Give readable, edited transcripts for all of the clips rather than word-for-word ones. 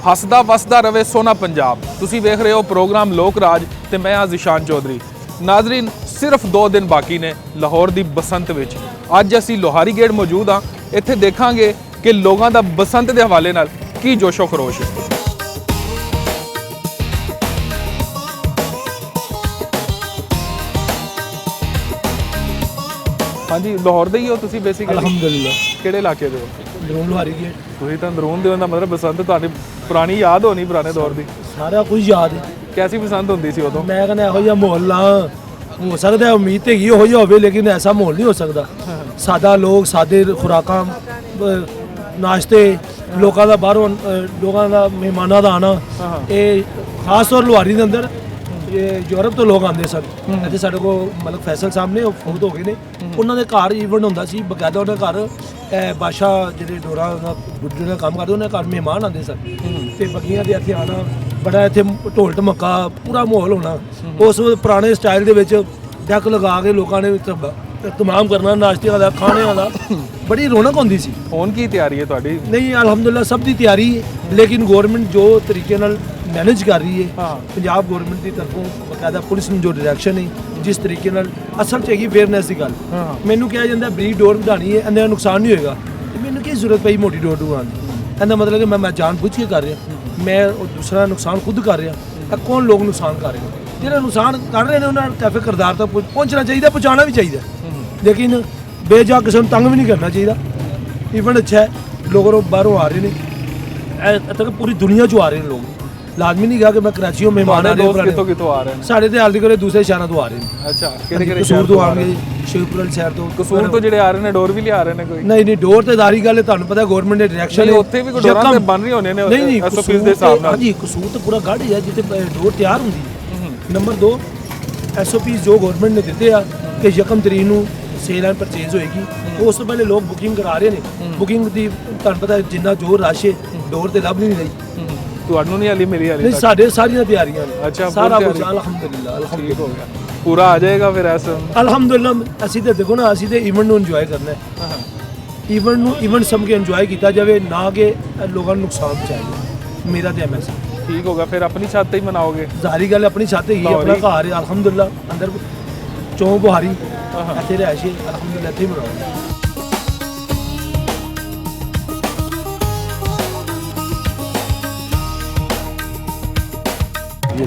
ਹੱਸਦਾ ਵਸਦਾ ਰਵੇ ਸੋਹਣਾ ਪੰਜਾਬ। ਤੁਸੀਂ ਵੇਖ ਰਹੇ ਹੋ ਪ੍ਰੋਗਰਾਮ ਲੋਕ ਰਾਜ ਤੇ ਮੈਂ ਹਾਂ ਜ਼ਿਸ਼ਾਨ ਚੌਧਰੀ। ਨਾਜ਼ਰੀਨ, ਸਿਰਫ 2 ਦਿਨ ਬਾਕੀ ਨੇ ਲਾਹੌਰ ਦੀ ਬਸੰਤ ਵਿੱਚ। ਅੱਜ ਅਸੀਂ ਲੋਹਾਰੀ ਗੇਟ ਮੌਜੂਦ ਹਾਂ। ਇੱਥੇ ਦੇਖਾਂਗੇ ਕਿ ਲੋਕਾਂ ਦਾ ਬਸੰਤ ਦੇ ਹਵਾਲੇ ਨਾਲ ਕੀ ਜੋਸ਼ੋ ਖਰੋਸ਼ ਹੈ। ਹਾਂਜੀ, ਲਾਹੌਰ ਦੇ ਹੀ ਹੋ ਤੁਸੀਂ ਬੇਸਿਕਲੀ? ਅਲਹਮਦੁਲਿਲਾ। ਕਿਹੜੇ ਇਲਾਕੇ ਦੇ ਹੋ? ਅੰਦਰੂਨ ਲੋਹਾਰੀ ਗੇਟ। ਤੁਸੀਂ ਤਾਂ ਅੰਦਰੂਨ ਦੇ ਹੋ, ਦਾ ਮਤਲਬ ਬਸੰਤ ਤੁਹਾਡੀ ਪੁਰਾਣੀ ਯਾਦ ਹੋਣੀ, ਪੁਰਾਣੇ ਦੌਰ ਦੀ। ਸਾਰਾ ਕੁਝ ਯਾਦ ਹੈ। ਕੈਸੀ ਬਸੰਤ ਹੁੰਦੀ ਸੀ ਉਦੋਂ? ਮੈਂ ਕਹਿੰਦਾ ਇਹੋ ਜਿਹਾ ਮਾਹੌਲ ਨਾ ਹੋ ਸਕਦਾ, ਉਮੀਦ ਤੇ ਇਹੋ ਜਿਹਾ ਹੋਵੇ, ਲੇਕਿਨ ਐਸਾ ਮਾਹੌਲ ਨਹੀਂ ਹੋ ਸਕਦਾ। ਸਾਦਾ ਲੋਕ, ਸਾਦੇ ਖੁਰਾਕਾਂ, ਨਾਸ਼ਤੇ, ਲੋਕਾਂ ਦਾ ਬਾਹਰੋਂ ਲੋਕਾਂ ਦਾ ਮਹਿਮਾਨਾਂ ਦਾ ਆਣਾ। ਇਹ ਖਾਸ ਤੌਰ ਲੋਹਾਰੀ ਦੇ ਅੰਦਰ ਯੂਰਪ ਤੋਂ ਲੋਕ ਆਉਂਦੇ ਸਨ। ਇੱਥੇ ਸਾਡੇ ਕੋਲ ਮਲਕ ਫੈਸਲ ਸਾਹਿਬ ਨੇ, ਉਹ ਫੌਤ ਹੋ ਗਏ ਨੇ। ਉਹਨਾਂ ਦੇ ਘਰ ਈਵੈਂਟ ਹੁੰਦਾ ਸੀ ਬਕਾਇਦਾ। ਉਹਨਾਂ ਦੇ ਘਰ ਬਾਦਸ਼ਾਹ ਜਿਹੜੇ ਡੋਰਾ ਗੁੱਜਰ ਦਾ ਕੰਮ ਕਰਦੇ, ਉਹਨਾਂ ਦੇ ਘਰ ਮਹਿਮਾਨ ਆਉਂਦੇ ਸਨ ਤੇ ਬੱਗੀਆਂ ਦੇ ਇੱਥੇ ਆਉਣਾ, ਬੜਾ ਇੱਥੇ ਢੋਲ ਢਮੱਕਾ, ਪੂਰਾ ਮਾਹੌਲ ਹੋਣਾ। ਉਸ ਪੁਰਾਣੇ ਸਟਾਈਲ ਦੇ ਵਿੱਚ ਡੈਕ ਲਗਾ ਕੇ ਲੋਕਾਂ ਨੇ ਤਮਾਮ ਕਰਨਾ, ਨਾਸ਼ਤਿਆਂ ਦਾ, ਖਾਣਿਆਂ ਦਾ, ਬੜੀ ਰੌਣਕ ਹੁੰਦੀ ਸੀ। ਹੁਣ ਕੀ ਤਿਆਰੀ ਹੈ ਤੁਹਾਡੀ? ਨਹੀਂ, ਅਲਹਮਦੁਲਿਲਾ ਸਭ ਦੀ ਤਿਆਰੀ ਹੈ, ਲੇਕਿਨ ਗੌਰਮੈਂਟ ਜੋ ਤਰੀਕੇ ਨਾਲ ਮੈਨੇਜ ਕਰ ਰਹੀ ਹੈ, ਪੰਜਾਬ ਗੌਰਮੈਂਟ ਦੀ ਤਰਫੋਂ ਬਕਾਇਦਾ ਪੁਲਿਸ ਨੂੰ ਜੋ ਡਾਇਰੈਕਸ਼ਨ ਹੈ, ਜਿਸ ਤਰੀਕੇ ਨਾਲ ਅਸਲ 'ਚ ਹੈਗੀ ਫੇਅਰਨੈਸ ਦੀ ਗੱਲ। ਮੈਨੂੰ ਕਿਹਾ ਜਾਂਦਾ ਬਰੀਕ ਡੋਰ ਵਧਾਣੀ ਹੈ, ਇਹਦੇ ਨਾਲ ਨੁਕਸਾਨ ਨਹੀਂ ਹੋਏਗਾ, ਤੇ ਮੈਨੂੰ ਕੀ ਜ਼ਰੂਰਤ ਪਈ ਮੋਟੀ ਡੋਰ ਵਧਾਉਣ ਦੀ? ਇਹਦਾ ਮਤਲਬ ਕਿ ਮੈਂ ਜਾਣ ਬੁੱਝ ਕੇ ਕਰ ਰਿਹਾ, ਮੈਂ ਉਹ ਦੂਸਰਾ ਨੁਕਸਾਨ ਖੁਦ ਕਰ ਰਿਹਾ। ਇਹ ਕੌਣ ਲੋਕ ਨੁਕਸਾਨ ਕਰ ਰਹੇ? ਜਿਹੜਾ ਨੁਕਸਾਨ ਕਰ ਰਹੇ ਨੇ ਉਹਨਾਂ ਨੂੰ ਕਾਫੀ ਕਿਰਦਾਰ ਤੱਕ ਪਹੁੰਚਣਾ ਚਾਹੀਦਾ, ਪਹੁੰਚਾਉਣਾ ਵੀ ਚਾਹੀਦਾ, ਲੇਕਿਨ ਬੇਜਾ ਕਿਸੇ ਨੂੰ ਤੰਗ ਵੀ ਨਹੀਂ ਕਰਨਾ ਚਾਹੀਦਾ। ਈਵਨ ਅੱਛਾ ਹੈ, ਲੋਕ ਬਾਹਰੋਂ ਆ ਰਹੇ ਨੇ, ਇਹ ਤੱਕ ਪੂਰੀ ਦੁਨੀਆ 'ਚੋਂ ਆ ਰਹੇ ਨੇ ਲੋਕ। ਲਾਜ਼ਮੀ ਨਹੀਂ ਗਾ ਕਿ ਮੈਂ ਕਰਾਚੀੋਂ ਮਹਿਮਾਨ ਆ ਰਹੇ। ਕਿੱਥੋਂ ਆ ਰਹੇ ਨੇ? ਸਾਡੇ ਤੇ ਹਾਲ ਦੀ ਕਰੇ ਦੂਸਰੇ ਸ਼ਹਿਰਾਂ ਤੋਂ ਆ ਰਹੇ ਨੇ। ਅੱਛਾ, ਕਿਹੜੇ ਕਸੂਰ ਤੋਂ ਆਣਗੇ, ਸ਼ੇਖਪੁਰਾ ਸ਼ਹਿਰ ਤੋਂ। ਕਸੂਰ ਤੋਂ ਜਿਹੜੇ ਆ ਰਹੇ ਨੇ ਡੋਰ ਵੀ ਲਿਆ ਰਹੇ ਨੇ ਕੋਈ? ਨਹੀਂ, ਡੋਰ ਤੇ ਦਾਰੀ ਗੱਲ ਹੈ, ਤੁਹਾਨੂੰ ਪਤਾ ਗਵਰਨਮੈਂਟ ਦੇ ਡਾਇਰੈਕਸ਼ਨ ਹੈ। ਉੱਥੇ ਵੀ ਡੋਰਾਂ ਤੇ ਬਣ ਰਹੀ ਹੋਣੇ ਨੇ ਐਸਓਪੀਸ ਦੇ ਹਿਸਾਬ ਨਾਲ। ਹਾਂਜੀ, ਕਸੂਰ ਤਾਂ ਪੂਰਾ ਗਾੜੀ ਹੈ ਜਿੱਥੇ ਡੋਰ ਤਿਆਰ ਹੁੰਦੀ ਹੈ। ਨੰਬਰ 2, ਐਸਓਪੀਸ ਜੋ ਗਵਰਨਮੈਂਟ ਨੇ ਦਿੱਤੇ ਆ ਕਿ ਯਕਮ ਤਰੀਕ ਨੂੰ ਸੇਲ ਐਂਡ ਪਰਚੇਜ਼ ਹੋਏਗੀ। ਉਸ ਤੋਂ ਪਹਿਲੇ ਲੋਕ ਬੁਕਿੰਗ ਕਰਾ ਰਹੇ ਨੇ। ਬੁਕਿੰਗ ਦੀ ਤੁਹਾਨੂੰ ਪਤਾ ਜਿੰਨਾ ਜ਼ੋਰ ਰਸ਼ ਹੈ, ਡੋਰ ਤੇ ਲੱਭ ਨਹੀਂ ਰਹੀ। ਤੁਹਾਨੂੰ ਨਹੀਂ ਹਾਲੀ ਮਿਲੀ? ਹਾਲੀ ਨਹੀਂ, ਸਾਡੇ ਸਾਰੀਆਂ ਤਿਆਰੀਆਂ ਨੇ। ਅੱਛਾ, ਸਾਰਾ ਕੁਝ ਅਲਹਮਦੁਲਿਲਾ ਹੋ ਗਿਆ, ਪੂਰਾ ਆ ਜਾਏਗਾ ਫਿਰ ਐਸਾ? ਅਲਹਮਦੁਲਿਲਾ। ਅਸੀਂ ਤੇ ਦੇਖੋ ਨਾ, ਅਸੀਂ ਤੇ ਈਵੈਂਟ ਨੂੰ ਇੰਜੋਏ ਕਰਨਾ ਹੈ। ਈਵੈਂਟ ਨੂੰ ਈਵੈਂਟ ਸਮਝ ਕੇ ਇੰਜੋਏ ਕੀਤਾ ਜਾਵੇ, ਨਾ ਕਿ ਲੋਕਾਂ ਨੂੰ ਨੁਕਸਾਨ ਪਹੁੰਚਾਏ। ਮੇਰਾ ਤੇ ਮੈਸੇਜ ਠੀਕ ਹੋਗਾ। ਫਿਰ ਆਪਣੀ ਛੱਤ ਤੇ ਹੀ ਮਨਾਓਗੇ? ਜ਼ਾਹਰੀ ਗੱਲ ਆਪਣੀ ਛੱਤ ਹੀ, ਆਪਣਾ ਘਰ ਹੈ ਅਲਹਮਦੁਲਿਲਾ। ਅੰਦਰ ਚੌਂ ਬੁਹਾਰੀ ਇੱਥੇ ਰਹਿਸ਼ ਹੈ, ਅਲਹਮਦੁਲਿਲਾ ਇੱਥੇ ਹੀ ਮਨਾਓਗੇ।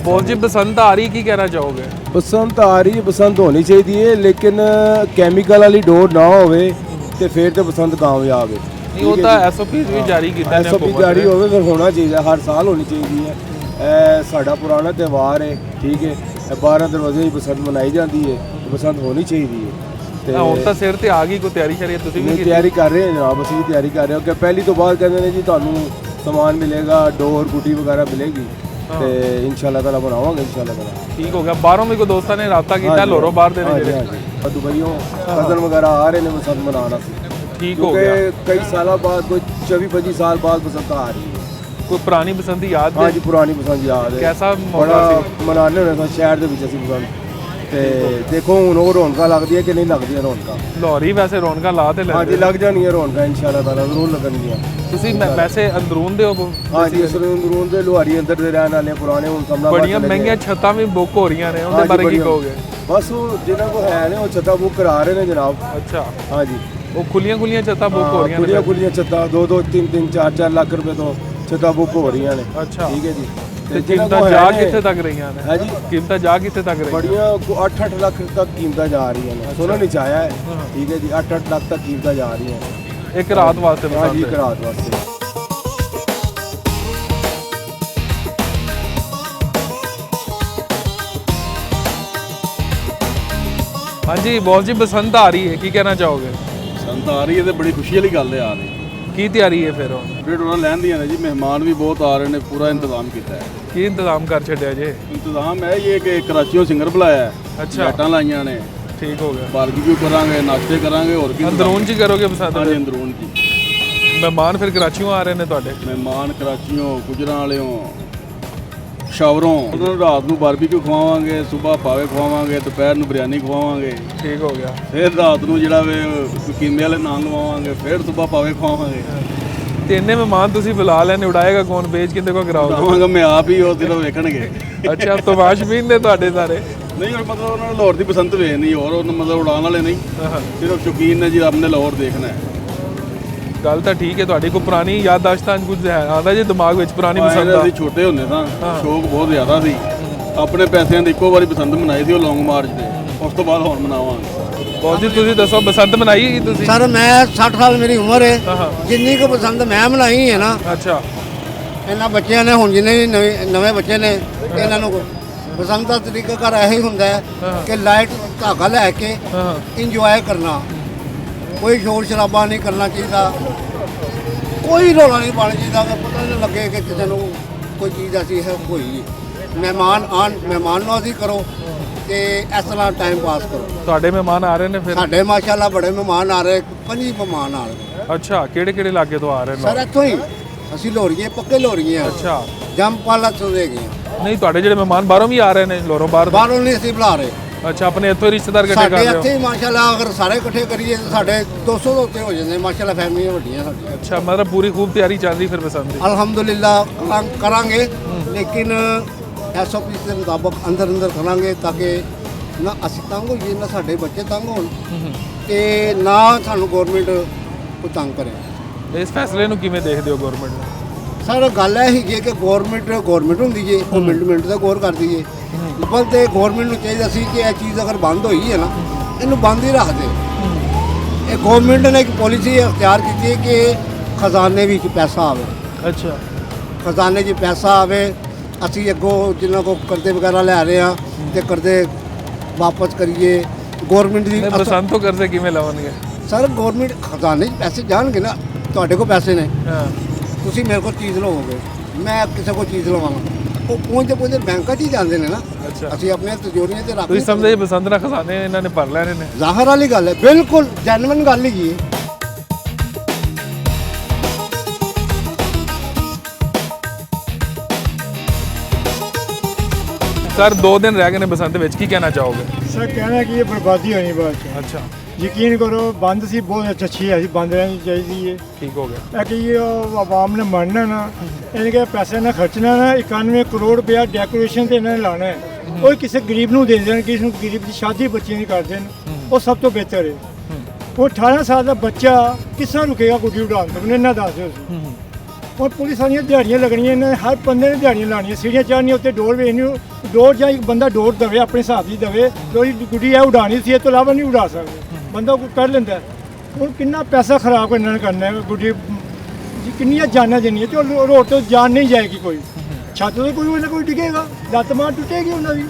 ਬਹੁਤ ਜੀ ਬਸੰਤ ਆ ਰਹੀ, ਕੀ ਕਹਿਣਾ ਚਾਹੋਗੇ? ਬਸੰਤ ਆ ਰਹੀ, ਬਸੰਤ ਹੋਣੀ ਚਾਹੀਦੀ ਹੈ, ਲੇਕਿਨ ਕੈਮੀਕਲ ਵਾਲੀ ਡੋਰ ਨਾ ਹੋਵੇ ਤੇ ਫਿਰ ਤੇ ਬਸੰਤ ਕਾਮਯਾਬ ਹੈ। ਨਹੀਂ, ਉਹ ਤਾਂ ਐਸਓਪੀਸ ਵੀ ਜਾਰੀ ਕੀਤੇ ਨੇ। ਐਸਓਪੀ ਜਾਰੀ ਹੋਵੇ ਫਿਰ ਹੋਣਾ ਚਾਹੀਦਾ, ਹਰ ਸਾਲ ਹੋਣੀ ਚਾਹੀਦੀ ਹੈ। ਇਹ ਸਾਡਾ ਪੁਰਾਣਾ ਤਿਉਹਾਰ ਹੈ, ਠੀਕ ਹੈ। 12 ਦਰਵਾਜ਼ੇ ਦੀ ਬਸੰਤ ਮਨਾਈ ਜਾਂਦੀ ਹੈ, ਬਸੰਤ ਹੋਣੀ ਚਾਹੀਦੀ ਹੈ। ਤੇ ਹੁਣ ਤਾਂ ਸਿਰ ਤੇ ਆ ਗਈ ਕੋਈ ਤਿਆਰੀ ਸ਼ਰੀ? ਤੁਸੀਂ ਵੀ ਤਿਆਰੀ ਕਰ ਰਹੇ ਹਾਂ ਜਨਾਬ, ਅਸੀਂ ਵੀ ਤਿਆਰੀ ਕਰ ਰਹੇ ਹਾਂ ਕਿ ਪਹਿਲੀ ਤੋਂ ਬਾਅਦ ਕਹਿੰਦੇ ਨੇ ਜੀ ਤੁਹਾਨੂੰ ਸਮਾਨ ਮਿਲੇਗਾ, ਡੋਰ ਗੁੱਡੀ ਵਗੈਰਾ ਮਿਲੇਗੀ, ਤੇ ਇਨਸ਼ਾਅੱਲਾ ਤਾਲਾ ਬਣਾਵਾਂਗੇ ਇਨਸ਼ਾਅੱਲਾ ਤਾਲਾ। ਠੀਕ ਹੋ ਗਿਆ। ਬਾਹਰੋਂ ਵੀ ਕੋਈ ਦੋਸਤਾਂ ਨੇ ਰਾਬਤਾ ਕੀਤਾ ਲੋਰੋ ਬਾਹਰ ਦੇ ਨੇ ਜਿਹੜੇ? ਦੁਬਈਓਂ ਕਜ਼ਨ ਵਗੈਰਾ ਆ ਰਹੇ ਨੇ ਬਸੰਤ ਮਨਾਉਣ ਅਸੀਂ। ਠੀਕ ਹੋ ਗਿਆ। ਕਈ ਸਾਲਾਂ ਬਾਅਦ, ਕੋਈ 24-25 ਸਾਲ ਬਾਅਦ ਬਸੰਤ ਆ ਰਹੀ ਹੈ। ਕੋਈ ਪੁਰਾਣੀ ਬਸੰਤ ਯਾਦ? ਹਾਂਜੀ, ਪੁਰਾਣੀ ਬਸੰਤ ਯਾਦ ਹੈ। ਕੈਸਾ ਬੜਾ ਮਨਾਉਂਦੇ ਹੁੰਦੇ ਸਾਂ ਸ਼ਹਿਰ ਦੇ ਵਿੱਚ ਅਸੀਂ ਬਸੰਤ। ਤੇ ਦੇਖੋ ਹੁਣ ਉਹ ਰੌਣਕਾਂ ਲੱਗਦੀਆਂ ਕਿ ਨਹੀਂ ਲੱਗਦੀਆਂ ਰੌਣਕਾਂ? ਲਾਹੌਰੀ ਵੈਸੇ ਰੌਣਕਾਂ ਲਾ ਤੇ ਲੈਂਦੇ? ਹਾਂਜੀ, ਲੱਗ ਜਾਣੀਆਂ ਰੌਣਕਾਂ ਇਨਸ਼ਾਅੱਲਾ ਤਾਲਾ, ਜ਼ਰੂਰ ਲੱਗਣਗੀਆਂ। ਤੁਸੀਂ ਵੈਸੇ ਅੰਦਰੂਨ ਦੇ ਹੋ? ਹਾਂਜੀ, ਅਸੀਂ ਅੰਦਰੂਨ ਦੇ ਲੋਹਾਰੀ ਅੰਦਰ ਦੇ ਰਹਿਣ ਵਾਲੇ ਪੁਰਾਣੇ। ਹੁਣ ਸਮਝਾ ਬੜੀਆਂ ਮਹਿੰਗੀਆਂ ਛੱਤਾਂ ਵੀ ਬੁੱਕ ਹੋ ਰਹੀਆਂ ਨੇ, ਉਹਦੇ ਬਾਰੇ ਕੀ ਕਹੋਗੇ? ਬਸ ਉਹ ਜਿਹਨਾਂ ਕੋਲ ਹੈ ਨੇ ਉਹ ਛੱਤਾਂ ਬੁੱਕ ਕਰਾ ਰਹੇ ਨੇ ਜਨਾਬ। ਅੱਛਾ, ਹਾਂਜੀ, ਉਹ ਖੁੱਲੀਆਂ ਛੱਤਾਂ ਬੁੱਕ ਹੋ ਰਹੀਆਂ ਨੇ? ਖੁੱਲੀਆਂ ਛੱਤਾਂ 2-2, 3-3, 4-4 ਲੱਖ ਰੁਪਏ ਤੋਂ ਛੱਤਾਂ ਬੁੱਕ ਹੋ ਰਹੀਆਂ ਨੇ। ਅੱਛਾ, ਠੀਕ ਹੈ ਜੀ। ਤੇ ਕੀਮਤਾਂ ਜਾ ਕਿੱਥੇ ਤੱਕ ਰਹੀਆਂ ਨੇ? ਹਾਂਜੀ, ਕੀਮਤਾਂ ਜਾ ਕਿੱਥੇ ਤੱਕ ਰਹੀਆਂ? ਬੜੀਆਂ 8-8 ਲੱਖ ਤੱਕ ਕੀਮਤਾਂ ਜਾ ਰਹੀਆਂ ਨੇ। ਸੁਣਨ ਵਿੱਚ ਆਇਆ ਹੈ, ਠੀਕ ਹੈ ਜੀ, 8-8 ਲੱਖ ਤੱਕ ਕੀਮਤਾਂ ਜਾ ਰਹੀਆਂ ਨੇ ਇੱਕ ਰਾਤ ਵਾਸਤੇ? ਹਾਂਜੀ, ਇੱਕ ਰਾਤ ਵਾਸਤੇ। ਹਾਂਜੀ, ਬਹੁਤ ਜੀ ਬਸੰਤ ਆ ਰਹੀ ਹੈ, ਕੀ ਕਹਿਣਾ ਚਾਹੋਗੇ? ਬਸੰਤ ਆ ਰਹੀ ਹੈ ਤੇ ਬੜੀ ਖੁਸ਼ੀ ਵਾਲੀ ਗੱਲ ਹੈ। ਆ ਰਹੀ ਕੀ ਤਿਆਰੀ ਹੈ ਫਿਰ? ਡੇਢ ਉਹਨਾਂ ਲੈਂਦੀਆਂ ਨੇ ਜੀ, ਮਹਿਮਾਨ ਵੀ ਬਹੁਤ ਆ ਰਹੇ ਨੇ, ਪੂਰਾ ਇੰਤਜ਼ਾਮ ਕੀਤਾ ਹੈ। ਕੀ ਇੰਤਜ਼ਾਮ ਕਰ ਛੱਡਿਆ ਜੇ? ਇੰਤਜ਼ਾਮ ਹੈ ਇਹ ਕਿ ਕਰਾਚੀੋਂ ਸਿੰਗਰ ਬੁਲਾਇਆ ਹੈ। ਅੱਛਾ, ਲਾਈਟਾਂ ਲਾਈਆਂ ਨੇ। ਠੀਕ ਹੋ ਗਿਆ। ਬਾਰਬੀਕਿਊ ਕਰਾਂਗੇ, ਨਾਸ਼ਤੇ ਕਰਾਂਗੇ, ਹੋਰ ਕੀ। ਅੰਦਰੂਨ ਚ ਹੀ ਕਰੋਗੇ ਬਸੰਤ? ਹਾਂਜੀ, ਅੰਦਰੂਨ ਜੀ। ਮਹਿਮਾਨ ਫਿਰ ਕਰਾਚੀੋਂ ਆ ਰਹੇ ਨੇ ਤੁਹਾਡੇ? ਮਹਿਮਾਨ ਕਰਾਚੀੋਂ, ਗੁਜਰਾਂ ਵਾਲਿਓਂ, ਸ਼ਾਵਰੋਂ। ਉਹਨਾਂ ਨੂੰ ਰਾਤ ਨੂੰ ਬਾਰਬੀਕਿਊ ਖਵਾਵਾਂਗੇ, ਸਵੇਰ ਪਾਵੇ ਖਵਾਵਾਂਗੇ, ਦੁਪਹਿਰ ਨੂੰ ਬਿਰਿਆਨੀ ਖਵਾਵਾਂਗੇ। ਠੀਕ ਹੋ ਗਿਆ। ਫਿਰ ਰਾਤ ਨੂੰ ਜਿਹੜਾ ਵੇ ਕੀਮੇ ਵਾਲੇ ਨਾਨ ਲਵਾਵਾਂਗੇ, ਫਿਰ ਸਵੇਰ ਪਾਵੇ ਖਵਾਵਾਂਗੇ। ਤੇ ਇੰਨੇ ਮਹਿਮਾਨ ਤੁਸੀਂ ਬੁਲਾ ਲੈਣੇ, ਉਡਾਏਗਾ ਕੌਣ, ਵੇਚ ਕਿੰਦੇ ਕੋ ਕਰਾਓਗੇ? ਆਵਾਂਗਾ ਮੈਂ ਆਪ ਹੀ, ਉਹ ਸਿਰਫ ਵੇਖਣਗੇ। ਅੱਛਾ, ਤਮਾਸ਼ਬੀਨ ਨੇ ਤੁਹਾਡੇ ਸਾਰੇ? ਨਹੀਂ ਹੁਣ ਮਤਲਬ ਉਹਨਾਂ ਨੂੰ ਲਾਹੌਰ ਦੀ ਪਸੰਦ ਵੇਖਣੀ, ਹੋਰ ਉਹਨਾਂ ਮਤਲਬ ਉਡਾਉਣ ਵਾਲੇ ਨਹੀਂ, ਸਿਰਫ ਸ਼ੌਕੀਨ ਨੇ ਜੀ, ਆਪਨੇ ਲਾਹੌਰ ਦੇਖਣਾ ਹੈ। ਗੱਲ ਤਾਂ ਠੀਕ ਹੈ ਤੁਹਾਡੀ। ਕੋਈ ਪੁਰਾਣੀ ਯਾਦਦਾਸ਼ਤਾਂ ਕੁਝ ਹੈ ਆਉਂਦਾ ਜੇ ਦਿਮਾਗ ਵਿੱਚ ਪੁਰਾਣੀ ਪਸੰਦ ਆ? ਅਸੀਂ ਛੋਟੇ ਹੁੰਦੇ ਤਾਂ ਸ਼ੌਕ ਬਹੁਤ ਜ਼ਿਆਦਾ ਸੀ, ਆਪਣੇ ਪੈਸਿਆਂ ਦੀ ਇੱਕੋ ਵਾਰੀ ਪਸੰਦ ਮਨਾਈ ਸੀ, ਉਹ ਲੌਂਗ ਮਾਰਚ ਤੇ, ਉਸ ਤੋਂ ਬਾਅਦ ਹੁਣ ਮਨਾਵਾਂਗੇ। ਬਹੁਤ ਜੀ ਤੁਸੀਂ ਦੱਸੋ, ਬਸੰਤ ਮਨਾਈ ਤੁਸੀਂ? ਸਰ ਮੈਂ 60 ਸਾਲ ਮੇਰੀ ਉਮਰ ਹੈ, ਜਿੰਨੀ ਕੁ ਪਸੰਦ ਮੈਂ ਮਨਾਈ ਹੈ ਨਾ, ਅੱਛਾ, ਇਹਨਾਂ ਬੱਚਿਆਂ ਨੇ ਹੁਣ ਜਿੰਨੇ ਵੀ ਨਵੇਂ ਬੱਚੇ ਨੇ, ਇਹਨਾਂ ਨੂੰ ਪਸੰਦ ਦਾ ਤਰੀਕਾ ਘਰ ਇਹੀ ਹੁੰਦਾ ਹੈ ਕਿ ਲਾਈਟ ਧਾਗਾ ਲੈ ਕੇ ਇੰਜੋਏ ਕਰਨਾ, ਕੋਈ ਸ਼ੋਰ ਸ਼ਰਾਬਾ ਨਹੀਂ ਕਰਨਾ ਚਾਹੀਦਾ, ਕੋਈ ਰੌਲਾ ਨਹੀਂ ਪਾਉਣਾ ਚਾਹੀਦਾ, ਕਿ ਪਤਾ ਨਹੀਂ ਲੱਗੇ ਕਿ ਕਿਸੇ ਨੂੰ ਕੋਈ ਚੀਜ਼ ਐਸੀ ਹੈ ਹੋਈ। ਮਹਿਮਾਨ ਆਉਣ, ਮਹਿਮਾਨ ਨਵਾਜ਼ੀ ਕਰੋ ਤੇ ਇਸ ਤਰ੍ਹਾਂ ਟਾਈਮ ਪਾਸ ਕਰੋ। ਤੁਹਾਡੇ ਮਹਿਮਾਨ ਆ ਰਹੇ ਨੇ ਫਿਰ? ਸਾਡੇ ਮਾਸ਼ਾਅੱਲਾ ਬੜੇ ਮਹਿਮਾਨ ਆ ਰਹੇ, 5 ਮਹਿਮਾਨ ਆ ਰਹੇ। ਅੱਛਾ, ਕਿਹੜੇ ਕਿਹੜੇ ਇਲਾਕੇ ਤੋਂ ਆ ਰਹੇ ਸਰ ਨੇ? ਇੱਥੋਂ ਹੀ ਅਸੀਂ ਲੋਰੀਏ, ਪੱਕੇ ਲੋਰੀਏ ਆ। ਅੱਛਾ, ਜੰਮਪਾਲਾ ਤੋਂ ਦੇ ਗਏ ਆ। ਨਹੀਂ ਤੁਹਾਡੇ ਜਿਹੜੇ ਮਹਿਮਾਨ ਬਾਹਰੋਂ ਵੀ ਆ ਰਹੇ ਨੇ, ਲੋਰੋਂ ਬਾਹਰ? ਬਾਹਰੋਂ ਨਹੀਂ ਅਸੀਂ ਬੁਲਾ ਰਹੇ, ਅੱਛਾ, ਆਪਣੇ ਇੱਥੋਂ ਹੀ ਰਿਸ਼ਤੇਦਾਰ ਇਕੱਠੇ ਕਰ ਸਾਡੇ ਰਹੇ ਇੱਥੇ ਹੋ? ਹੀ ਮਾਸ਼ਾਅੱਲਾ ਅਗਰ ਸਾਰੇ ਇਕੱਠੇ ਕਰੀਏ ਤਾਂ ਸਾਡੇ 200 ਤੋਂ ਉੱਤੇ ਹੋ ਜਾਂਦੇ ਮਾਸ਼ਾਅੱਲਾ, ਫੈਮਲੀਆਂ ਵੱਡੀਆਂ ਸਾਡੀਆਂ। ਅੱਛਾ, ਮਤਲਬ ਪੂਰੀ ਖੂਬ ਤਿਆਰੀ ਚੱਲ ਰਹੀ ਫਿਰ ਬਸੰਤ ਦੀ? ਅਲਹਮਦੁਲਿਲਾ ਕਰਾਂਗੇ, ਲੇਕਿਨ ਐਸਓਪੀ ਦੇ ਮੁਤਾਬਕ ਅੰਦਰ ਕਰਾਂਗੇ ਤਾਂ ਕਿ ਨਾ ਅਸੀਂ ਤੰਗ ਹੋਈਏ, ਨਾ ਸਾਡੇ ਬੱਚੇ ਤੰਗ ਹੋਣ, ਤੇ ਨਾ ਸਾਨੂੰ ਗਵਰਨਮੈਂਟ ਕੋਈ ਤੰਗ ਕਰੇ। ਇਸ ਫੈਸਲੇ ਨੂੰ ਕਿਵੇਂ ਦੇਖਦੇ ਹੋ ਗਵਰਨਮੈਂਟ ਨੂੰ? ਸਰ ਗੱਲ ਇਹ ਹੈਗੀ ਕਿ ਗਵਰਨਮੈਂਟ ਹੁੰਦੀ ਜੇ, ਉਹ ਮਿੰਟ ਦਾ ਗੌਰ ਕਰਦੀ ਜੇ। ਪਰ ਤੇ ਗਵਰਨਮੈਂਟ ਨੂੰ ਚਾਹੀਦਾ ਸੀ ਕਿ ਇਹ ਚੀਜ਼ ਅਗਰ ਬੰਦ ਹੋਈ ਹੈ ਨਾ, ਇਹਨੂੰ ਬੰਦ ਹੀ ਰੱਖ ਦੇ। ਇਹ ਗਵਰਨਮੈਂਟ ਨੇ ਇੱਕ ਪਾਲਿਸੀ ਅਖਤਿਆਰ ਕੀਤੀ ਹੈ ਕਿ ਖਜ਼ਾਨੇ ਵਿੱਚ ਪੈਸਾ ਆਵੇ। ਅੱਛਾ, ਖਜ਼ਾਨੇ 'ਚ ਪੈਸਾ ਆਵੇ, ਅਸੀਂ ਅੱਗੋਂ ਜਿਨ੍ਹਾਂ ਕੋਲ ਕਰਜ਼ੇ ਵਗੈਰਾ ਲੈ ਰਹੇ ਹਾਂ ਤੇ ਕਰਜ਼ੇ ਵਾਪਸ ਕਰੀਏ। ਗਵਰਨਮੈਂਟ ਦੀ ਬਸੰਤ ਤੋਂ ਕਰਜ਼ੇ ਕਿਵੇਂ ਲਵਣਗੇ? ਸਰ ਗਵਰਨਮੈਂਟ ਖਜ਼ਾਨੇ 'ਚ ਪੈਸੇ ਜਾਣਗੇ ਨਾ, ਤੁਹਾਡੇ ਕੋਲ ਪੈਸੇ ਨੇ, ਹਾਂ, ਤੁਸੀਂ ਮੇਰੇ ਕੋਲ ਚੀਜ਼ ਲਵੋਗੇ, ਮੈਂ ਕਿਸੇ ਕੋਲ ਚੀਜ਼ ਲਵਾਂਗਾ, ਉਹ ਪਹੁੰਚਦੇ ਬੈਂਕਾਂ 'ਚ ਹੀ ਜਾਂਦੇ ਨੇ ਨਾ। ਅੱਛਾ, ਅਸੀਂ ਆਪਣੀਆਂ ਤਿਜੋਰੀਆਂ 'ਤੇ ਰੱਖ ਤੁਸੀਂ ਸਮਝਦੇ ਬਸੰਤ ਨਾਲ ਖਜ਼ਾਨੇ ਇਹਨਾਂ ਨੇ ਭਰ ਲੈਣੇ ਨੇ? ਜ਼ਾਹਰ ਵਾਲੀ ਗੱਲ ਹੈ, ਬਿਲਕੁਲ ਜੈਨੂਇਨ ਗੱਲ ਹੈਗੀ ਹੈ। ਸਰ 2 ਦਿਨ ਰਹਿ ਗਏ ਨੇ ਬਸੰਤ ਵਿੱਚ, ਕੀ ਕਹਿਣਾ ਚਾਹੋਗੇ? ਸਰ ਕਹਿਣਾ ਕਿ ਇਹ ਬਰਬਾਦੀ ਹੋਣੀ ਬਾਅਦ ਚ। ਅੱਛਾ, ਯਕੀਨ ਕਰੋ ਬੰਦ ਸੀ ਬਹੁਤ ਅੱਛੀ ਹੈ, ਬੰਦ ਰਹਿਣੀ ਚਾਹੀਦੀ ਹੈ। ਠੀਕ ਹੋ ਗਿਆ। ਇਹ ਕਿ ਇਹ ਆਵਾਮ ਨੇ ਮੰਨਣਾ ਨਾ, ਇਹਨਾਂ ਕੇ ਪੈਸੇ ਨਾ ਖਰਚਣਾ ਨਾ, 91 ਕਰੋੜ ਰੁਪਇਆ ਡੈਕੋਰੇਸ਼ਨ ਤੇ ਇਹਨਾਂ ਨੇ ਲਾਣਾ ਹੈ, ਉਹ ਕਿਸੇ ਗਰੀਬ ਨੂੰ ਦੇ ਦੇਣ, ਕਿਸੇ ਨੂੰ ਗਰੀਬ ਦੀ ਸ਼ਾਦੀ ਬੱਚੇ ਨਹੀਂ ਕਰ ਦੇਣ, ਉਹ ਸਭ ਤੋਂ ਬਿਹਤਰ ਹੈ। ਉਹ 18 ਸਾਲ ਦਾ ਬੱਚਾ ਕਿਸ ਤਰ੍ਹਾਂ ਰੁਕੇਗਾ ਗੁੱਡੀ ਉਡਾਉਣ ਤੋਂ? ਮੈਨੂੰ ਇਹਨਾਂ ਦੱਸ ਦਿਓ ਤੁਸੀਂ। और पुलिस वाली दिहाड़ियाँ लगनियाँ, इन्हें हर बंदे ने दिहाड़ियाँ लानियाँ, सीढ़ियाँ चढ़नियाँ, उत्ते डोर वेचनी, डोर या एक बंदा डोर दवे अपने हिसाब की दवे, कोई गुड्डी है उड़ानी सी, तो इलावा नहीं उड़ा सकते, बंदा कर लेंदा है। और कितना पैसा खराब इन्होंने करना है, गुड्डी किन्नियां जाना देनी है, तो रोड तो जान नहीं जाएगी, कोई छत तो कोई ना कोई डिगेगा, लत्त मार टुटेगी उन्होंने।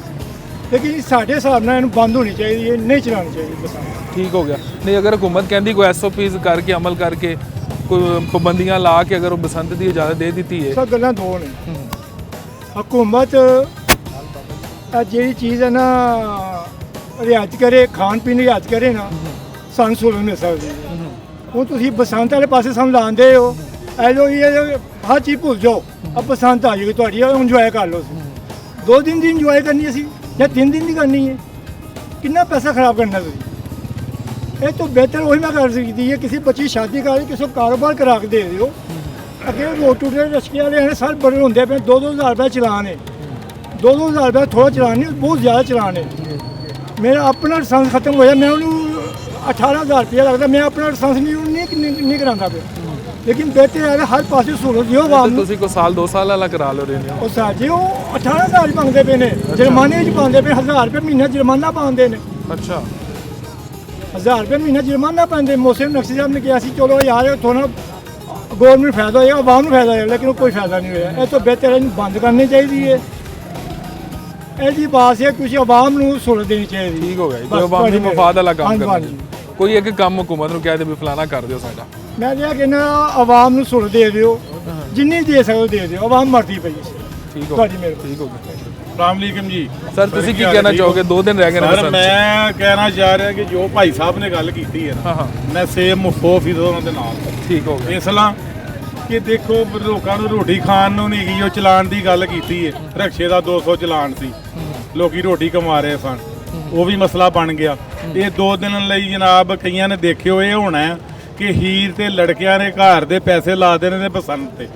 लेकिन साढ़े हिसाब नाल बंद होनी चाहिए, नहीं चलानी चाहिए बस। ठीक हो गया। नहीं अगर हुकूमत कहती कोई SOPs करके अमल करके कोई पाबंदियां ला के अगर वो बसंत की इजाजत दे दी है? सब गल्लां दो ने। हुकूमत जी चीज़ है ना रियायत करे, खान पीन रियायत करे ना, सानू सहूलत मिल सकती है। हूँ तुम बसंत वाले पासे सानू लाते हो, ऐलो ये हर चीज़ भुल जाओ, अब बसंत आ जाएगी थोड़ी, इंजॉय कर लो। 2 दिन की इंजॉय करनी असी या 3 दिन की करनी है? कितना पैसा खराब करना तुम? ये तो बेहतर वही मैं कर सकती है, किसी बच्ची शादी कर किसी को कारोबार करा के दे दो। अगे रोड टूटे रस्के वाले हैं सारे बड़े होंगे पे, 2-2 हज़ार रुपये चलान है, 2-2 हज़ार रुपये थोड़ा चलान नहीं, बहुत ज़्यादा चलान है। मेरा अपना लाइसेंस खत्म होया, मैं उन्होंने 18,000 रुपया लगता, मैं अपना लाइसेंस नहीं कराता पे। लेकिन बेहतर है हर पास सहूलत दियो आवाम ਤੁਸੀਂ ਕੋ ਸਾਲ 2 ਸਾਲ ਵਾਲਾ ਕਰਾ ਲਓ ਰਹੇ ਉਹ ਸਾਜੇ ਉਹ 18,000 ਮੰਗਦੇ ਪਏ ਨੇ, ਜੁਰਮਾਨੇ ਵਿੱਚ ਪਾਉਂਦੇ ਪਏ, 1,000 ਰੁਪਏ ਮਹੀਨਾ ਜੁਰਮਾਨਾ ਪਾਉਂਦੇ ਨੇ। ਅੱਛਾ, 1000 रुपये महीना जुर्माना पाते। मोहसिन नकवी साहब ने कहा सी चलो यार थोड़ा गौरमेंट फायदा होगा, आवाम फायदा होगा, लेकिन कोई फायदा नहीं होया। ये तो बेहतर है बंद करनी चाहिए। ऐसी बात है कुछ आवाम को सहूलत देनी चाहिए। ठीक हो गया, कोई आवाम ਦੀ ਮਫਾਦ ਵਾਲਾ ਕੰਮ ਕਰਨਾ हाँ ਚਾਹੀਦਾ। ਕੋਈ ਇੱਕ ਕੰਮ ਹੁਕੂਮਤ ਨੂੰ ਕਹਿ ਦੇ ਵੀ ਫਲਾਣਾ ਕਰ ਦਿਓ ਸਾਡਾ। मैं ये कहना आवाम को सहूलत दे दियो, जिन्नी दे सको दे दियो, आवाम मरती पई। ठीक हो ਤੁਹਾਡੀ ਮਿਹਰਬਾਨੀ। ठीक हो गया। ਰਾਮਲੀਕਮ ਜੀ। ਸਰ ਤੁਸੀਂ ਕੀ ਕਹਿਣਾ ਚਾਹੋਗੇ? 2 ਦਿਨ ਰਹਿ ਗਏ ਨੇ ਸਰ ਬਸੰਤ। ਮੈਂ ਕਹਿਣਾ ਚਾਹ ਰਿਹਾ ਕਿ ਜੋ ਭਾਈ ਸਾਹਿਬ ਨੇ ਗੱਲ ਕੀਤੀ ਹੈ ਹਾਂ ਨਾ, ਹਾਂ, ਮੈਂ ਸੇਮ 100% ਉਹਨਾਂ ਦੇ ਨਾਲ। ਠੀਕ ਹੋ ਗਿਆ। ਇਸ ਲਈ ਕਿ ਦੇਖੋ ਲੋਕਾਂ ਨੂੰ ਰੋਟੀ ਖਾਣ ਨੂੰ ਨਹੀਂ ਗਈ, ਉਹ ਚਲਾਨ ਦੀ ਗੱਲ ਕੀਤੀ ਹੈ, ਰਕਸ਼ੇ ਦਾ 200 ਚਲਾਨ ਸੀ, ਲੋਕੀ ਰੋਟੀ ਕਮਾ ਰਹੇ ਸਨ, ਉਹ ਵੀ ਮਸਲਾ ਬਣ ਗਿਆ। ਇਹ 2 ਦਿਨ ਲਈ ਜਨਾਬ ਕਈਆਂ ਨੇ ਦੇਖਿਓ ਇਹ ਹੋਣਾ ਹੈ ਕਿ ਹੀਰ ਤੇ ਲੜਕਿਆਂ ਨੇ ਘਰ ਦੇ ਪੈਸੇ ਲਾ ਦੇਣੇ ਨੇ ਬਸੰਤ ਤੇ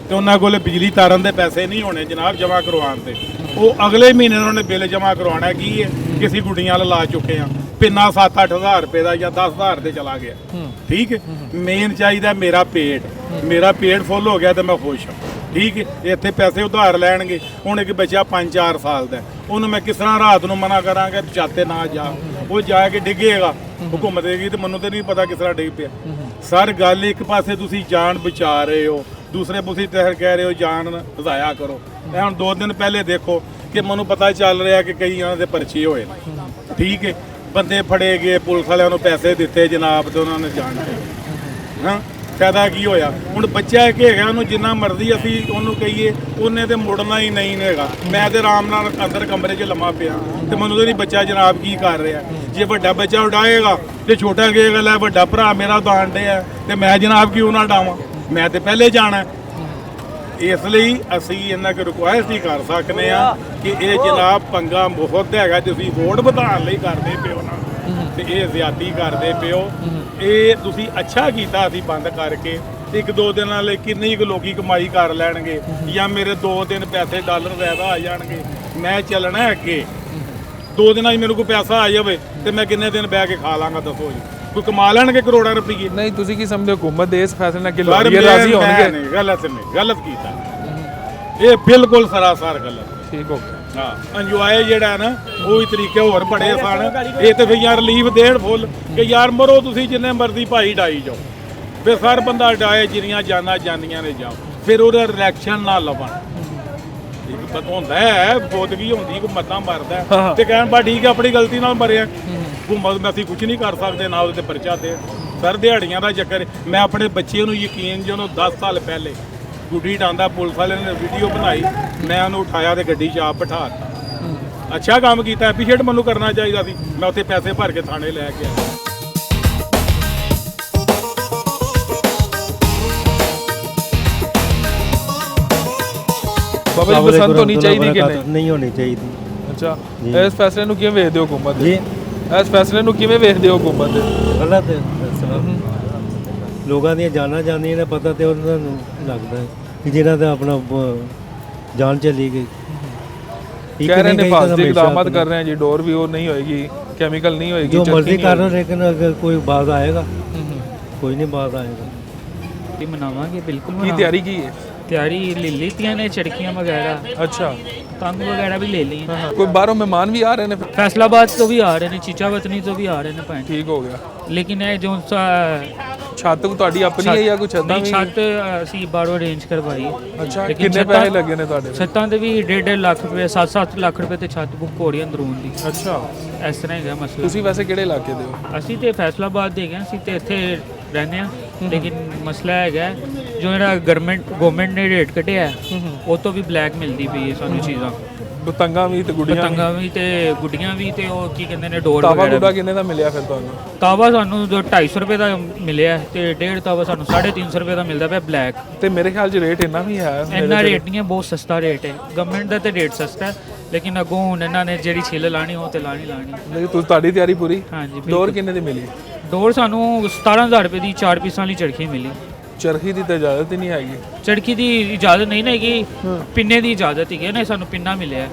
ਤੇ ਉਹਨਾਂ ਕੋਲੇ ਬਿਜਲੀ ਤਾਰਨ ਦੇ ਪੈਸੇ ਨਹੀਂ ਹੋਣੇ ਜਨਾਬ ਜਮ੍ਹਾਂ ਕਰਵਾਉਣ ਦੇ। ਉਹ ਅਗਲੇ ਮਹੀਨੇ ਉਹਨਾਂ ਨੇ ਬਿੱਲ ਜਮ੍ਹਾਂ ਕਰਵਾਉਣਾ। ਕੀ ਹੈ ਕਿ ਅਸੀਂ ਗੁੱਡੀਆਂ ਲਾ ਚੁੱਕੇ ਆ, ਪਿੰਨਾ 7-8 ਹਜ਼ਾਰ ਰੁਪਏ ਦਾ ਜਾਂ 10 ਹਜ਼ਾਰ ਦੇ ਚਲਾ ਗਿਆ। ਠੀਕ ਹੈ, ਮੇਨ ਚਾਹੀਦਾ ਮੇਰਾ ਪੇਟ ਫੁੱਲ ਹੋ ਗਿਆ ਤੇ ਮੈਂ ਖੁਸ਼ ਹਾਂ। ਠੀਕ ਹੈ, ਇੱਥੇ ਪੈਸੇ ਉਧਾਰ ਲੈਣਗੇ। ਹੁਣ ਇੱਕ ਬੱਚਾ 5-4 ਸਾਲ ਦਾ, ਉਹਨੂੰ ਮੈਂ ਕਿਸ ਤਰ੍ਹਾਂ ਰਾਤ ਨੂੰ ਮਨਾ ਕਰਾਂਗਾ ਚਾਤੇ ਨਾ ਜਾ, ਉਹ ਜਾ ਕੇ ਡਿੱਗੇਗਾ, ਉਹ ਘੁੰਮਦੇਗੀ ਤੇ ਮੈਨੂੰ ਤੇ ਨਹੀਂ ਪਤਾ ਕਿਸ ਤਰ੍ਹਾਂ ਡਿੱਗ ਪਿਆ। ਸਰ ਗੱਲ ਇੱਕ ਪਾਸੇ ਤੁਸੀਂ ਜਾਨ ਬਚਾ ਰਹੇ ਹੋ, ਦੂਸਰੇ ਪਾਸੇ ਤੁਸੀਂ ਕਹਿ ਰਹੇ ਹੋ ਜਾਨ ਜ਼ਾਇਆ ਕਰੋ। ਇਹ ਹੁਣ 2 ਦਿਨ ਪਹਿਲੇ ਦੇਖੋ ਕਿ ਮੈਨੂੰ ਪਤਾ ਚੱਲ ਰਿਹਾ ਕਿ ਕਈਆਂ ਦੇ ਪਰਚੇ ਹੋਏ ਨੇ। ਠੀਕ ਹੈ, ਬੰਦੇ ਫੜੇ ਗਏ, ਪੁਲਿਸ ਵਾਲਿਆਂ ਨੂੰ ਪੈਸੇ ਦਿੱਤੇ ਜਨਾਬ ਤੇ ਉਹਨਾਂ ਨੇ ਜਾਣ ਹਾਂ ਫਾਇਦਾ ਕੀ ਹੋਇਆ। ਹੁਣ ਬੱਚਾ ਇੱਕ ਹੈਗਾ, ਉਹਨੂੰ ਜਿੰਨਾ ਮਰਜ਼ੀ ਅਸੀਂ ਉਹਨੂੰ ਕਹੀਏ ਉਹਨੇ ਤੇ ਮੁੜਨਾ ਹੀ ਨਹੀਂ ਹੈਗਾ। ਮੈਂ ਤੇ ਆਰਾਮ ਨਾਲ ਅੰਦਰ ਕਮਰੇ 'ਚ ਲੰਮਾ ਪਿਆ ਤੇ ਮੈਨੂੰ ਤੇ ਨਹੀਂ ਬੱਚਾ ਜਨਾਬ ਕੀ ਕਰ ਰਿਹਾ। ਜੇ ਵੱਡਾ ਬੱਚਾ ਉਡਾਏਗਾ ਤੇ ਛੋਟਾ ਕਹੇਗਾ ਲੈ ਵੱਡਾ ਭਰਾ ਮੇਰਾ ਉਡਾਣ ਡਿਆ ਤੇ ਮੈਂ ਜਨਾਬ ਕਿਉਂ ਨਾ ਉਡਾਵਾਂ, ਮੈਂ ਤੇ ਪਹਿਲੇ ਜਾਣਾ। ਇਸ ਲਈ ਅਸੀਂ ਇਹਨਾਂ ਕੋ ਰਿਕੁਐਸਟ ਹੀ ਕਰ ਸਕਦੇ ਆ ਕਿ ਇਹ ਜਨਾਬ ਪੰਗਾ ਬਹੁਤ ਹੈਗਾ। ਤੁਸੀਂ ਵੋਟ ਵਧਾਉਣ ਲਈ ਕਰਦੇ ਪਿਓ ਨਾ ਤੇ ਇਹ ਜ਼ਿਆਦਤੀ ਕਰਦੇ ਪਿਓ। ਇਹ ਤੁਸੀਂ ਅੱਛਾ ਕੀਤਾ ਅਸੀਂ ਬੰਦ ਕਰਕੇ। 1-2 ਦਿਨਾਂ ਲਈ ਕਿੰਨੀ ਕੁ ਲੋਕੀ ਕਮਾਈ ਕਰ ਲੈਣਗੇ ਜਾਂ ਮੇਰੇ 2 ਦਿਨ ਪੈਸੇ ਡਾਲਰ ਜ਼ਿਆਦਾ ਆ ਜਾਣਗੇ। ਮੈਂ ਚੱਲਣਾ ਅੱਗੇ 2 ਦਿਨਾਂ 'ਚ ਮੇਰੇ ਕੋਲ ਪੈਸਾ ਆ ਜਾਵੇ ਤੇ ਮੈਂ ਕਿੰਨੇ ਦਿਨ ਬਹਿ ਕੇ ਖਾ ਲਾਂਗਾ ਦੱਸੋ ਜੀ। ਕੋਈ ਕਮਾ ਲੈਣਗੇ ਕਰੋੜਾਂ ਰੁਪਏ। ਨਹੀਂ ਤੁਸੀਂ ਕੀ ਸਮਝਦੇ ਹੋ ਹੁਕੂਮਤ ਦੇ ਇਸ ਫੈਸਲੇ ਨਾਲ ਕਿ ਲੋਕੀ ਰਾਜ਼ੀ ਹੋਣਗੇ? ਨਹੀਂ, ਗਲਤ ਕੀਤਾ ਇਹ ਬਿਲਕੁਲ ਸਰਾਸਰ ਗਲਤ। ਠੀਕ ਹੋ ਗਿਆ। ਹਾਂ, ਇੰਜੋਏ ਜਿਹੜਾ ਹੈ ਨਾ ਉਹ ਹੀ ਤਰੀਕੇ ਹੋਰ ਬੜੇ ਸਨ। ਇਹ ਤੇ ਫਿਰ ਯਾਰ ਰਿਲੀਫ ਦੇਣ ਫੁੱਲ ਕਿ ਯਾਰ ਮਰੋ ਤੁਸੀਂ ਜਿੰਨੇ ਮਰਜ਼ੀ ਭਾਈ ਡਾਈ ਜਾਓ, ਫਿਰ ਹਰ ਬੰਦਾ ਡਾਏ ਜਿੰਨੀਆਂ ਜਾਨਾਂ ਜਾਂਦੀਆਂ ਨੇ ਜਾਓ, ਫਿਰ ਉਹਦਾ ਰਿਐਕਸ਼ਨ ਨਾ ਲਵਣ। ਇੱਕ ਪਤਾ ਹੁੰਦਾ ਹੈ ਬੋਦਗੀ ਹੁੰਦੀ, ਕੋਈ ਮੱਤਾਂ ਮਰਦਾ ਤੇ ਕਹਿਣ ਬਾ ਠੀਕ ਹੈ ਆਪਣੀ ਗਲਤੀ ਨਾਲ ਮਰਿਆ, ਹੁਕੂਮਤ ਅਸੀਂ ਕੁਝ ਨਹੀਂ ਕਰ ਸਕਦੇ ਨਾ ਉਹਦੇ ਤੇ ਪਰਚਾ ਦੇ। ਸਰ ਦਿਹਾੜੀਆਂ ਦਾ ਚੱਕਰ। ਮੈਂ ਆਪਣੇ ਬੱਚੇ ਨੂੰ ਯਕੀਨ ਜਿਹਨੂੰ 10 ਸਾਲ ਪਹਿਲੇ ਗੁੱਡੀ ਡਾਂਦਾ ਪੁਲਿਸ ਵਾਲੇ ਨੇ ਵੀਡੀਓ ਬਣਾਈ, ਮੈਂ ਉਹਨੂੰ ਉਠਾਇਆ ਤੇ ਗੱਡੀ 'ਚ ਆਪ ਬਿਠਾ ਦਿੱਤਾ। ਅੱਛਾ ਕੰਮ ਕੀਤਾ, ਐਪਰੀਸ਼ੀਏਟ ਮੈਨੂੰ ਕਰਨਾ ਚਾਹੀਦਾ ਸੀ। ਮੈਂ ਉੱਥੇ ਪੈਸੇ ਭਰ ਕੇ ਥਾਣੇ ਲੈ ਕੇ ਆਇਆ। ਬਾਬਾ ਜੀ ਬਸੰਤ ਹੋਣੀ ਚਾਹੀਦੀ ਕਿ ਨਹੀਂ? ਨਹੀਂ ਹੋਣੀ ਚਾਹੀਦੀ। ਅੱਛਾ, ਇਸ ਫੈਸਲੇ ਨੂੰ ਕਿਵੇਂ ਵੇਖਦੇ ਹੋ ਹੁਕੂਮਤ ਦੇ? ਜੀ ਇਸ ਫੈਸਲੇ ਨੂੰ ਕਿਵੇਂ ਵੇਖਦੇ ਹੋ ਹੁਕੂਮਤ ਦੇ? ਗਲਤ ਹੈ ਫੈਸਲਾ। ਲੋਕਾਂ ਦੀਆਂ ਜਾਨਾਂ ਜਾਂਦੀਆਂ ਨੇ, ਪਤਾ ਤੇ ਉਹਨਾਂ ਨੂੰ ਲੱਗਦਾ ਹੈ ਕਿ ਜਿਹਨਾਂ ਦਾ ਆਪਣਾ ਜਾਨ ਚਲੀ ਗਈ। ਕਹਿ ਰਹੇ ਨੇ ਫਾਸਟ ਇਕਦਾਮਾਤ ਕਰ ਰਹੇ हैं जी, डोर भी वो नहीं होएगी, केमिकल नहीं होएगी, जो मर्जी कर रहे, लेकिन अगर कोई बात आएगा कोई नहीं बात आएगा। ਮਨਾਵਾਂਗੇ ਬਿਲਕੁਲ की तैयारी की है? ਤਿਆਰੀ ਲੈ ਲਈਆਂ ਨੇ ਝੜਕੀਆਂ ਵਗੈਰਾ, अच्छा, ਤੰਗ ਵਗੈਰਾ ਵੀ ਲੈ ਲਈਆਂ। कोई बाहरों मेहमान भी आ रहे हैं? ਫੈਸਲਾਬਾਦ ਤੋਂ ਵੀ ਆ ਰਹੇ ਨੇ, ਚੀਚਾਵਤਨੀ ਤੋਂ ਵੀ ਆ ਰਹੇ ਨੇ ਭੈਣ। ठीक हो गया। ਲੇਕਿਨ ਇਹ ਜੋ ਛੱਤ ਤੁਹਾਡੀ ਆਪਣੀ ਹੈ ਜਾਂ ਕੁਛ ਏਦਾਂ ਵੀ? ਛੱਤ ਅਸੀਂ ਬਾਹਰੋਂ ਅਰੇਂਜ ਕਰਵਾਈ। ਅੱਛਾ, ਕਿੰਨੇ ਪੈਸੇ ਲੱਗੇ ਨੇ ਤੁਹਾਡੇ? ਛੱਤਾਂ ਦੇ ਵੀ 1.5 ਲੱਖ ਰੁਪਏ, 7-7 ਲੱਖ ਰੁਪਏ ਤੇ ਛੱਤ ਬੁੱਕ ਹੋ ਰਹੀ ਹੈ ਅੰਦਰੂਨ ਦੀ। ਅੱਛਾ, ਇਸ ਤਰ੍ਹਾਂ ਹੈਗਾ ਮਸਲਾ। ਤੁਸੀਂ ਵੈਸੇ ਕਿਹੜੇ ਇਲਾਕੇ ਦੇ ਹੋ? ਅਸੀਂ ਤੇ ਫੈਸਲਾਬਾਦ ਦੇ ਗਏ, ਅਸੀਂ ਤੇ ਇੱਥੇ ਰਹਿੰਦੇ ਆ। ਲੇਕਿਨ ਮਸਲਾ ਹੈਗਾ ਜੋ ਜਿਹੜਾ ਗਵਰਨਮੈਂਟ ਨੇ ਰੇਟ ਕੱਢਿਆ ਉਹ ਤੋਂ ਵੀ ਬਲੈਕ ਮਿਲਦੀ ਪਈ ਹੈ ਸਾਨੂੰ ਚੀਜ਼ਾਂ। ਪਤੰਗਾਂ ਵੀ ਤੇ ਗੁੱਡੀਆਂ ਪਤੰਗਾਂ ਵੀ ਤੇ ਗੁੱਡੀਆਂ ਵੀ ਤੇ ਉਹ ਕੀ ਕਹਿੰਦੇ ਨੇ ਡੋਰ ਤਾਵਾ ਵਗੈਰਾ। ਗੁੱਡਾ ਕਿੰਨੇ ਦਾ ਮਿਲਿਆ ਫਿਰ ਤੁਹਾਨੂੰ? ਤਾਵਾ ਸਾਨੂੰ 250 ਰੁਪਏ ਦਾ ਮਿਲਿਆ ਤੇ 1.5 ਤਾਵਾ ਸਾਨੂੰ 350 ਰੁਪਏ ਦਾ ਮਿਲਦਾ ਪਿਆ ਬਲੈਕ। ਤੇ ਮੇਰੇ ਖਿਆਲ 'ਚ ਰੇਟ ਇੰਨਾ ਵੀ ਹੈ? ਇੰਨਾ ਰੇਟ ਨਹੀਂ ਹੈ, ਬਹੁਤ ਸਸਤਾ ਰੇਟ ਹੈ। ਗਵਰਨਮੈਂਟ ਦਾ ਤੇ ਰੇਟ ਸਸਤਾ ਹੈ, ਲੇਕਿਨ ਅੱਗੋਂ ਹੁਣ ਇਹਨਾਂ ਨੇ ਜਿਹੜੀ ਛਿੱਲ ਲਾਣੀ ਉਹ ਤੇ ਲਾਣੀ। ਨਹੀਂ, ਤੁਸੀਂ ਤੁਹਾਡੀ ਤਿਆਰੀ ਪੂਰੀ? ਹਾਂਜੀ। ਡੋਰ ਕਿੰਨੇ ਦੀ ਮਿਲੀ? ਡੋਰ ਸਾਨੂੰ 17,000 ਰੁਪਏ ਦੀ 4 ਪੀਸਾਂ ਵਾਲੀ ਚਰਖੀ ਮਿਲੀ। ਚਰਖੀ ਦੀ ਤਾਂ ਇਜਾਜ਼ਤ ਹੀ ਨਹੀਂ ਹੈਗੀ। ਚਰਖੀ ਦੀ ਇਜਾਜ਼ਤ ਨਹੀਂ ਨਾ ਹੈਗੀ, ਪਿੰਨੇ ਦੀ ਇਜਾਜ਼ਤ ਹੀ ਹੈ ਨਾ। ਸਾਨੂੰ ਪਿੰਨਾ ਮਿਲਿਆ।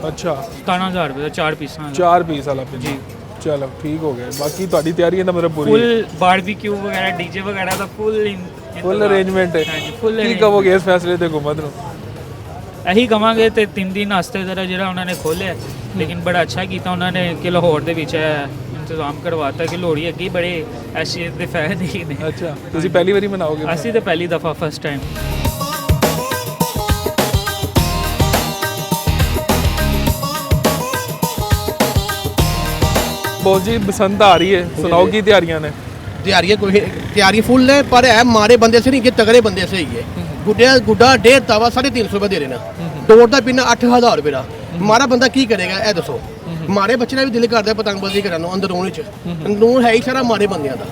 ਅੱਛਾ, 17,000 ਰੁਪਏ ਦਾ 4 ਪੀਸਾਂ ਵਾਲਾ। 4 ਪੀਸ ਵਾਲਾ ਪਿੰਨ? ਜੀ, ਚਲੋ ਠੀਕ ਹੋ ਗਿਆ। ਬਾਕੀ ਤੁਹਾਡੀ ਤਿਆਰੀ ਇਹਦਾ ਮਤਲਬ ਪੂਰੀ? ਫੁੱਲ ਬਾਰਬੀਕਿਊ ਵਗੈਰਾ, ਡੀਜੇ ਵਗੈਰਾ ਦਾ ਫੁੱਲ ਅਰੇਂਜਮੈਂਟ ਹੈ। ਹਾਂਜੀ, ਫੁੱਲ। ਕੀ ਕਹੋਗੇ ਇਸ ਫੈਸਲੇ ਤੇ ਹੁਕੂਮਤ ਨੂੰ? ਇਹੀ ਕਵਾਂਗੇ ਤੇ 3 ਦਿਨ ਵਾਸਤੇ ਜਿਹੜਾ ਉਹਨਾਂ ਨੇ ਖੋਲ੍ਹਿਆ, ਲੇਕਿਨ ਬੜਾ ਅੱਛਾ ਕੀਤਾ ਉਹਨਾਂ ਨੇ ਕਿ ਲਾਹੌਰ ਦੇ ਵਿੱਚ ਇੰਤਜ਼ਾਮ ਕਰਵਾਤਾ ਕਿ ਲੋਹੜੀ ਅੱਗੇ ਬੜੇ ਇਸ ਚੀਜ਼ ਦੇ ਫਾਇਦੇ ਹੀ ਨੇ। ਅੱਛਾ, ਤੁਸੀਂ ਪਹਿਲੀ ਵਾਰੀ ਮਨਾਓਗੇ? ਅਸੀਂ ਤਾਂ ਪਹਿਲੀ ਦਫਾ, ਫਸਟ ਟਾਈਮ। ਬੋਲ ਜੀ, ਬਸੰਤ ਆ ਰਹੀ ਹੈ, ਸੁਣਾਓ ਕੀ ਤਿਆਰੀਆਂ ਨੇ? ਤਿਆਰੀ ਫੁੱਲ ਹੈ, ਪਰ ਹੈ ਮਾਰੇ ਬੰਦੇ ਸੇ ਨਹੀਂ ਕਿ ਤਗੜੇ ਬੰਦੇ ਸੇ ਹੀ ਹੈ। ਗੁੱਡਾ 1.5 ਤਾਵਾ 350 ਰੁਪਏ ਦੇ ਰਹੇ ਨੇ। ਡੋਰ ਦਾ ਪਿੰਨਾ 8,000 ਰੁਪਏ ਦਾ। ਮਾਰਾ ਬੰਦਾ ਕੀ ਕਰੇਗਾ ਇਹ ਦੱਸੋ? ਮਾਰੇ ਬੱਚੇ ਦਾ ਵੀ ਦਿਲ ਕਰਦਾ ਪਤੰਗਬਾਜ਼ੀ ਕਰਨ ਨੂੰ ਅੰਦਰੂਨ ਵਿੱਚ। ਅੰਦਰੂਨ ਹੈ ਹੀ ਸਾਰਾ ਮਾਰੇ ਬੰਦਿਆਂ ਦਾ,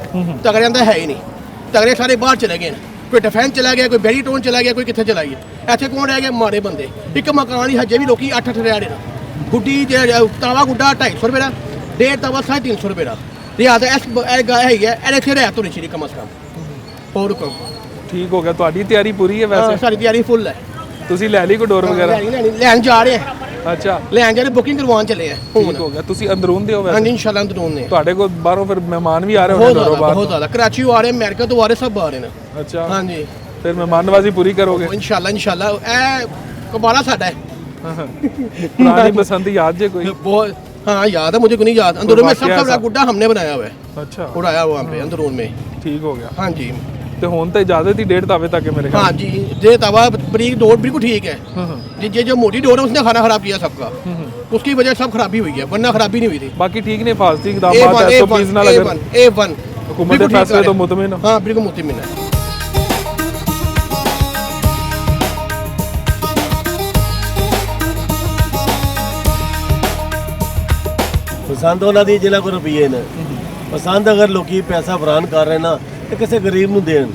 ਤਗੜਿਆਂ ਦਾ ਹੈ ਹੀ ਨਹੀਂ। ਤਗੜੇ ਸਾਰੇ ਬਾਹਰ ਚਲੇ ਗਏ ਨੇ, ਕੋਈ ਡਿਫੈਂਸ ਚਲਾ ਗਿਆ, ਕੋਈ ਬੈਰੀਟੋਨ ਚਲਾ ਗਿਆ, ਕੋਈ ਕਿੱਥੇ ਚਲਾ ਗਿਆ। ਇੱਥੇ ਕੌਣ ਰਹਿ ਗਿਆ? ਮਾਰੇ ਬੰਦੇ। ਇੱਕ ਮਕਾਨ ਦੀ ਹਜੇ ਵੀ ਲੋਕੀ 8-8 ਰਹਿ ਰਹੇ ਨੇ। ਗੁੱਡੀ ਤਾਵਾ ਗੁੱਡਾ 250 ਰੁਪਏ ਦਾ, 1.5 ਤਾਵਾ 350 ਰੁਪਏ ਦਾ। ਰਿਆਤ ਇਸ ਹੈਗੀ ਹੈ ਇਹਦੇ ਤੇ ਰਿਆਤ ਹੋਣੀ ਚਾਹੀਦੀ ਕਮ ਸੇ ਕਮ ਹੋਰ ਕਮ ਠੀਕ ਹੋ ਗਿਆ। ਤੁਹਾਡੀ ਤਿਆਰੀ ਪੂਰੀ ਹੈ ਵੈਸੇ? ਸਾਡੀ ਤਿਆਰੀ ਫੁੱਲ ਹੈ। ਤੁਸੀਂ ਲੈ ਲਈ ਕੋਈ ਡੋਰ ਵਗੈਰਾ? ਲੈਣ ਜਾ ਰਹੇ ਆ। ਅੱਛਾ, ਲੈਣ ਜਾ ਰਹੇ, ਬੁਕਿੰਗ ਕਰਵਾਉਣ ਚੱਲੇ ਆ ਹੁਣ। ਠੀਕ ਹੋ ਗਿਆ। ਤੁਸੀਂ ਅੰਦਰੂਨ ਦੇ ਹੋ ਵੈਸੇ? ਹਾਂਜੀ ਇਨਸ਼ਾਅੱਲਾ ਅੰਦਰੂਨ ਨੇ। ਤੁਹਾਡੇ ਕੋਲ ਬਾਹਰੋਂ ਫਿਰ ਮਹਿਮਾਨ ਵੀ ਆ ਰਹੇ ਬਹੁਤ ਹੋਣੇ ਘਰੋਂ ਜ਼ਿਆਦਾ ਬਾਹਰ? ਬਹੁਤ ਜ਼ਿਆਦਾ ਕਰਾਚੀੋਂ ਆ ਰਹੇ, ਅਮਰੀਕਾ ਤੋਂ ਆ ਰਹੇ, ਸਭ ਆ ਰਹੇ ਨੇ। ਅੱਛਾ, ਹਾਂਜੀ ਫਿਰ ਮਹਿਮਾਨਵਾਜ਼ੀ ਪੂਰੀ ਕਰੋਗੇ? ਇਨਸ਼ਾਅੱਲਾ ਇਨਸ਼ਾਅੱਲਾ। ਇਹ ਕਬਾਲਾ ਸਾਡਾ ਹੈ। ਪੁਰਾਣੀ ਪਸੰਦ ਯਾਦ ਜੇ ਕੋਈ? बहुत हाँ याद है मुझे को नहीं याद। अंदरून में वाकया सबसे बड़ा ऐसा? गुड्डा हमने बनाया हुआ है, ਅੱਛਾ, उड़ाया हुआ वहाँ पे अंदरून में। ਠੀਕ ਹੋ ਗਿਆ। हाँ जी ਤੇ ਹੁਣ ਤਾਂ ਇਜਾਜ਼ਤ ਹੀ 1.5 तावे तक है मेरे ख्याल। हाँ जी जे तवा बरीक डोर बिल्कुल ठीक है। ये जो मोटी डोर है उसने खाना खराब किया सबका, उसकी वजह से सब खराबी हुई है, वरना खराबी नहीं हुई थी। बाकी ठीक ने फालतू इकदाम एसओपीज ना लगे। A1 हुकूमत के फैसले तो मुतमिन हो? हाँ बिल्कुल मुतमिन है। ਪਸੰਦ ਉਹਨਾਂ ਦੀ ਜਿਨ੍ਹਾਂ ਕੋਲ ਰੁਪਈਏ ਨੇ। ਪਸੰਦ ਅਗਰ ਲੋਕੀ ਪੈਸਾ ਫਰਾਨ ਕਰ ਰਹੇ ਨਾ ਤੇ ਕਿਸੇ ਗਰੀਬ ਨੂੰ ਦੇਣ,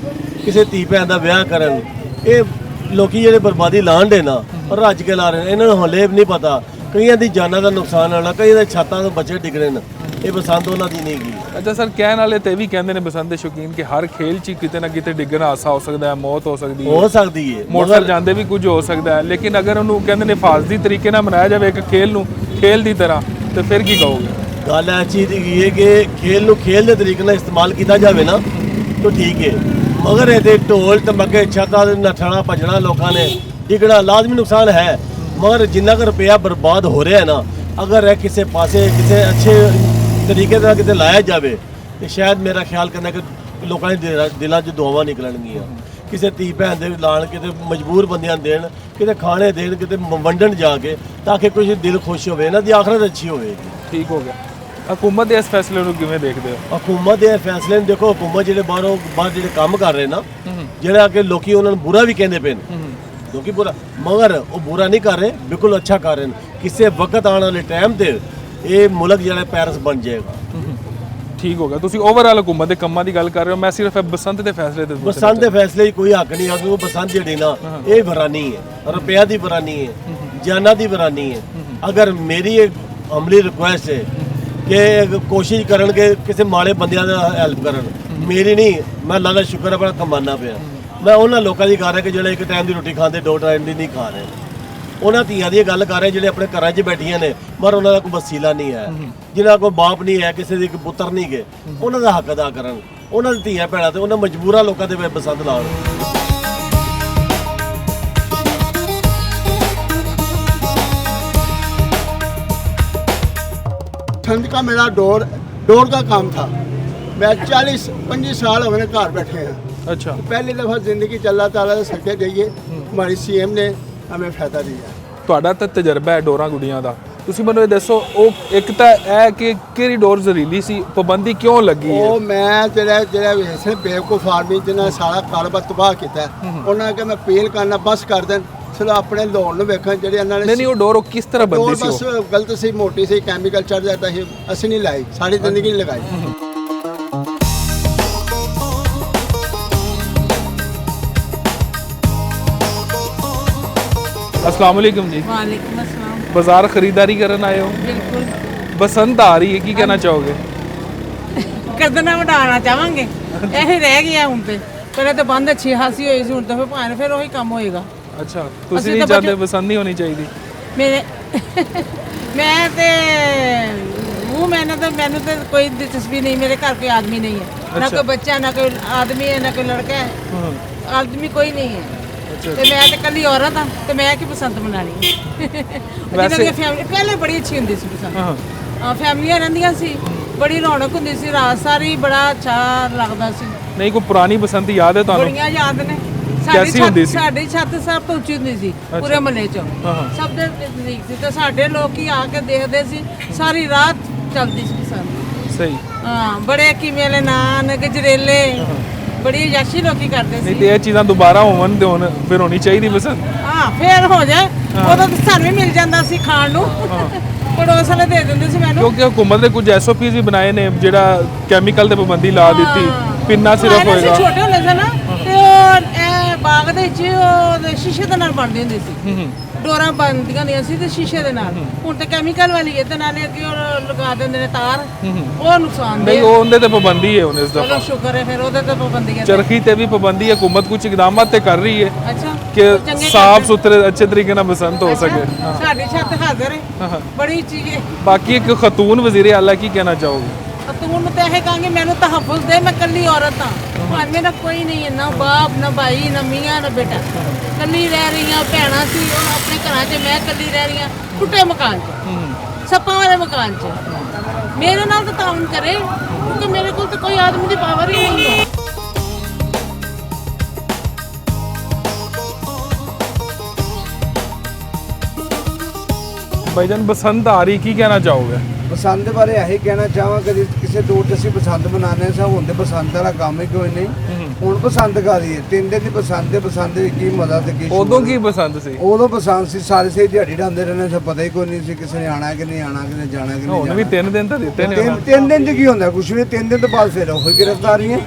ਕਿਸੇ ਧੀ ਭੈਣ ਦਾ ਵਿਆਹ ਕਰਨ। ਇਹ ਲੋਕੀ ਜਿਹੜੇ ਬਰਬਾਦੀ ਲਾਣ ਦੇ ਨਾ ਔਰ ਰੱਜ ਕੇ ਲਾ ਰਹੇ ਨੇ, ਇਹਨਾਂ ਨੂੰ ਹਲੇ ਵੀ ਨਹੀਂ ਪਤਾ ਕਈਆਂ ਦੀ ਜਾਨਾਂ ਦਾ ਨੁਕਸਾਨ ਹੋਣਾ, ਕਈਆਂ ਦੇ ਛੱਤਾਂ ਤੋਂ ਬੱਚੇ ਡਿੱਗ ਰਹੇ ਨੇ। ਇਹ ਪਸੰਦ ਉਹਨਾਂ ਦੀ ਨਹੀਂ ਗਈ। ਅੱਛਾ ਸਰ, ਕਹਿਣ ਵਾਲੇ ਤੇ ਵੀ ਕਹਿੰਦੇ ਨੇ ਬਸੰਤ ਦੇ ਸ਼ੌਕੀਨ ਕਿ ਹਰ ਖੇਲ 'ਚ ਕਿਤੇ ਨਾ ਕਿਤੇ ਡਿੱਗਣ ਹਾਦਸਾ ਹੋ ਸਕਦਾ ਹੈ, ਮੌਤ ਹੋ ਸਕਦੀ ਹੈ। ਹੋ ਸਕਦੀ ਹੈ, ਮੋਟਰ ਜਾਂਦੇ ਵੀ ਕੁਝ ਹੋ ਸਕਦਾ ਹੈ, ਲੇਕਿਨ ਅਗਰ ਉਹਨੂੰ ਕਹਿੰਦੇ ਨੇ ਹਿਫਾਜ਼ਤੀ ਤਰੀਕੇ ਨਾਲ ਮਨਾਇਆ ਜਾਵੇ ਇੱਕ ਖੇਲ ਨੂੰ ਖੇਲ ਦੀ ਤਰ੍ਹਾਂ, ਤੇ ਫਿਰ ਕੀ ਕਹੋਗੇ? ਗੱਲ ਇਹ ਚੀਜ਼ ਦੀ ਹੈ ਕਿ ਖੇਲ ਨੂੰ ਖੇਲ ਦੇ ਤਰੀਕੇ ਨਾਲ ਇਸਤੇਮਾਲ ਕੀਤਾ ਜਾਵੇ ਨਾ ਤਾਂ ਠੀਕ ਹੈ, ਮਗਰ ਇਹਦੇ ਢੋਲ ਧਮਕੇ ਛੱਤਾਂ ਦੇ ਨੱਠਣਾ ਭੱਜਣਾ ਲੋਕਾਂ ਨੇ ਡਿੱਗਣਾ ਲਾਜ਼ਮੀ ਨੁਕਸਾਨ ਹੈ। ਮਗਰ ਜਿੰਨਾ ਕੁ ਰੁਪਇਆ ਬਰਬਾਦ ਹੋ ਰਿਹਾ ਹੈ ਨਾ, ਅਗਰ ਇਹ ਕਿਸੇ ਪਾਸੇ ਕਿਸੇ ਅੱਛੇ ਤਰੀਕੇ ਨਾਲ ਕਿਤੇ ਲਾਇਆ ਜਾਵੇ ਤੇ ਸ਼ਾਇਦ ਮੇਰਾ ਖਿਆਲ ਕਰਨਾ ਕਿ ਲੋਕਾਂ ਦੇ ਦਿਲਾਂ 'ਚ ਦੁਆਵਾਂ ਨਿਕਲਣਗੀਆਂ। ਕਿਸੇ ਧੀ ਭੈਣ ਦੇ ਲਾਣ, ਕਿਤੇ ਮਜਬੂਰ ਬੰਦਿਆਂ ਦੇਣ, ਕਿਤੇ ਖਾਣੇ ਦੇਣ, ਕਿਤੇ ਵੰਡਣ ਜਾ ਕੇ, ਤਾਂ ਕਿ ਕੁਝ ਦਿਲ ਖੁਸ਼ ਹੋਵੇ, ਇਹਨਾਂ ਦੀ ਆਖਰਤ ਅੱਛੀ ਹੋਵੇ। ਠੀਕ ਹੋ ਗਿਆ। ਹਕੂਮਤ ਦੇ ਇਸ ਫੈਸਲੇ ਨੂੰ ਕਿਵੇਂ ਦੇਖਦੇ ਹੋ? ਹਕੂਮਤ ਦੇ ਫੈਸਲੇ ਨੂੰ ਦੇਖੋ, ਹਕੂਮਤ ਜਿਹੜੇ ਬਾਹਰ ਜਿਹੜੇ ਕੰਮ ਕਰ ਰਹੇ ਨਾ, ਜਿਹੜਾ ਕਿ ਲੋਕੀ ਉਹਨਾਂ ਨੂੰ ਬੁਰਾ ਵੀ ਕਹਿੰਦੇ ਪਏ ਨੇ, ਲੋਕੀ ਬੁਰਾ, ਮਗਰ ਉਹ ਬੁਰਾ ਨਹੀਂ ਕਰ ਰਹੇ, ਬਿਲਕੁਲ ਅੱਛਾ ਕਰ ਰਹੇ ਨੇ। ਕਿਸੇ ਵਕਤ ਆਉਣ ਵਾਲੇ ਟਾਈਮ ਤੇ ਇਹ ਮੁਲਕ ਜਿਹੜਾ ਪੈਰਿਸ ਬਣ ਜਾਏਗਾ। ਠੀਕ ਹੋ ਗਿਆ। ਤੁਸੀਂ ਓਵਰਆਲ ਹਕੂਮਤ ਦੇ ਕੰਮਾਂ ਦੀ ਗੱਲ ਕਰ ਰਹੇ ਹੋ, ਮੈਂ ਸਿਰਫ ਬਸੰਤ ਦੇ ਫੈਸਲੇ ਤੇ ਬਸੰਤ ਦੇ ਫੈਸਲੇ 'ਚ ਕੋਈ ਹੱਕ ਨਹੀਂ ਆ, ਕਿਉਂਕਿ ਬਸੰਤ ਜਿਹੜੀ ਨਾ ਇਹ ਬਰਾਨੀ ਹੈ, ਰੁਪਇਆ ਦੀ ਬਰਾਨੀ ਹੈ, ਜਾਨਾਂ ਦੀ ਬਰਾਨੀ ਹੈ। ਅਗਰ ਮੇਰੀ ਇੱਕ ਅਮਲੀ ਰਿਕੁਐਸਟ ਹੈ ਕਿ ਕੋਸ਼ਿਸ਼ ਕਰਨਗੇ ਕਿਸੇ ਮਾੜੇ ਬੰਦਿਆਂ ਦਾ ਹੈਲਪ ਕਰਨ, ਮੇਰੀ ਨਹੀਂ, ਮੈਂ ਅੱਲਾ ਦਾ ਸ਼ੁਕਰ ਹੈ ਬੜਾ ਕਮਾਨਾ ਪਿਆ। ਮੈਂ ਉਹਨਾਂ ਲੋਕਾਂ ਦੀ ਕਰ ਰਿਹਾ ਕਿ ਜਿਹੜੇ ਇੱਕ ਟਾਈਮ ਦੀ ਰੋਟੀ ਖਾਂਦੇ, 2 ਟਾਈਮ ਦੀ ਨਹੀਂ ਖਾ ਰਹੇ। ਉਹਨਾਂ ਧੀਆਂ ਦੀ ਗੱਲ ਕਰ ਰਹੇ ਜਿਹੜੇ ਆਪਣੇ ਘਰਾਂ 'ਚ ਬੈਠੀਆਂ ਨੇ, ਪਰ ਉਹਨਾਂ ਦਾ ਕੋਈ ਵਸੀਲਾ ਨਹੀਂ ਹੈ, ਜਿਨ੍ਹਾਂ ਕੋਲ ਬਾਪ ਨਹੀਂ ਹੈ, ਕਿਸੇ ਦੇ ਪੁੱਤਰ ਨਹੀਂ ਗਏ, ਉਹਨਾਂ ਦਾ ਹੱਕ ਅਦਾ ਕਰਨ। ਉਹਨਾਂ ਦੀ ਧੀਆਂ ਭੈਣਾਂ ਤੇ ਉਹਨਾਂ ਮਜਬੂਰਾਂ ਲੋਕਾਂ ਦੇ ਪਸੰਦ ਲਾਉਣ। ठंड का मेरा डोर का काम था। मैं 40-25 साल हो गए घर बैठे हैं। अच्छा, पहली दफ़ा ज़िंदगी च अल्लाह ताला से सदके जाइए, हमारी सीएम ने हमें फायदा दिया। ਤੁਹਾਡਾ ਤਾਂ ਤਜਰਬਾ ਹੈ ਡੋਰਾਂ ਗੁੱਡੀਆਂ ਦਾ, ਤੁਸੀਂ ਮੈਨੂੰ ਇਹ ਦੱਸੋ, ਉਹ ਇੱਕ ਤਾਂ ਇਹ ਕਿ ਕਿਹੜੀ ਡੋਰ ਜ਼ਹਿਰੀਲੀ ਸੀ, ਪਾਬੰਦੀ ਕਿਉਂ ਲੱਗੀ ਹੈ? ਉਹ ਮੈਂ ਜਿਹੜਾ ਵੈਸੇ ਬੇਵਕੂਫ ਆਦਮੀ ਜਿਹਨਾਂ ਸਾਰਾ ਕਾਰੋਬਾਰ ਤਬਾਹ ਕੀਤਾ, ਉਹਨਾਂ ਕਿ ਮੈਂ ਅਪੀਲ ਕਰਨਾ ਬਸ ਕਰ ਦੇਣ, ਚਲੋ ਆਪਣੇ ਲੋਨ ਨੂੰ ਵੇਖਣ ਜਿਹੜੇ ਇਹਨਾਂ ਨੇ। ਨਹੀਂ ਉਹ ਡੋਰ ਕਿਸ ਤਰ੍ਹਾਂ ਬੰਦੀ ਸੀ? ਬਸ ਗਲਤ ਸੀ, ਮੋਟੀ ਸੀ, ਕੈਮੀਕਲ ਚੜ ਜਾਂਦਾ ਸੀ, ਅਸੀਂ ਨਹੀਂ ਲਾਈ, ਸਾਰੀ ਜ਼ਿੰਦਗੀ ਨਹੀਂ ਲਗਾਈ। अस्सलाम वालेकुम जी। वालेकुम अस्सलाम। बाजार खरीदारी करने आए हो? बिल्कुल। बसंत आ रही है, की कहना चाहोगे? ਕਦਨਾ ਵਡਾਉਣਾ ਚਾਹਾਂਗੇ, ਇਹ ਰਹਿ ਗਿਆ ਹੁਣ ਤੇ, ਪਹਿਲੇ ਤਾਂ ਬੰਦ ਅੱਛੀ ਹਾਸੀ ਹੋਈ ਸੀ, ਹੁਣ ਤਾਂ ਭਾਵੇਂ ਫਿਰ ਉਹੀ ਕੰਮ ਹੋਏਗਾ। ਅੱਛਾ, ਤੁਸੀਂ ਨਹੀਂ ਚਾਹਦੇ ਬਸੰਤ ਨਹੀਂ ਹੋਣੀ ਚਾਹੀਦੀ? ਮੇਰੇ ਮੈਂ ਤੇ ਮੈਨੂੰ ਤਾਂ ਕੋਈ ਦਿਲਚਸਪੀ ਨਹੀਂ, ਮੇਰੇ ਘਰ ਕੋਈ ਆਦਮੀ ਨਹੀਂ ਹੈ, ਨਾ ਕੋਈ ਬੱਚਾ, ਨਾ ਕੋਈ ਆਦਮੀ ਹੈ, ਨਾ ਕੋਈ ਲੜਕਾ ਹੈ, ਆਦਮੀ ਕੋਈ ਨਹੀਂ ਹੈ, ਤੇ ਮੈਂ ਤੇ ਕੱਲੀ ਔਰਤ ਹਾਂ, ਤੇ ਮੈਂ ਕੀ ਬਸੰਤ ਮਨਾਣੀ? ਜਿਹਨਾਂ ਦੀ ਫੈਮਿਲੀ ਪਹਿਲੇ ਬੜੀ ਅੱਛੀ ਹੁੰਦੀ ਸੀ ਬਸੰਤ, ਫੈਮਲੀਆਂ ਰਹਿੰਦੀਆਂ ਸੀ, ਬੜੀ ਰੌਣਕ ਹੁੰਦੀ ਸੀ, ਰਾਤ ਸਾਰੀ ਬੜਾ ਅੱਛਾ ਲੱਗਦਾ ਸੀ। ਨਹੀਂ ਕੋਈ ਪੁਰਾਣੀ ਬਸੰਤ ਯਾਦ ਹੈ ਤੁਹਾਨੂੰ? ਬੜੀਆਂ ਯਾਦ ਨੇ। ਕੈਸੀ ਹੁੰਦੀ ਸੀ? ਸਾਡੀ ਛੱਤ ਸਭ ਤੋਂ ਉੱਚੀ ਹੁੰਦੀ ਸੀ ਪੂਰੇ ਮਹੱਲੇ 'ਚ, ਸਭ ਦੇ ਨਜ਼ਦੀਕ ਸੀ, ਤੇ ਸਾਡੇ ਲੋਕੀ ਆ ਕੇ ਦੇਖਦੇ ਸੀ, ਸਾਰੀ ਰਾਤ ਚੱਲਦੀ ਸੀ ਬਸੰਤ। ਸਹੀ। ਹਾਂ, ਬੜੇ ਕੀਮੇ ਵਾਲੇ ਨਾਨ, ਗਜਰੇਲੇ, ਬੜੀ ਯਾਸ਼ੀ ਲੋਕੀ ਕਰਦੇ ਸੀ। ਨਹੀਂ ਤੇ ਇਹ ਚੀਜ਼ਾਂ ਦੁਬਾਰਾ ਹੋਣ ਤੇ ਹੁਣ ਫਿਰ ਹੋਣੀ ਚਾਹੀਦੀ ਬਸੰਤ। ਹਾਂ, ਫੇਰ ਹੋ ਜਾਏ, ਉਦੋਂ ਤਾਂ ਸਾਨੂੰ ਵੀ ਮਿਲ ਜਾਂਦਾ ਸੀ ਖਾਣ ਨੂੰ, ਪੜੋਸ ਵਾਲੇ ਦੇ ਦਿੰਦੇ ਸੀ ਮੈਨੂੰ। ਕਿਉਂਕਿ ਹਕੂਮਤ ਨੇ ਕੁਝ ਐਸਓਪੀਜ਼ ਵੀ ਬਣਾਏ ਨੇ, ਜਿਹੜਾ ਕੈਮੀਕਲ ਤੇ ਪਾਬੰਦੀ ਲਾ ਦਿੱਤੀ, ਪਿੰਨਾ ਸਿਰਫ ਅਸੀਂ ਹੋਏਗਾ। ਛੋਟੇ ਹੁੰਦੇ ਸੀ ਨਾ ਤੇ ਉਹ ਇਹ ਬਾਗ ਦੇ ਵਿੱਚ ਉਹ ਸ਼ੀਸ਼ੇ ਦੇ ਨਾਲ ਬਣਦੇ ਹੁੰਦੇ ਸੀ, ਡੋਰਾਂ ਬਣਦੀਆਂ ਹੁੰਦੀਆਂ ਸੀ ਤੇ ਸ਼ੀਸ਼ੇ ਦੇ ਨਾਲ। ਹੁਣ ਤੇ ਕੈਮੀਕਲ ਵਾਲੀ ਹੈ ਤੇ ਨਾਲੇ ਅੱਗੇ ਉਹ ਲਗਾ ਦਿੰਦੇ ਨੇ ਤਾਰ, ਉਹ ਨੁਕਸਾਨ ਨਹੀਂ, ਉਹ ਉਹਦੇ ਤੇ ਪਾਬੰਦੀ ਹੈ ਹੁਣ ਇਸ ਚਲੋ ਦਫਾ। ਸ਼ੁਕਰ ਹੈ ਫਿਰ ਉਹਦੇ ਤੇ ਪਾਬੰਦੀ ਹੈ। ਚਰਖੀ ਤੇ ਵੀ ਪਾਬੰਦੀ है, हुकूमत कुछ इकदाम ते कर रही है ਅੱਛਾ कि ਚੰਗੇ साफ सुथरे अच्छे तरीके ਨਾਲ बसंत हो सके। ਅੱਛਾ, ਸਾਡੀ ਛੱਤ ਹਾਜ਼ਰ ਹੈ, ਬੜੀ ਚੀਜ਼ ਹੈ। बाकी एक खतून वजीर आला की कहना चाहोगे? ਤੂੰ ਨੂੰ ਤੇ ਇਹ ਕਹਾਂਗੇ ਮੈਨੂੰ ਤਹਫੁਜ਼ ਦੇ, ਮੈਂ ਕੱਲੀ ਔਰਤ ਹਾਂ, ਭਾਵੇਂ ਮੇਰਾ ਕੋਈ ਨਹੀਂ ਹੈ, ਨਾ ਬਾਪ ਨਾ ਭਾਈ ਨਾ ਮੀਆਂ ਨਾ ਬੇਟਾ, ਕੱਲੀ ਰਹਿ ਰਹੀ ਹਾਂ। ਭੈਣਾਂ ਸੀ ਉਹ ਆਪਣੇ ਘਰਾਂ 'ਚ, ਮੈਂ ਕੱਲੀ ਰਹਿ ਰਹੀ ਹਾਂ ਟੁੱਟੇ ਮਕਾਨ 'ਚ, ਸੱਪਾਂ ਵਾਲੇ ਮਕਾਨ 'ਚ। ਮੇਰੇ ਨਾਲ ਤਾਂ ਤਾਉਨ ਕਰੇ ਕਿਉਂਕਿ ਮੇਰੇ ਕੋਲ ਤਾਂ ਕੋਈ ਆਦਮੀ ਦੀ ਪਾਵਰ ਹੀ ਨਹੀਂ ਹੈ। भाईजान बसंत आ रही, की कहना चाहोगे? ਬਸੰਤ ਬਾਰੇ ਇਹੀ ਕਹਿਣਾ ਚਾਹਾਂ ਕਿ ਕਿਸੇ ਦੂਰ ਤੇ ਅਸੀਂ ਬਸੰਤ ਮਨਾਉਂਦੇ ਸਾਂ, ਹੁਣ ਤੇ ਬਸੰਤ ਵਾਲਾ ਕੰਮ ਹੀ ਕੋਈ ਨਹੀਂ। ਹੁਣ ਬਸੰਤ ਕਾਹਦੀ ਹੈ, 3 ਦਿਨ ਦੀ ਬਸੰਤ ਦੇ ਬਸੰਤ ਵਿੱਚ ਕੀ ਮਜ਼ਾ ਤੇ ਕੀ ਉਦੋਂ ਕੀ ਪਸੰਦ ਸੀ? ਉਦੋਂ ਬਸੰਤ ਸੀ, ਸਾਰੇ ਸੇ ਦਿਹਾੜੀ ਡਾਂਦੇ ਰਹਿੰਦੇ ਸੀ, ਪਤਾ ਹੀ ਕੋਈ ਨਹੀਂ ਸੀ ਕਿਸੇ ਨੇ ਆਣਾ ਕਿ ਨਹੀਂ ਆਣਾ, ਕਿਸੇ ਨੇ ਜਾਣਾ ਕਿ ਨਹੀਂ ਹੁਣ ਵੀ 3 ਦਿਨ ਤਾਂ ਦਿੱਤੇ ਨੇ। ਤਿੰਨ ਦਿਨ ਚ ਕੀ ਹੁੰਦਾ, ਕੁਛ ਵੀ 3 ਦਿਨ ਤੋਂ ਬਾਅਦ ਫਿਰ ਉਹ ਗ੍ਰਿਫਤਾਰੀਆਂ।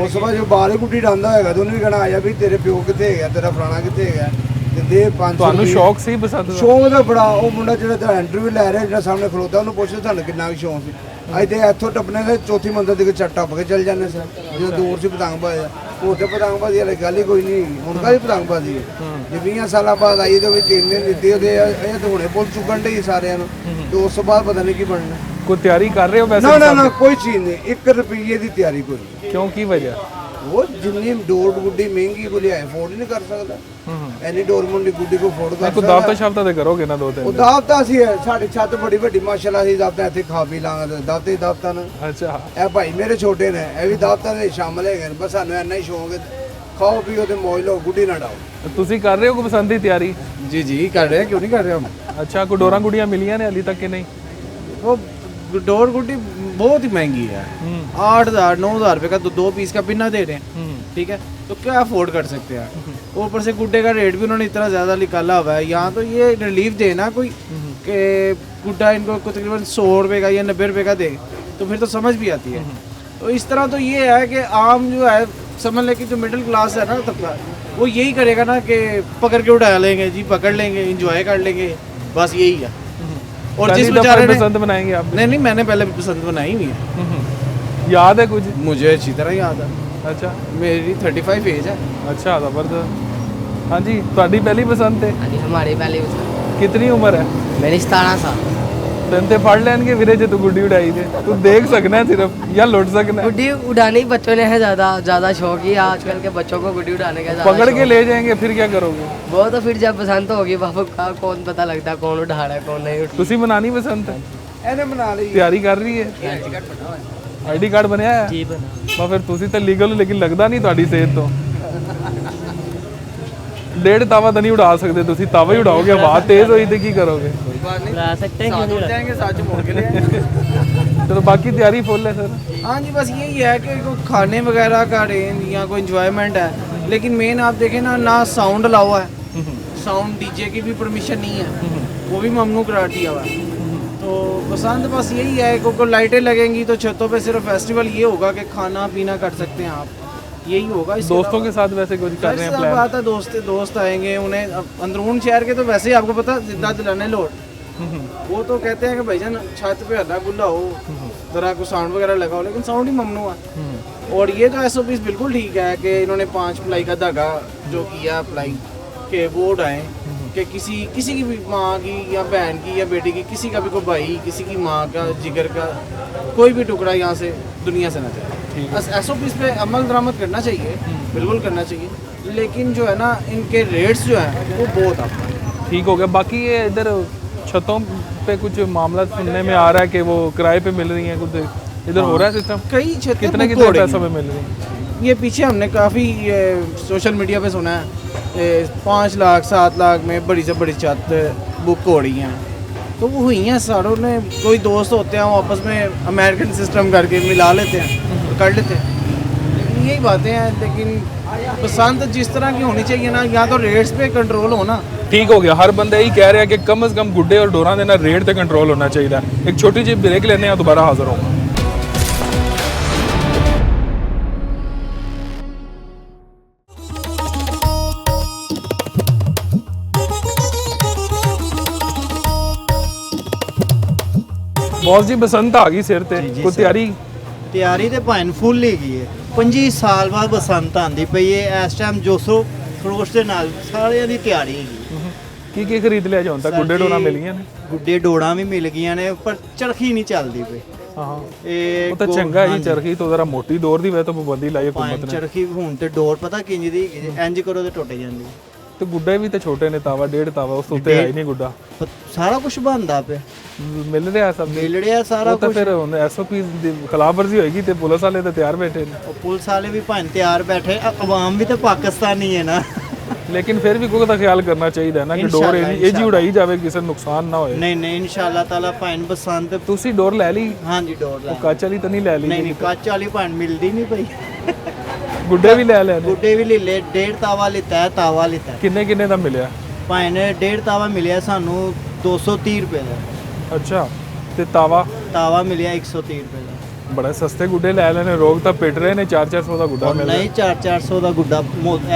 ਉਸ ਤੋਂ ਬਾਅਦ ਜੋ ਬਾਹਰ ਹੀ ਗੁੱਡੀ ਡਾਂਦਾ ਹੋਏਗਾ ਤੇ ਉਹਨੂੰ ਵੀ ਕਹਿਣਾ ਆਇਆ ਵੀ ਤੇਰੇ ਪਿਓ ਕਿੱਥੇ ਹੈਗਾ, ਤੇਰਾ ਫਲਾਣਾ ਕਿੱਥੇ ਹੈਗਾ, ਤੇ ਦੇ 500 ਤੁਹਾਨੂੰ ਸ਼ੌਕ ਸੀ ਬਸੰਤ ਦਾ? ਸ਼ੌਂਕ ਦਾ ਬੜਾ। ਉਹ ਮੁੰਡਾ ਜਿਹੜਾ ਤਾਂ ਇੰਟਰਵਿਊ ਲੈ ਰਿਹਾ, ਜਿਹੜਾ ਸਾਹਮਣੇ ਖਲੋਤਾ, ਉਹਨੂੰ ਪੁੱਛਦੇ ਤੁਹਾਨੂੰ ਕਿੰਨਾ ਕੁ ਸ਼ੌਂਕ ਸੀ। ਅੱਜ ਤੇ ਇੱਥੋਂ ਟੱਪਣੇ ਦੇ ਚੌਥੀ ਮੰਜ਼ਿਲ ਦੇ ਚੱਟ ਟੱਪ ਕੇ ਚੱਲ ਜਾਂਦੇ ਸਨ, ਜਦੋਂ ਦੂਰ ਸੀ ਪਤੰਗਬਾਜ਼ੀ। ਉਹ ਤੇ ਪਤੰਗਬਾਜ਼ੀ ਵਾਲੀ ਗੱਲ ਹੀ ਕੋਈ ਨਹੀਂ, ਹੁਣ ਕਾਹਦੀ ਪਤੰਗਬਾਜ਼ੀ ਹੈ। ਜੇ 20 ਸਾਲਾਂ ਬਾਅਦ ਆਈ ਤੇ ਵੀ 3 ਦਿਨ ਦਿੱਤੇ ਉਹਦੇ, ਇਹ ਤਾਂ ਹੁਣੇ ਪੁੱਲ ਚੁੱਕਣ ਡੇ ਸਾਰਿਆਂ ਨੂੰ, ਤੇ ਉਸ ਤੋਂ ਬਾਅਦ ਪਤਾ ਨਹੀਂ ਕੀ ਬਣਨਾ। ਕੋਈ ਤਿਆਰੀ ਕਰ ਰਹੇ ਹੋ ਵੈਸੇ? ਨਾ ਨਾ ਨਾ, ਕੋਈ ਚੀਜ਼ ਨਹੀਂ, 1 ਰੁਪਈਏ ਦੀ ਤਿਆਰੀ ਕੋਈ ਨਹੀਂ। ਕਿਉਂ, ਕੀ ਵਜ੍ਹਾ? ਉਹ ਜਿੰਨੀ ਡੋਰ ਗੁੱਡੀ ਮਹਿੰਗੀ ਕੋਈ ਲਿਆਏ ਅਫੋਰਡ ਨਹੀਂ ਕਰ ਸਕਦਾ। ਐਨੀ ਡੋਰ ਮੁੰਡੀ ਗੁੱਡੀ ਕੋ ਅਫੋਰਡ ਕਰ ਕੋਈ ਸਕਦਾ। ਦਾਵਤਾ ਸ਼ਾਵਤਾ ਤੇ ਕਰੋਗੇ ਨਾ 2-3 ਉਹ ਦਾਵਤਾ ਸੀ, ਸਾਡੀ ਛੱਤ ਬੜੀ ਵੱਡੀ ਮਾਸ਼ਾਅੱਲਾ, ਸੀ ਦਾਵਤਾ ਇੱਥੇ ਖਾ ਪੀ ਲਾਂਗੇ, ਦਾਵਤੇ ਹੀ ਦਾਵਤਾ ਨੇ। ਅੱਛਾ, ਇਹ ਭਾਈ ਮੇਰੇ ਛੋਟੇ ਨੇ, ਇਹ ਵੀ ਦਾਵਤਾਂ ਦੇ ਸ਼ਾਮਲ ਹੈਗੇ ਨੇ। ਬਸ ਸਾਨੂੰ ਇੰਨਾ ਹੀ ਸ਼ੌਂਕ ਹੈ, ਖਾਓ ਪੀਓ ਤੇ ਮौज ਲਓ, ਗੁੱਡੀ ਨਾ ਡਾਓ। ਤੁਸੀਂ ਕਰ ਰਹੇ ਹੋ ਕੋਈ ਬਸੰਤ ਦੀ ਤਿਆਰੀ? जी जी कर रहे हैं, क्यों नहीं कर रहे हम। अच्छा, कोई डोरा गुड़ियाँ मिलियां ने अभी तक के नहीं? वो डोर गुड्डी बहुत ही महंगी है, 8,000-9,000 रुपये का 2 पीस का पिन्ना दे रहे हैं, ठीक है, तो क्या अफोर्ड कर सकते हैं। ऊपर से गुड्डे का रेट भी उन्होंने इतना ज़्यादा निकाला हुआ है। यहाँ तो ये रिलीफ देना कोई कि गुड्डा इनको तकरीबन 100 रुपये का या 90 रुपये का दे, तो फिर तो समझ भी आती है। तो इस तरह तो ये है कि आम जो है, समझ लें कि जो मिडिल क्लास है ना तबका, वो यही करेगा ना कि पकड़ के उड़ा लेंगे जी, पकड़ लेंगे, इंजॉय कर लेंगे, बस यही है। और जिस बेचारे ने बसंत बनाएंगे आप? नहीं, मैंने पहले बसंत बनाई हुई है। याद है कुछ? मुझे अच्छी तरह याद है। अच्छा, मेरी 35 एज है। अच्छा, जबरदस्त। हाँ जी, ਤੁਹਾਡੀ ਪਹਿਲੀ ਬਸੰਤ ਹੈ? हाँ जी, हमारी पहली बसंत। कितनी उम्र है? मेरी 17 साल। ਤੈਨੂੰ ਤੇ ਫੜ ਲੈਣਗੇ ਵੀਰੇ ਜੇ ਤੂੰ ਗੁੱਡੀ ਉਡਾਈ ਦੇ। ਤੂੰ ਦੇਖ ਸਕਣਾ ਸਿਰਫ ਜਾਂ लुट सकना है। गुड्डी उड़ाने ही बच्चों ने है ज़्यादा शौक ही है आजकल के बच्चों को, गुड्डी उड़ाने का ज़्यादा पकड़ के शौक। ले जाएंगे फिर क्या करोगे? वो तो फिर जब बसंत होगी बाबू का कौन पता लगता है कौन उठा रहा है कौन नहीं उठा। ਤੁਸੀਂ ਮਨਾਣੀ ਬਸੰਤ? ਇਹਨੇ ਬਣਾ ਲਈ ਤਿਆਰੀ ਕਰ ਰਹੀ ਹੈ? ਆਈਡੀ ਕਾਰਡ ਬਣਿਆ ਹੈ? जी बना। ਬਾ ਫਿਰ ਤੁਸੀਂ ਤਾਂ ਲੀਗਲ ਹੋ, ਲੇਕਿਨ ਲੱਗਦਾ ਨਹੀਂ ਤੁਹਾਡੀ ਸਿਹਤ ਤੋਂ। ਡੇਢ ਤਾਵਾ ਤਾਂ ਨਹੀਂ ਉਡਾ ਸਕਦੇ ਤੁਸੀਂ, ਤਾਵਾ ਹੀ ਉਡਾਓਗੇ, ਆਵਾਜ਼ ਤੇਜ਼ ਹੋਈ ਤੇ ਕੀ ਕਰੋਗੇ? उड़ा सकते हैं क्यों नहीं उड़ा? जाएंगे साथ मोड़ के ले। ਚਲੋ ਬਾਕੀ ਤਿਆਰੀ ਫੁੱਲ ਹੈ ਸਰ। हाँ जी, बस यही है कि कोई खाने वगैरह का रेंज या कोई इंजॉयमेंट है, लेकिन मेन आप देखें ना साउंड अलाउ है, साउंड डीजे की भी परमिशन नहीं है, वो भी ममनू करार दिया हुआ है। तो बसंत बस यही है कि लाइटें लगेंगी तो छतों पे सिर्फ फेस्टिवल ये होगा कि खाना पीना कर सकते हैं आप, यही होगा। दोस्तों के साथ वैसे कुछ कर रहे हैं प्लान? बात है, दोस्त आएंगे, उन्हें अंदरून शहर के तो वैसे ही आपको पता जिद्दा दिलाने लोड, वो तो कहते हैं कि भाईजान छत पे हल्ला गुल्ला हो, जरा कुछ साउंड वगैरह लगाओ, लेकिन साउंड ही ममनू है। और ये तो SOPs बिल्कुल ठीक है कि इन्होंने 5 प्लाई का धागा जो किया अप्लाई के वो उड़ाएं कि किसी की भी माँ की या बहन की या बेटी की, किसी का भी कोई भाई, किसी की माँ का जिगर का कोई भी टुकड़ा यहाँ से दुनिया से ना जाए। SOPs पे अमल दरामद करना चाहिए, बिल्कुल करना चाहिए, लेकिन जो है ना इनके रेट्स जो हैं वो बहुत आप ठीक हो गया। बाकी ये इधर छतों पे कुछ मामला सुनने में आ रहा है कि वो किराए पे मिल रही हैं, कुछ इधर हो रहा है सिस्टम? कई छतें कितने बुक हो रही पैसों हैं। में मिल रही हैं? ये पीछे हमने काफ़ी सोशल मीडिया पे सुना है 5 लाख 7 लाख में बड़ी से बड़ी छत बुक हो रही हैं, तो वो हुई हैं सारों ने, कोई दोस्त होते हैं वो आपस में अमेरिकन सिस्टम करके मिला लेते हैं और कर लेते हैं, यही बातें हैं। लेकिन बसंत जिस तरह की होनी चाहिए ना, या तो रेट्स पे कंट्रोल हो ना। ठीक हो गया, हर बंदा यही कह रहा है कि कम से कम गुड्डे और डोरा देना रेट पे कंट्रोल होना चाहिए। एक छोटी सी ब्रेक लेने हैं, दोबारा हाजिर होगा। ਬੌਸ ਜੀ ਬਸੰਤ ਆ ਗਈ ਸਿਰ ਤੇ, ਕੋਈ ਤਿਆਰੀ? ਤਿਆਰੀ ਤੇ ਭਾਵੇਂ ਫੁੱਲ ਹੈਗੀ ਹੈ। 25 ਸਾਲ ਬਾਅਦ ਬਸੰਤ ਆਂਦੀ ਪਈ ਹੈ। ਇਸ ਟਾਈਮ ਜੋਸ਼ੋ ਖਰੋਸ਼ ਦੇ ਨਾਲ ਸਾਰਿਆਂ ਦੀ ਤਿਆਰੀ ਹੈਗੀ। ਕੀ ਕੀ ਖਰੀਦ ਲਿਆ ਜਾਂਦਾ? ਗੁੱਡੇ ਡੋਰਾਂ ਮਿਲ ਗਈਆਂ ਨੇ? ਗੁੱਡੇ ਡੋਰਾਂ ਵੀ ਮਿਲ ਗਈਆਂ ਨੇ, ਪਰ ਚਰਖੀ ਨਹੀਂ ਚੱਲਦੀ ਪਈ। ਹਾਂ ਉਹ ਤਾਂ ਚੰਗਾ ਹੈ ਜੀ, ਚਰਖੀ ਤੋਂ ਜ਼ਰਾ ਮੋਟੀ ਡੋਰ ਦੀ ਵੈ ਤਾਂ ਪਾਬੰਦੀ ਲਾਈ ਹਕੂਮਤ ਨੇ। ਚਰਖੀ ਹੁਣ ਤੇ ਡੋਰ ਪਤਾ ਕਿੰਜ ਦੀ ਇੰਜ ਕਰੋ ਤੇ ਟੁੱਟ ਜਾਂਦੀ। ਤੇ ਗੁੱਡੇ ਵੀ ਤੇ ਛੋਟੇ ਨੇ, ਤਾਵਾ 1.5 ਤਾਵਾ, ਉਸ ਤੋਂ ਉੱਤੇ ਹੈ ਹੀ ਨਹੀਂ ਗੁੱਡਾ। ਸਾਰਾ ਕੁਝ ਬਣਦਾ ਪਿਆ, ਮਿਲ ਰਿਹਾ ਸਭ, ਮਿਲ ਰਿਹਾ ਸਾਰਾ ਕੁਝ। ਫਿਰ ਹੁਣ ਐਸਓਪੀ ਦੀ ਖਿਲਾਫਵਰਜ਼ੀ ਹੋਏਗੀ ਤੇ ਪੁਲਿਸ ਵਾਲੇ ਤਾਂ ਤਿਆਰ ਬੈਠੇ ਨੇ। ਉਹ ਪੁਲਿਸ ਵਾਲੇ ਵੀ ਭਾਵੇਂ ਤਿਆਰ ਬੈਠੇ, ਆਵਾਮ ਵੀ ਤਾਂ ਪਾਕਿਸਤਾਨੀ ਹੈ ਨਾ। ਲੇਕਿਨ ਫਿਰ ਵੀ ਕੋਈ ਤਾਂ ਖਿਆਲ ਕਰਨਾ ਚਾਹੀਦਾ ਨਾ ਕਿ ਡੋਰ ਇਹ ਜੀ ਉਡਾਈ ਜਾਵੇ, ਕਿਸੇ ਨੂੰ ਨੁਕਸਾਨ ਨਾ ਹੋਏ। ਨਹੀਂ ਨਹੀਂ ਇਨਸ਼ਾਅੱਲਾ ਤਾਲਾ ਭਾਵੇਂ ਬਸੰਤ। ਤੁਸੀਂ ਡੋਰ ਲੈ ਲਈ? ਹਾਂਜੀ ਡੋਰ ਲੈ। ਉਹ ਕੱਚ ਵਾਲੀ ਤਾਂ ਨਹੀਂ ਲੈ ਲਈ? ਨਹੀਂ ਕੱਚ ਵਾਲੀ ਭਾਵੇਂ ਮਿਲਦੀ ਨਹੀਂ ਪਈ। ਗੁੱਡੇ ਵੀ ਲੈ ਲੈਣੇ? ਗੁੱਡੇ ਵੀ ਲੈ ਲਏ। 1.5 ਤਾਵਾ ਲਿੱਤਾ ਹੈ, ਤਾਵਾ ਲਿੱਤਾ। ਕਿੰਨੇ ਦਾ ਮਿਲਿਆ? ਭਾਵੇਂ 1.5 ਤਾਵਾ ਮਿਲਿਆ ਸਾਨੂੰ 230 ਰੁਪਏ ਦਾ। ਅੱਛਾ, ਤੇ ਤਾਵਾ ਮਿਲਿਆ 130 ਰੁਪਏ ਦਾ। ਬੜਾ ਸਸਤੇ ਗੁੱਡੇ ਲੈ ਲੈਣੇ, ਲੋਕ ਤਾਂ ਪਿੱਟ ਰਹੇ ਨੇ 400 ਦਾ ਗੁੱਡਾ ਮਿਲਦਾ। ਨਹੀਂ 400 ਦਾ ਗੁੱਡਾ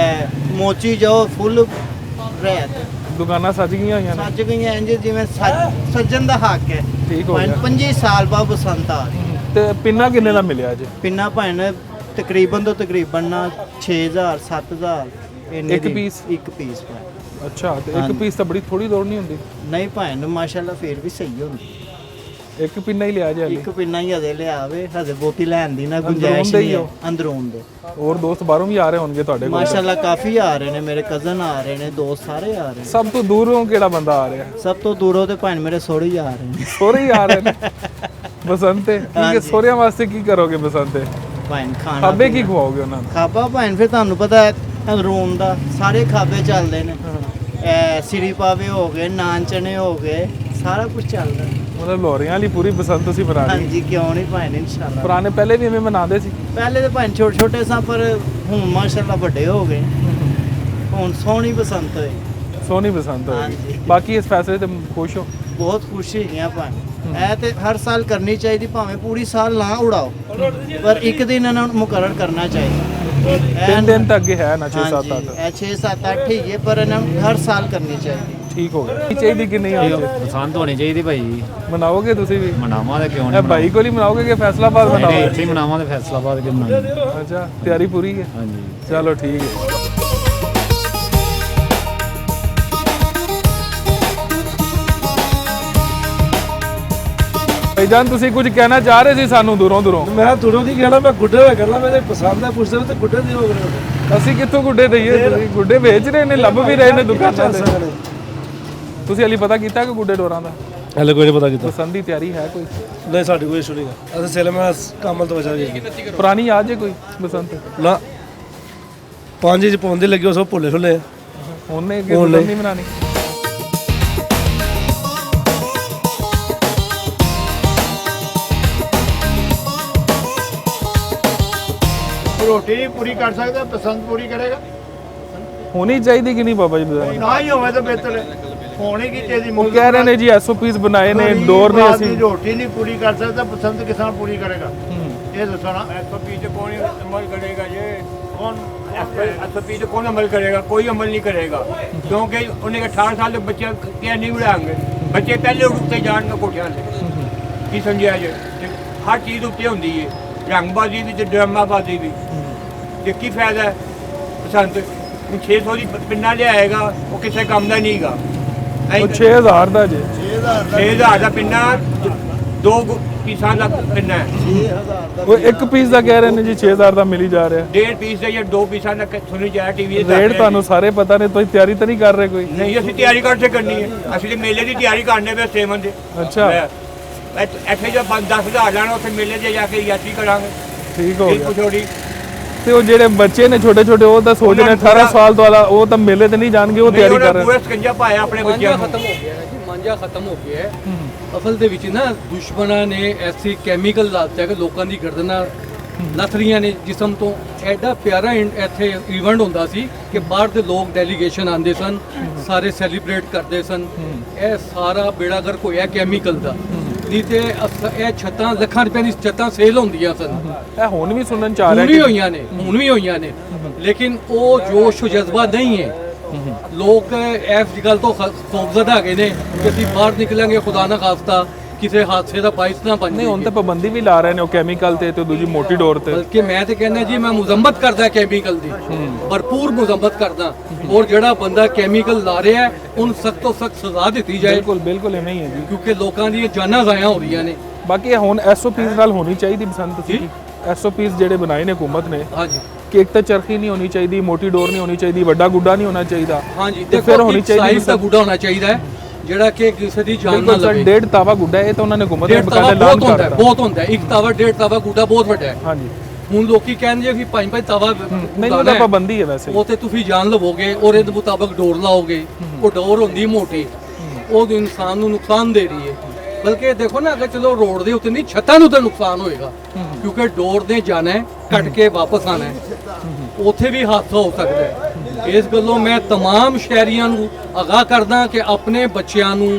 ਮੋਚੀ ਜਾਓ ਫੁੱਲ ਰਹਿਤ। ਦੁਕਾਨਾਂ ਸੱਜ ਗਈਆਂ ਹੋਈਆਂ ਨੇ? ਸੱਜ ਗਈਆਂ ਇੰਜ ਜਿਵੇਂ ਸੱਜਣ ਦਾ ਹੱਕ ਹੈ। ਠੀਕ ਹੋ ਗਿਆ। 25 ਸਾਲ ਬਾਅਦ ਬਸੰਤ ਆ ਰਹੀ। ਤੇ ਪਿੰਨਾ ਕਿੰਨੇ ਦਾ ਮਿਲਿਆ ਅੱਜ? ਪਿੰਨਾ ਭਾਵੇਂ ਤਕਰੀਬਨ ਤੋਂ ਤਕਰੀਬਨ 6000 7000 ਇੱਕ ਪੀਸ? ਇੱਕ ਪੀਸ। ਅੱਛਾ, ਤੇ ਇੱਕ ਪੀਸ ਤਾਂ ਬੜੀ ਥੋੜੀ ਦੌੜ ਨਹੀਂ ਹੁੰਦੀ? ਨਹੀਂ ਭਾਵੇਂ ਮਾਸ਼ਾਅੱਲਾ ਫੇਰ ਵੀ ਸਹੀ ਹੁੰਦੀ। ਇੱਕ ਪਿੰਨਾ ਹੀ ਲਿਆ ਜੇ? ਇੱਕ ਪਿੰਨਾ ਹੀ ਹਜੇ ਲਿਆਵੇ, ਹਜੇ ਬੋਤੀ ਲੈਣ ਦੀ ਨਾ ਗੁੰਜਾਇਸ਼ ਨਹੀਂ ਹੈ। ਅੰਦਰੋਂ ਦੇ ਹੋਰ ਦੋਸਤ ਬਾਹਰੋਂ ਵੀ ਆ ਰਹੇ ਹੋਣਗੇ ਤੁਹਾਡੇ ਕੋਲ? ਮਾਸ਼ਾਅੱਲਾ ਕਾਫੀ ਆ ਰਹੇ ਨੇ, ਮੇਰੇ ਕਜ਼ਨ ਆ ਰਹੇ ਨੇ, ਦੋਸਤ ਸਾਰੇ ਆ ਰਹੇ ਨੇ। ਸਭ ਤੋਂ ਦੂਰੋਂ ਕਿਹੜਾ ਬੰਦਾ ਆ ਰਿਹਾ? ਸਭ ਤੋਂ ਦੂਰੋਂ ਤੇ ਭਾਵੇਂ ਮੇਰੇ ਸਹੁਰੇ ਹੀ ਆ ਰਹੇ ਨੇ। ਸਹੁਰੇ ਹੀ ਆ ਰਹੇ ਨੇ ਬਸੰਤ ਤੇ? ਠੀਕ ਹੈ, ਸਹੁਰਿਆਂ ਵਾਸਤੇ ਕੀ ਕਰੋਗੇ ਬਸੰਤ ਤੇ? ਭਾਵੇਂ ਖਾਣਾ ਖਾਬੇ ਕੀ ਖਵਾਓਗੇ ਉਹਨਾਂ ਨੂੰ? ਖਾਬਾ ਭਾਵੇਂ ਫਿਰ ਤੁਹਾਨੂੰ ਪਤਾ ਹੈ ਅੰਦਰੂਨ ਦਾ ਸਾਰੇ ਖਾਬੇ ਚੱਲਦੇ ਨੇ। ਸਿਰੀ ਪਾਵੇ ਹੋ ਗਏ, ਨਾਨ ਚਨੇ ਹੋ ਗਏ, ਸਾਰਾ ਕੁਝ ਚੱਲਦਾ। ਮਤਲਬ ਲੋਰੀਆਂ ਵਾਲੀ ਪੂਰੀ ਬਸੰਤ ਤੁਸੀਂ ਮਨਾ ਲਈ? ਹਾਂਜੀ, ਕਿਉਂ ਨਹੀਂ ਭਾਵੇਂ ਇਨਸ਼ਾਅੱਲਾ। ਪੁਰਾਣੇ ਪਹਿਲੇ ਵੀ ਐਵੇਂ ਮਨਾਉਂਦੇ ਸੀ? ਪਹਿਲੇ ਤਾਂ ਭਾਵੇਂ ਛੋਟੇ ਛੋਟੇ ਸਾਂ, ਪਰ ਹੁਣ ਮਾਸ਼ਾਅੱਲਾ ਵੱਡੇ ਹੋ ਗਏ। ਹੁਣ ਸੋਹਣੀ ਬਸੰਤ ਹੋਈ। ਸੋਹਣੀ ਬਸੰਤ ਹੋਈ। ਬਾਕੀ ਇਸ ਫੈਸਲੇ ਤੇ ਖੁਸ਼ ਹੋ? ਬਹੁਤ ਖੁਸ਼ੀ ਹੈਗੀ ਭਾਵੇਂ। ਇਹ ਤੇ ਹਰ ਸਾਲ ਕਰਨੀ ਚਾਹੀਦੀ, ਭਾਵੇਂ ਪੂਰੀ ਸਾਲ ਨਾ ਉਡਾਓ, ਪਰ ਇੱਕ ਦਿਨ ਇਹਨਾਂ ਨੂੰ ਮੁਕਰਰ ਕਰਨਾ ਚਾਹੀਦਾ। 3 ਦਿਨ ਤੱਕ ਅੱਗੇ ਹੈ ਨਾ 6-7 ਇਹ 6-7-8 ਠੀਕ ਹੈ, ਪਰ ਇਹਨਾਂ ਨੂੰ ਹਰ ਸਾਲ ਕਰਨੀ ਚਾਹੀਦੀ। ਠੀਕ ਹੋ ਗਿਆ। ਕੀ ਚਾਹੀਦੀ ਕਿ ਨਹੀਂ ਅੱਜ? ਬਸੰਤ ਹੋਣੀ ਚਾਹੀਦੀ ਭਾਈ। ਮਨਾਓਗੇ ਤੁਸੀਂ ਵੀ? ਮਨਾਵਾਂਗੇ, ਕਿਉਂ ਇਹ ਨਹੀਂ? ਭਾਈ ਕੋਲ ਹੀ ਮਨਾਓਗੇ ਕਿ ਫੈਸਲਾਬਾਦ ਮਨਾਓਗੇ? ਇੱਥੇ ਹੀ ਮਨਾਵਾਂਗੇ, ਫੈਸਲਾਬਾਦ ਕਿ ਮਨਾਵਾਂਗੇ। ਅੱਛਾ, ਤਿਆਰੀ ਪੂਰੀ ਹੈ? ਹਾਂਜੀ ਚਲੋ ਠੀਕ ਹੈ। ਭਾਈਜਾਨ ਤੁਸੀਂ ਕੁਝ ਕਹਿਣਾ ਚਾਹ ਰਹੇ ਸੀ ਸਾਨੂੰ ਦੂਰੋਂ? ਮੈਂ ਦੂਰੋਂ ਦੀ ਕਹਿਣਾ, ਮੈਂ ਗੁੱਡੇ ਹੋਇਆ ਕਰਨਾ। ਮੇਰੇ ਪਸੰਦ ਦਾ ਪੁੱਛਦੇ ਤੇ ਗੁੱਡੇ ਦੀ ਹੋ ਗਏ। ਅਸੀਂ ਕਿੱਥੋਂ ਗੁੱਡੇ ਦਈਏ? ਤੁਸੀਂ ਗੁੱਡੇ ਵੇਚ ਰਹੇ ਨੇ, ਲੱਭ ਵੀ ਰਹੇ ਨੇ ਦੁਕਾਨਾਂ ਤੇ। ਤੁਸੀਂ ਹਲੀ ਪਤਾ ਕੀਤਾ ਕਿ ਗੁੱਡੇ ਡੋਰਾਂ ਦਾ? ਹਲੇ ਕੋਈ ਨਹੀਂ ਪਤਾ ਕੀਤਾ। ਬਸੰਤ ਦੀ ਤਿਆਰੀ ਹੈ ਕੋਈ? ਨਹੀਂ, ਸਾਡੀ ਕੋਈ ਇਸ਼ੂ ਨਹੀਂ ਹੈ। ਅਸੀਂ ਸਿਲਮਾ ਕਾਮਲ ਤੋਂ ਬਚਾ ਗਏ। ਪੁਰਾਣੀ ਯਾਦ ਜੇ ਕੋਈ ਬਸੰਤ? ਨਾ 5 ਚ ਪਾਉਂਦੇ ਲੱਗੇ, ਉਹ ਸਭ ਭੁੱਲੇ ਠੁੱਲੇ। ਉਹਨੇ ਕਿ ਨਹੀਂ ਬਣਾਣੀ? ਰੋਟੀ ਪੂਰੀ ਕਰ ਸਕਦਾ, ਪਸੰਦ ਪੂਰੀ ਕਰੇਗਾ। ਹੋਣੀ ਚਾਹੀਦੀ ਕਿ ਨਹੀਂ ਬਾਬਾ ਜੀ? ਨਾ ਹੀ ਹੋਵੇ ਤਾਂ ਬਿਹਤਰ ਹੈ। ਹੋਣੀ ਕੀ ਚਾਹੀਦੀ? ਉਹ ਕਹਿ ਰਹੇ ਨੇ ਜੀ ਐਸਓਪੀਸ ਬਣਾਏ ਨੇ, ਡੋਰ ਨੇ। ਅਸੀਂ ਰੋਟੀ ਨਹੀਂ ਪੂਰੀ ਕਰ ਸਕਦਾ, ਪਸੰਦ ਕਿਸਾਨ ਪੂਰੀ ਕਰੇਗਾ? ਇਹ ਦੱਸੋ ਨਾ। ਐਸਓਪੀ ਤੇ ਕੌਣ ਅਮਲ ਕਰੇਗਾ? ਇਹ ਕੌਣ ਐਸਓਪੀ ਤੇ ਕੌਣ ਅਮਲ ਕਰੇਗਾ? ਕੋਈ ਅਮਲ ਨਹੀਂ ਕਰੇਗਾ, ਕਿਉਂਕਿ ਉਹਨੇ 18 ਸਾਲ ਦੇ ਬੱਚੇ ਕਿਆ ਨਹੀਂ ਉਡਾएंगे। ਬੱਚੇ ਪਹਿਲੇ ਉੱਤੇ ਜਾਣਗੇ ਕੋਠਿਆਂ ਤੇ। ਕੀ ਸਮਝਿਆ ਜੇ? ਹਰ ਚੀਜ਼ ਉੱਤੇ ਹੁੰਦੀ ਹੈ, ਰੰਗਬਾਜ਼ੀ ਵੀ ਤੇ ਡਰਾਮਾਬਾਜ਼ੀ ਵੀ। ਤੇ ਕੀ ਫਾਇਦਾ ਹੈ ਬਸੰਤ? 600 ਦੀ ਪਿੰਨਾ ਲਿਆਏਗਾ, ਉਹ ਕਿਸੇ ਕੰਮ ਦਾ ਨਹੀਂਗਾ। 6000 ਦਾ ਜੇ? 6000 ਦਾ ਪਿੰਨਾ, 2 ਪੀਸਾਂ ਦਾ ਪਿੰਨਾ ਹੈ। 6000 ਉਹ ਇੱਕ ਪੀਸ ਦਾ ਕਹਿ ਰਹੇ ਨੇ ਜੀ 6000 ਦਾ ਮਿਲੀ ਜਾ ਰਿਹਾ। 1.5 ਪੀਸ ਦਾ ਜਾਂ 2 ਪੀਸਾਂ ਦਾ ਸੁਣੀ ਜਾਇਆ ਟੀਵੀ ਤੇ। ਰੇਟ ਤੁਹਾਨੂੰ ਸਾਰੇ ਪਤਾ ਨੇ, ਤੁਸੀਂ ਤਿਆਰੀ ਤਾਂ ਨਹੀਂ ਕਰ ਰਹੇ ਕੋਈ? ਨਹੀਂ, ਅਸੀਂ ਤਿਆਰੀ ਕਰਦੇ ਕਰਨੀ ਹੈ। ਅਸੀਂ ਤੇ ਮੇਲੇ ਦੀ ਤਿਆਰੀ ਕਰਨੇ ਵੇ ਸੇਵਨ ਦੇ। ਅੱਛਾ, ਇੱਥੇ ਜੋ 10,000 ਲੈਣਾ, ਉੱਥੇ ਮੇਲੇ 'ਚ ਜਾ ਕੇ ਯਾਤਰੀ ਕਰਾਂਗੇ। ਠੀਕ ਹੋ ਗਿਆ। ਛੋਟੀ ਤੇ ਉਹ ਜਿਹੜੇ ਬੱਚੇ ਨੇ ਛੋਟੇ ਛੋਟੇ, ਉਹ ਤਾਂ ਸੋਚ ਰਹੇ 18 ਸਾਲ ਤੋਂ ਵਾਲਾ, ਉਹ ਤਾਂ ਮੇਲੇ ਤੇ ਨਹੀਂ ਜਾਣਗੇ, ਉਹ ਤਿਆਰੀ ਕਰ ਰਹੇ ਪੂਰਾ ਸਕੰਜਾ ਪਾਇਆ ਆਪਣੇ ਬੱਚਿਆਂ ਨੂੰ। ਖਤਮ ਹੋ ਗਿਆ ਹੈ ਜੀ, ਮਾਂਝਾ ਖਤਮ ਹੋ ਗਿਆ ਹੈ। ਅਸਲ ਦੇ ਵਿੱਚ ਨਾ ਦੁਸ਼ਮਣਾਂ ਨੇ ਐਸੀ ਕੈਮੀਕਲ ਲਾਤਾ ਕਿ ਲੋਕਾਂ ਦੀ ਗਰਦਨਾਂ ਲੱਥ ਰਹੀਆਂ ਨੇ ਜਿਸਮ ਤੋਂ। ਐਡਾ ਪਿਆਰਾ ਇੱਥੇ ਇਵੈਂਟ ਹੁੰਦਾ ਸੀ ਕਿ ਬਾਹਰ ਦੇ ਲੋਕ ਡੈਲੀਗੇਸ਼ਨ ਆਉਂਦੇ ਸਨ, ਸਾਰੇ ਸੈਲੀਬ੍ਰੇਟ ਕਰਦੇ ਸਨ। ਇਹ ਸਾਰਾ ਬੇੜਾਗਰਕ ਹੋਇਆ ਕੈਮੀਕਲ ਦਾ। ਨਹੀਂ ਤੇ ਇਹ ਛੱਤਾਂ ਲੱਖਾਂ ਰੁਪਏ ਦੀ ਛੱਤਾਂ ਸੇਲ ਹੁੰਦੀਆਂ ਸਨ। ਇਹ ਹੁਣ ਵੀ ਸੁਣਨ ਚ ਆ ਰਿਹਾ ਹੁਣ ਵੀ ਹੋਈਆਂ ਨੇ, ਲੇਕਿਨ ਉਹ ਜੋਸ਼ ਜਜ਼ਬਾ ਨਹੀਂ ਹੈ। ਲੋਕ ਇਸ ਗੱਲ ਤੋਂ ਖੌਫਜ਼ਦਾ ਹੈਗੇ ਨੇ ਕਿ ਅਸੀਂ ਬਾਹਰ ਨਿਕਲਾਂਗੇ ਖੁਦਾ ਨਾ ਖਾਸਤਾ ਕਿਸੇ ਹਾਦਸੇ ਦਾ ਬਾਇਸ ਨਾ ਬਣ ਨਹੀਂ ਹੁਣ ਤਾਂ ਪਾਬੰਦੀ ਵੀ ਲਾ ਰਹੇ ਨੇ ਉਹ ਕੈਮੀਕਲ ਤੇ ਦੂਜੀ ਮੋਟੀ ਡੋਰ ਤੇ। ਬਲਕਿ ਮੈਂ ਤੇ ਕਹਿੰਦਾ ਜੀ ਮੈਂ ਮੁਜ਼ੰਮਤ ਕਰਦਾ ਕੈਮੀਕਲ ਦੀ, ਭਰਪੂਰ ਮੁਜ਼ੰਮਤ ਕਰਦਾ, ਔਰ ਜਿਹੜਾ ਬੰਦਾ ਕੈਮੀਕਲ ਲਾ ਰਿਹਾ ਹੈ ਉਹਨੂੰ ਸਖਤ ਤੋਂ ਸਖਤ ਸਜ਼ਾ ਦਿੱਤੀ ਜਾਏ। ਬਿਲਕੁਲ ਬਿਲਕੁਲ ਐਵੇਂ ਹੀ ਹੈ ਜੀ, ਕਿਉਂਕਿ ਲੋਕਾਂ ਦੀਆਂ ਜਾਨਾਂ ਜ਼ਾਇਆ ਹੋ ਰਹੀਆਂ ਨੇ। ਬਾਕੀ ਹੁਣ ਐਸਓਪੀਜ਼ ਨਾਲ ਹੋਣੀ ਚਾਹੀਦੀ ਬਸੰਤ ਜੀ, ਐਸਓਪੀਜ਼ ਜਿਹੜੇ ਬਣਾਏ ਨੇ ਹਕੂਮਤ ਨੇ ਹਾਂਜੀ ਕਿ ਇੱਕ ਤਾਂ ਚਰਖੀ ਨਹੀਂ ਹੋਣੀ ਚਾਹੀਦੀ, ਮੋਟੀ ਡੋਰ ਨਹੀਂ ਹੋਣੀ ਚਾਹੀਦੀ, ਵੱਡਾ ਗੁੱਡਾ ਨਹੀਂ ਹੋਣਾ ਚਾਹੀਦਾ। ਹਾਂਜੀ ਤੇ ਫਿਰ ਹੋਣੀ ਚਾਹੀਦੀ ਸਾਈਜ਼ ਦਾ ਗੁੱਡਾ ਹੋਣਾ ਚਾਹੀਦਾ ਹੈ ਜਿਹੜਾ ਕਿ ਕਿਸੇ ਦੀ ਜਾਨ ਨਾ ਲਵੇ। 1.5 ਤਾਵਾ ਗੁੱਡਾ ਇਹ ਤਾਂ ਉਹਨਾਂ ਨੇ ਹਕੂਮਤ ਨੇ ਬਕਾਇਦਾ ਐਲਾਨ ਕਰਤਾ। ਬਹੁਤ ਹੁੰਦਾ ਇੱਕ ਤਾਵਾ 1.5 ਤਾਵਾ ਗੁੱਡਾ ਬਹੁਤ ਵੱਡਾ ਹੈ। ਹਾਂਜੀ ਹੁਣ ਲੋਕੀ ਕਹਿੰਦੇ ਕਿ 5 ਤਾਵਾ ਨਹੀਂ ਉਹਦਾ ਪਾਬੰਦੀ ਹੈ ਵੈਸੇ, ਉਹ ਤੇ ਤੁਸੀਂ ਜਾਨ ਲਵੋਗੇ ਔਰ ਇਹਦੇ ਮੁਤਾਬਕ ਡੋਰ ਲਾਓਗੇ। ਉਹ ਡੋਰ ਹੁੰਦੀ ਮੋਟੀ, ਉਹ ਇਨਸਾਨ ਨੂੰ ਨੁਕਸਾਨ ਦੇ ਰਹੀ ਹੈ। ਬਲਕਿ ਦੇਖੋ ਨਾ ਅਗਰ ਚਲੋ ਰੋਡ ਦੇ ਉੱਤੇ ਨਹੀਂ ਛੱਤਾਂ ਨੂੰ ਤਾਂ ਨੁਕਸਾਨ ਹੋਏਗਾ, ਕਿਉਂਕਿ ਡੋਰ ਨੇ ਜਾਣਾ ਹੈ ਕੱਟ ਕੇ ਵਾਪਸ ਆਣਾ ਹੈ, ਉੱਥੇ ਵੀ ਹਾਦਸਾ ਹੋ ਸਕਦਾ ਹੈ। ਇਸ ਗੱਲੋਂ ਮੈਂ तमाम ਸ਼ਹਿਰੀਆਂ ਨੂੰ ਆਗਾਹ ਕਰਦਾ ਕਿ ਆਪਣੇ ਬੱਚਿਆਂ ਨੂੰ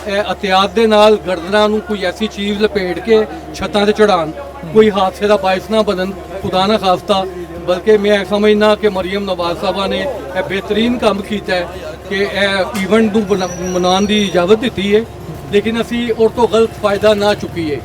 ਅਹਤਿਆਤ ਦੇ ਨਾਲ ਗਰਦਨਾਂ ਨੂੰ ਕੋਈ ਐਸੀ ਚੀਜ਼ ਲਪੇਟ ਕੇ ਛੱਤਾਂ ਤੇ ਚੜਾਉਣ, ਕੋਈ ਹਾਦਸੇ ਦਾ ਬਾਇਸ ਨਾ ਬਣਨ, ਖੁਦਾ ਨਾ ਖਾਸਤਾ। ਬਲਕਿ ਮੈਂ ਸਮਝਦਾ ਕਿ ਮਰੀਮ ਨਵਾਜ਼ ਸਾਹਿਬਾ ਨੇ ਇਹ ਬਿਹਤਰੀਨ ਕੰਮ ਕੀਤਾ ਹੈ ਕਿ ਇਹ ਇਵੈਂਟ ਨੂੰ ਮਨਾਉਣ ਦੀ ਇਜਾਜ਼ਤ ਦਿੱਤੀ ਹੈ, ਲੇਕਿਨ ਅਸੀਂ ਉਹ ਤੋਂ ਗਲਤ ਫਾਇਦਾ ਨਾ ਚੁੱਕੀਏ।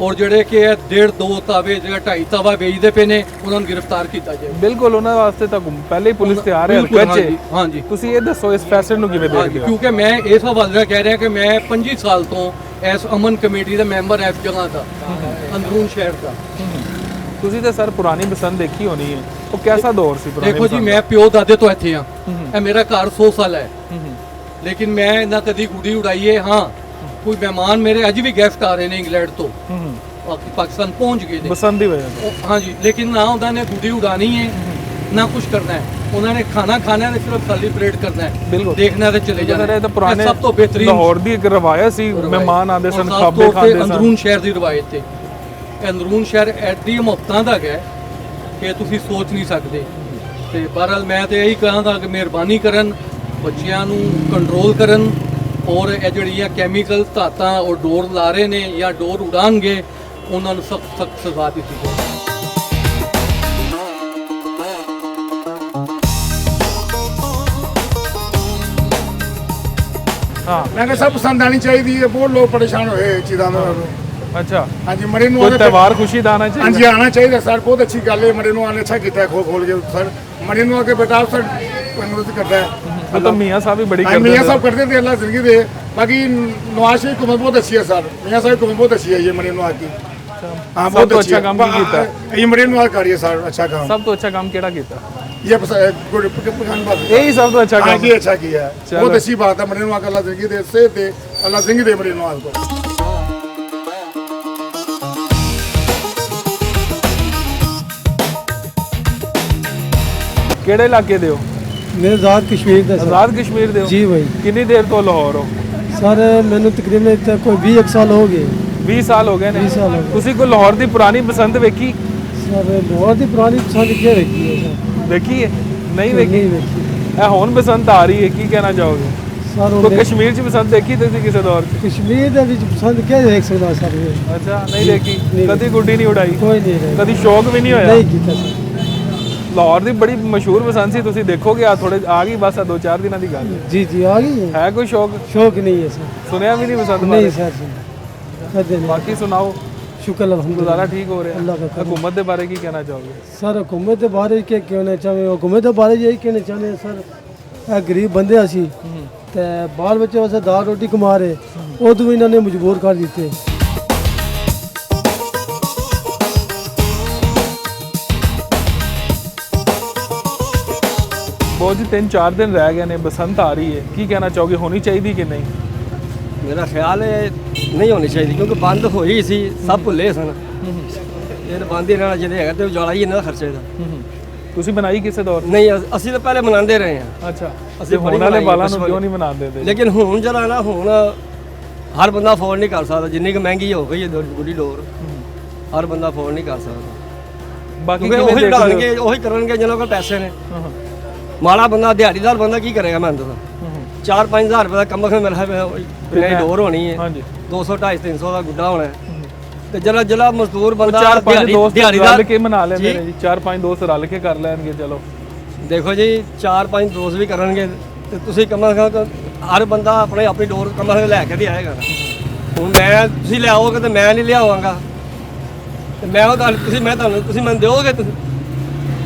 ਔਰ ਜਿਹੜੇ ਕਿ ਇਹ 1.5-2 ਤਾਵੇ ਜਿਹੜਾ 2.5 ਤਾਵਾ ਵੇਚਦੇ ਪਏ ਨੇ ਉਹਨਾਂ ਨੂੰ ਗ੍ਰਿਫਤਾਰ ਕੀਤਾ ਜਾਏ। ਬਿਲਕੁਲ ਉਹਨਾਂ ਵਾਸਤੇ ਤਾਂ ਪਹਿਲੇ ਹੀ ਪੁਲਿਸ ਤਿਆਰ ਹੈ ਹਲਕੇ 'ਚ। ਹਾਂਜੀ ਤੁਸੀਂ ਇਹ ਦੱਸੋ ਇਸ ਫੈਸਲੇ ਨੂੰ ਕਿਵੇਂ ਦੇਖਦੇ ਹੋ? ਕਿਉਂਕਿ ਮੈਂ ਇਸ ਹਵਾਲੇ ਨਾਲ ਕਹਿ ਰਿਹਾ ਕਿ ਮੈਂ 25 ਸਾਲ ਤੋਂ ਇਸ ਅਮਨ ਕਮੇਟੀ ਦਾ ਮੈਂਬਰ ਇਸ ਜਗ੍ਹਾ ਦਾ, ਅੰਦਰੂਨ ਸ਼ਹਿਰ ਦਾ। ਤੁਸੀਂ ਤਾਂ ਸਰ ਪੁਰਾਣੀ ਬਸੰਤ ਦੇਖੀ ਹੋਣੀ ਹੈ, ਉਹ ਕਿਹਦਾ ਦੌਰ ਸੀ ਪੁਰਾਣੀ? ਦੇਖੋ ਜੀ ਮੈਂ ਪਿਓ ਦਾਦੇ ਤੋਂ ਇੱਥੇ ਆ, ਇਹ ਮੇਰਾ ਘਰ 100 ਸਾਲ ਹੈ, ਲੇਕਿਨ ਮੈਂ ਨਾ ਕਦੀ ਗੁੱਡੀ ਉਡਾਈ ਹੈ। ਹਾਂ ਕੋਈ ਮਹਿਮਾਨ ਮੇਰੇ ਅੱਜ ਵੀ ਗੈਸਟ ਆ ਰਹੇ ਨੇ ਇੰਗਲੈਂਡ ਤੋਂ, ਪਾਕਿਸਤਾਨ ਪਹੁੰਚ ਗਏ ਨੇ ਬਸੰਤ ਦੀ ਵਜ੍ਹਾ ਤੋਂ। ਹਾਂਜੀ, ਲੇਕਿਨ ਨਾ ਉਹਨਾਂ ਨੇ ਗੁੱਡੀ ਉਡਾਣੀ ਹੈ ਨਾ ਕੁਝ ਕਰਨਾ ਹੈ, ਉਹਨਾਂ ਨੇ ਖਾਣਾ ਖਾਣਾ ਹੈ, ਸਿਰਫ ਸੈਲੀਬ੍ਰੇਟ ਕਰਨਾ ਹੈ, ਬਿਲਕੁਲ ਦੇਖਣਾ ਤੇ ਚਲੇ ਜਾਣਾ। ਇਹ ਤਾਂ ਪੁਰਾਣੇ ਸਭ ਤੋਂ ਬਿਹਤਰੀਨ ਲਾਹੌਰ ਦੀ ਇੱਕ ਰਵਾਇਤ ਸੀ, ਮਹਿਮਾਨ ਆਉਂਦੇ ਸਨ, ਖਾਬੇ ਖਾਂਦੇ ਸਨ। ਅੰਦਰੂਨ ਸ਼ਹਿਰ ਦੀ ਰਵਾਇਤ ਤੇ ਅੰਦਰੂਨ ਸ਼ਹਿਰ ਐਡੀ ਮੁਹੱਬਤਾਂ ਦਾ ਹੈ ਕਿ ਤੁਸੀਂ ਸੋਚ ਨਹੀਂ ਸਕਦੇ। ਤੇ ਬਹਰਹਾਲ ਮੈਂ ਤੇ ਇਹੀ ਕਹਾਂਗਾ ਕਿ ਮਿਹਰਬਾਨੀ ਕਰਨ, ਬੱਚਿਆਂ ਨੂੰ ਕੰਟਰੋਲ ਕਰਨ, ਔਰ ਇਹ ਜਿਹੜੀਆਂ ਕੈਮੀਕਲ ਧਾਤਾਂ ਔਰ ਡੋਰ ਲਾ ਰਹੇ ਨੇ ਜਾਂ ਡੋਰ ਉਡਾਣਗੇ ਉਹਨਾਂ ਨੂੰ ਸਖਤ ਸਜ਼ਾ ਦਿੱਤੀ ਜਾਵੇ। ਹਾਂ ਮੈਂ ਕਿਹਾ ਸਭ ਪਸੰਦ ਆਣੀ ਚਾਹੀਦੀ ਹੈ, ਬਹੁਤ ਲੋਕ ਪਰੇਸ਼ਾਨ ਹੋਏ ਇਸ ਚੀਜ਼ਾਂ ਨਾਲ। ਅੱਛਾ ਹਾਂਜੀ ਮਰੇ ਨੂੰ ਕੋਈ ਤਿਉਹਾਰ ਖੁਸ਼ੀ ਦਾ ਆਣਾ ਚਾਹੀਦਾ। ਹਾਂਜੀ ਆਣਾ ਚਾਹੀਦਾ ਸਰ, ਬਹੁਤ ਅੱਛੀ ਗੱਲ ਹੈ। ਮਰੇ ਨੂੰ ਆਨੇ ਅੱਛਾ ਕੀਤਾ ਖੋਲ ਕੇ ਸਰ, ਮਰੇ ਨੂੰ ਆ ਕੇ ਬੇਟਾ ਸਰ ਮਦਦ ਕਰਦਾ ਹੈ। ਉਹ ਤਾਂ ਮੀਆਂ ਸਾਹਿਬ ਵੀ ਬੜੀ ਕਰਦੇ ਮੀਆਂ ਸਾਹਿਬ ਕਰਦੇ थे, अल्लाह जिंदगी दे। बाकी नवाज शरीफ हुकूमत बहुत अच्छी है सर, मियाँ साहब हुकूमत बहुत अच्छी है ये मरीन नवाज की। हाँ बहुत अच्छा काम भी कीता ये मरीन नवाज कर रही है सर अच्छा काम। सब तो अच्छा काम केड़ा कीता? ये बात यही सब तो अच्छा काम ये अच्छा किया है, बहुत अच्छी बात है। मरीन नवाज अल्लाह जिंदगी दे, सेहत दे, अल्लाह जिंदगी दे मरीन नवाज को। ਕਿਹੜੇ ਇਲਾਕੇ ਦੇ ਹੋ? ਮੈਂ ਆਜ਼ਾਦ ਕਸ਼ਮੀਰ ਦਾ ਆਜ਼ਾਦ ਕਸ਼ਮੀਰ ਦੇ ਹੋ ਜੀ ਭਾਈ। ਕਿੰਨੀ ਦੇਰ ਤੋਂ ਲਾਹੌਰ ਹੋ? ਸਰ ਮੈਨੂੰ ਤਕਰੀਬਨ ਇੱਥੇ ਕੋਈ 20 ਸਾਲ ਹੋ ਗਏ। 20 ਸਾਲ ਹੋ ਗਏ ਨੇ। 20 ਸਾਲ ਹੋ ਗਏ। ਤੁਸੀਂ ਕੋਈ ਲਾਹੌਰ ਦੀ ਪੁਰਾਣੀ ਬਸੰਤ ਵੇਖੀ? ਸਰ ਲਾਹੌਰ ਦੀ ਪੁਰਾਣੀ ਬਸੰਤ ਕੀ ਵੇਖੀ ਹੈ ਸਰ? ਦੇਖੀ ਹੈ? ਨਹੀਂ ਵੇਖੀ। ਇਹ ਹੁਣ ਬਸੰਤ ਆ ਰਹੀ ਹੈ, ਕੀ ਕਹਿਣਾ ਚਾਹੋਗੇ? ਸਰ ਕੋਈ ਕਸ਼ਮੀਰ 'ਚ ਬਸੰਤ ਦੇਖੀ ਤੁਸੀਂ ਕਿਸੇ ਦੌਰ 'ਚ? ਕਸ਼ਮੀਰ ਦੇ ਵਿੱਚ ਬਸੰਤ ਕਿਹ ਦੇਖ ਸਕਦਾ ਸਰ? ਅੱਛਾ ਨਹੀਂ ਦੇਖੀ, ਕਦੀ ਗੁੱਡੀ ਨਹੀਂ ਉਡਾਈ? ਕੋਈ ਨਹੀਂ, ਕਦੀ ਸ਼ੌਕ ਵੀ ਨਹੀਂ ਹੋਇਆ? ਨਹੀਂ ਕੀਤਾ ਸਰ। ਲਾਹੌਰ ਦੀ ਬੜੀ ਮਸ਼ਹੂਰ ਬਸੰਤ ਸੀ, ਤੁਸੀਂ ਦੇਖੋਗੇ ਆ ਥੋੜੇ ਆ ਗਈ ਬਸ 2-4 ਦਿਨਾਂ ਦੀ ਗੱਲ ਹੈ। ਜੀ ਜੀ ਆ ਗਈ ਹੈ ਕੋਈ ਸ਼ੌਕ? ਸ਼ੌਕ ਨਹੀਂ ਹੈ ਸਰ। ਸੁਣਿਆ ਵੀ ਨਹੀਂ ਬਸੰਤ ਨਹੀਂ ਸਰ ਕਦੇ ਨਹੀਂ। ਬਾਕੀ ਸੁਣਾਓ? ਸ਼ੁਕਰ ਅਲਹਮਦੁਲਿਲਾ ਗੁਜ਼ਾਰਾ ਠੀਕ ਹੋ ਰਿਹਾ। ਅੱਲਾਹ ਦਾ हुकूमत के बारे की कहना चाहोगे? सर हुकूमत के बारे के कहना चाहे हुकूमत के बारे यही कहना चाहते हैं सर, गरीब बंदे असी ते बाल बच्चे वास्ते दाल रोटी कमा रहे, उदू इन्होंने मजबूर कर दिते। बहुत जी 3-4 दिन रह गए ने, बसंत आ रही है, की कहना चाहोगे? होनी चाहिए कि नहीं? मेरा ख्याल है नहीं होनी चाहिए, क्योंकि बंद हो ही सी, सब भुले सन। ये बंद ही रहना चाहिए है, तो उजाला ही इन्होंने खर्चे का। ਤੁਸੀਂ ਬਣਾਈ ਕਿਸੇ ਦੌਰ? ਨਹੀਂ ਅਸੀਂ ਤਾਂ ਪਹਿਲੇ ਮਨਾਉਂਦੇ ਰਹੇ ਹਾਂ। ਅੱਛਾ ਅਸੀਂ ਹੁਣ ਵਾਲੇ ਬਾਲਾਂ ਨੂੰ ਕਿਉਂ ਨਹੀਂ ਮਨਾਉਂਦੇ ਤੇ? ਲੇਕਿਨ ਹੁਣ ਜਰਾ ਨਾ ਹੁਣ ਹਰ ਬੰਦਾ ਅਫੋਰਡ ਨਹੀਂ ਕਰ ਸਕਦਾ, ਜਿੰਨੀ ਕਿ ਮਹਿੰਗੀ ਹੋ ਗਈ ਹੈ ਗੁੱਡੀ ਡੋਰ, ਹਰ ਬੰਦਾ ਅਫੋਰਡ ਨਹੀਂ ਕਰ ਸਕਦਾ। ਬਾਕੀ ਉਹੀ ਉਡਾਣਗੇ, ਉਹੀ ਕਰਨਗੇ ਜਿਹਨਾਂ ਕੋਲ ਪੈਸੇ ਨੇ। ਮਾੜਾ ਬੰਦਾ ਦਿਹਾੜੀਦਾਰ ਬੰਦਾ ਕੀ ਕਰੇਗਾ? ਮੈਂ ਦੱਸਾਂ 4-5 ਹਜ਼ਾਰ ਰੁਪਏ ਦਾ ਕੰਮ ਮੇਰਾ ਡੋਰ ਹੋਣੀ ਹੈ, 200-250-300 ਦਾ ਗੁੱਡਾ ਹੋਣਾ ਹੈ। ਤੇ ਜਿਹੜਾ ਮਜ਼ਦੂਰ ਬੰਦਾ 4-5 ਦੋਸਤ ਰਲ ਕੇ ਮਨਾ ਲੈਂਦੇ ਨੇ ਜੀ, 4-5 ਦੋਸਤ ਰਲ ਕੇ ਕਰ ਲੈਣਗੇ। ਚਲੋ ਦੇਖੋ ਜੀ 4-5 ਦੋਸਤ ਵੀ ਕਰਨਗੇ ਤੇ ਤੁਸੀਂ ਕਮਾਂ ਹਰ ਬੰਦਾ ਆਪਣੇ ਆਪਣੀ ਡੋਰ ਕਮਾਂ ਲੈ ਕੇ ਵੀ ਆਏਗਾ ਨਾ। ਹੁਣ ਮੈਂ ਤੁਸੀਂ ਲਿਆਓਗੇ ਤੇ ਮੈਂ ਨਹੀਂ ਲਿਆਵਾਂਗਾ ਤੇ ਮੈਂ ਉਹ ਤੁਹਾਨੂੰ ਤੁਸੀਂ ਮੈਨੂੰ ਦਿਓਗੇ ਤੁਸੀਂ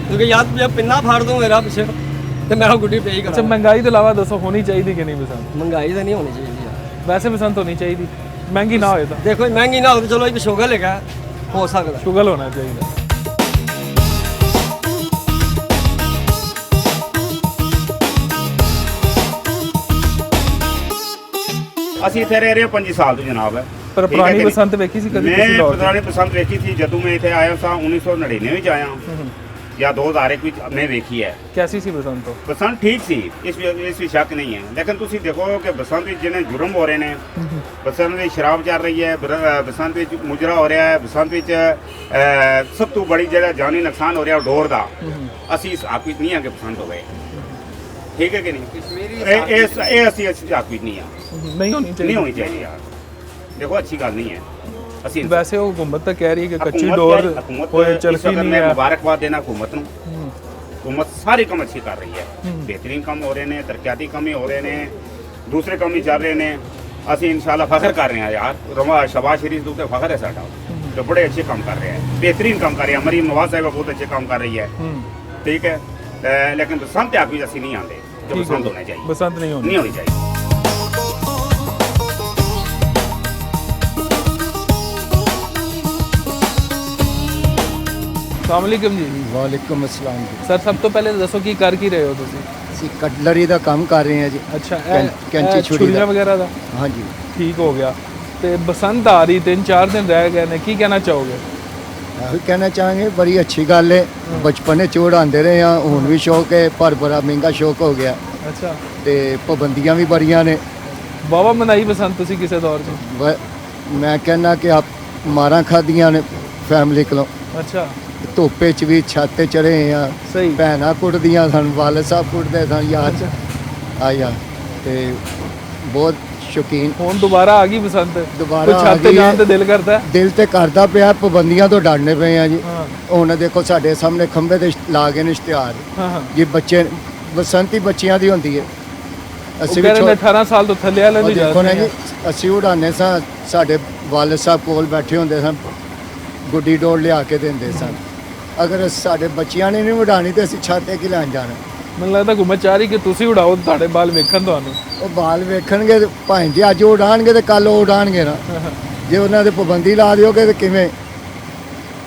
ਕਿਉਂਕਿ ਯਾਦ ਜੇ ਪਿੰਨਾ ਫਾੜ ਦੂੰ ਮੇਰਾ ਪਿੱਛੇ ਤੇ ਮੈਂ ਉਹ ਗੁੱਡੀ ਪੇਈ ਕਰਾਂ। ਅੱਛਾ ਮਹਿੰਗਾਈ ਤੋਂ ਇਲਾਵਾ ਦੱਸੋ ਹੋਣੀ ਚਾਹੀਦੀ ਕਿ ਨਹੀਂ ਬਸੰਤ? ਮਹਿੰਗਾਈ ਤਾਂ ਨਹੀਂ ਹੋਣੀ ਚਾਹੀਦੀ ਯਾਰ, ਵੈਸੇ ਬਸੰਤ ਹੋਣੀ ਚਾਹੀਦੀ, ਮਹਿੰਗੀ ਨਾ ਹੋਏ ਤਾਂ। ਦੇਖੋ ਮਹਿੰਗੀ ਨਾ ਹੋਵੇ ਚਲੋ ਇੱਕ ਸ਼ੁਗਰ ਹੈਗਾ ਹੋ ਸਕਦਾ, ਸ਼ੁਗਰ ਹੋਣਾ ਚਾਹੀਦਾ। ਅਸੀਂ ਇੱਥੇ ਰਹਿ ਰਹੇ ਹਾਂ 25 ਸਾਲ ਤੋਂ ਜਨਾਬ। ਪਰ ਪੁਰਾਣੀ ਬਸੰਤ ਵੇਖੀ ਸੀ ਕਦੀ? ਮੈਂ ਪੁਰਾਣੀ ਬਸੰਤ ਵੇਖੀ ਸੀ ਜਦੋਂ ਮੈਂ ਇੱਥੇ ਆਇਆ ਸਾਂ 1999 ਵਿੱਚ ਆਇਆ ਜਾਂ 2001 ਵਿੱਚ ਮੈਂ ਵੇਖੀ ਹੈ। ਕੈਸੀ ਸੀ ਬਸੰਤ? ਬਸੰਤ ਠੀਕ ਸੀ, ਇਸ ਵਿੱਚ ਸ਼ੱਕ ਨਹੀਂ ਹੈ। ਲੇਕਿਨ ਤੁਸੀਂ ਦੇਖੋ ਕਿ ਬਸੰਤ ਵਿੱਚ ਜਿਹਨੇ ਜੁਰਮ ਹੋ ਰਹੇ ਨੇ, ਬਸੰਤ ਵਿੱਚ ਸ਼ਰਾਬ ਚੱਲ ਰਹੀ ਹੈ, ਬਸੰਤ ਵਿੱਚ ਮੁਜਰਾ ਹੋ ਰਿਹਾ ਹੈ, ਬਸੰਤ ਵਿੱਚ ਸਭ ਤੋਂ ਬੜੀ ਜਿਹੜਾ ਜਾਨੀ ਨੁਕਸਾਨ ਹੋ ਰਿਹਾ ਡੋਰ ਦਾ। ਅਸੀਂ ਇਸ ਹੱਕ ਵਿੱਚ ਨਹੀਂ ਆ ਕਿ ਬਸੰਤ ਹੋਵੇ, ਠੀਕ ਹੈ ਕਿ ਨਹੀਂ? ਇਹ ਅਸੀਂ ਇਸ ਹੱਕ ਵਿੱਚ ਨਹੀਂ ਆ, ਨਹੀਂ ਹੋਣੀ ਚਾਹੀਦੀ ਯਾਰ। ਦੇਖੋ ਅੱਛੀ ਗੱਲ ਨਹੀਂ ਹੈ। ਅਸੀਂ ਵੈਸੇ ਉਹ ਹੁਕੂਮਤ ਤਾਂ ਕਹਿ ਰਹੀ ਹੈ ਕਿ ਕੱਚੀ ਡੋਰ ਹੋਏ ਚਰਖੀ ਨਹੀਂ ਹੈ। ਮੁਬਾਰਕਬਾਦ ਦੇਣਾ ਹੁਕੂਮਤ ਨੂੰ। ਹੁਕੂਮਤ ਸਾਰੇ ਕੰਮ ਅੱਛੇ ਕਰ ਰਹੀ ਹੈ, ਬਿਹਤਰੀਨ ਕੰਮ ਹੋ ਰਹੇ ਨੇ, ਤਰੱਕੀਆਤੀ ਕੰਮ ਹੀ ਹੋ ਰਹੇ ਨੇ, ਦੂਸਰੇ ਕੰਮ ਹੀ ਚੱਲ ਰਹੇ ਨੇ। ਅਸੀਂ ਇਨਸ਼ਾਅੱਲਾ ਫਖਰ ਕਰ ਰਹੇ ਹਾਂ ਯਾਰ, ਰਵਾ ਸ਼ਬਾਸ਼ ਸ਼ਰੀਫ ਦੇ ਉੱਤੇ ਫਖਰ ਹੈ ਸਾਡਾ ਕਿ ਬੜੇ ਅੱਛੇ ਕੰਮ ਕਰ ਰਹੇ ਹੈ, बेहतरीन काम कर रहे हैं। मरीम नवाज साहिबा बहुत अच्छे काम कर रही है, ठीक है। लेकिन बसंत आप भी नहीं आते जो बसंत होना चाहिए, बसंत नहीं होनी चाहिए। अस्सलामुअलैकुम जी। वालेकुम अस्सलाम जी। सर सब तो पहले दसो की कर की रहे हो तुसी? ਅਸੀਂ ਕਟਲਰੀ ਦਾ ਕੰਮ ਕਰ ਰਹੇ ਹਾਂ ਜੀ। ਅੱਛਾ, ਕੈਂਚੀ ਛੁਰੀਆਂ ਵਗੈਰਾ ਦਾ? ਹਾਂਜੀ ਠੀਕ ਹੋ ਗਿਆ। ਤੇ ਬਸੰਤ ਆ ਰਹੀ, 3-4 ਦਿਨ ਰਹਿ ਗਏ ਨੇ, ਕੀ ਕਹਿਣਾ ਚਾਹੋਗੇ? ਇਹੋ ਕਹਿਣਾ ਚਾਹਾਂਗੇ ਬੜੀ ਅੱਛੀ ਗੱਲ ਹੈ। ਬਚਪਨ ਵਿੱਚ ਉਡਾਉਂਦੇ ਰਹੇ ਹਾਂ, ਹੁਣ ਵੀ ਸ਼ੌਕ ਹੈ ਪਰ ਬੜਾ ਮਹਿੰਗਾ ਸ਼ੌਕ ਹੋ ਗਿਆ। ਅੱਛਾ। ਤੇ ਪਾਬੰਦੀਆਂ ਵੀ ਬੜੀਆਂ ਨੇ। ਬਾਬਾ ਮਨਾਈ ਬਸੰਤ ਤੁਸੀਂ ਕਿਸੇ ਦੌਰ 'ਚ? ਮੈਂ ਕਹਿੰਦਾ ਕਿ ਆਪ ਮਾਰਾਂ ਖਾਧੀਆਂ ਨੇ ਫੈਮਿਲੀ ਕੋਲੋਂ। ਅੱਛਾ। ਧੁੱਪੇ 'ਚ ਵੀ ਛੱਤ ਤੇ ਚੜੇ ਆ, ਭੈਣਾਂ ਕੁੱਟਦੀਆਂ ਸਨ, ਵਾਲਦ ਸਾਹਿਬ ਕੁੱਟਦੇ ਸਨ, ਯਾਦ ਆਇਆ ਤੇ ਬਹੁਤ ਸ਼ੌਕੀਨ। ਹੁਣ ਦੁਬਾਰਾ ਆ ਗਈ ਬਸੰਤ, ਦੁਬਾਰਾ ਛੱਤ ਤੇ ਜਾਣ ਤੇ ਦਿਲ ਕਰਦਾ? ਦਿਲ ਤੇ ਕਰਦਾ ਪਿਆ, ਪਾਬੰਦੀਆਂ ਤੋਂ ਡਰਨੇ ਪਏ ਆ ਜੀ। ਹੁਣ ਦੇਖੋ ਸਾਡੇ ਸਾਹਮਣੇ ਖੰਭੇ ਤੇ ਲਾ ਗਏ ਨੇ ਇਸ਼ਤਿਹਾਰ ਜੀ, ਬੱਚੇ ਬਸੰਤੀ ਬੱਚਿਆਂ ਦੀ ਹੁੰਦੀ ਹੈ। ਅਸੀਂ ਵੀ 18 ਸਾਲ ਤੋਂ ਥੱਲੇ ਵਾਲੇ ਨਹੀਂ ਜਾਂਦੇ ਜੀ। ਅਸੀਂ ਉਡਾਉਂਦੇ ਸਾਂ, ਸਾਡੇ ਵਾਲਦ ਸਾਹਿਬ ਕੋਲ ਬੈਠੇ ਹੁੰਦੇ ਸਨ, ਗੁੱਡੀ ਡੋਰ ਲਿਆ ਕੇ ਦਿੰਦੇ ਸਨ। ਅਗਰ ਸਾਡੇ ਬੱਚਿਆਂ ਨੇ ਨਹੀਂ ਉਡਾਣੀ ਤੇ ਅਸੀਂ ਛੱਤ ਤੇ ਕੀ ਲੈਣ ਜਾਣਾ? ਮੈਨੂੰ ਲੱਗਦਾ ਘੁੰਮਤ ਚਾਹ ਰਹੀ ਕਿ ਤੁਸੀਂ ਉਡਾਓ, ਤੁਹਾਡੇ ਬਾਲ ਵੇਖਣ ਤੁਹਾਨੂੰ। ਉਹ ਬਾਲ ਵੇਖਣਗੇ ਭਾਵੇਂ ਜੀ ਅੱਜ ਉਡਾਣਗੇ ਤੇ ਕੱਲ ਉਹ ਉਡਾਣਗੇ ਨਾ। ਜੇ ਉਹਨਾਂ ਦੇ ਪਾਬੰਦੀ ਲਾ ਦਿਓਗੇ ਤੇ ਕਿਵੇਂ?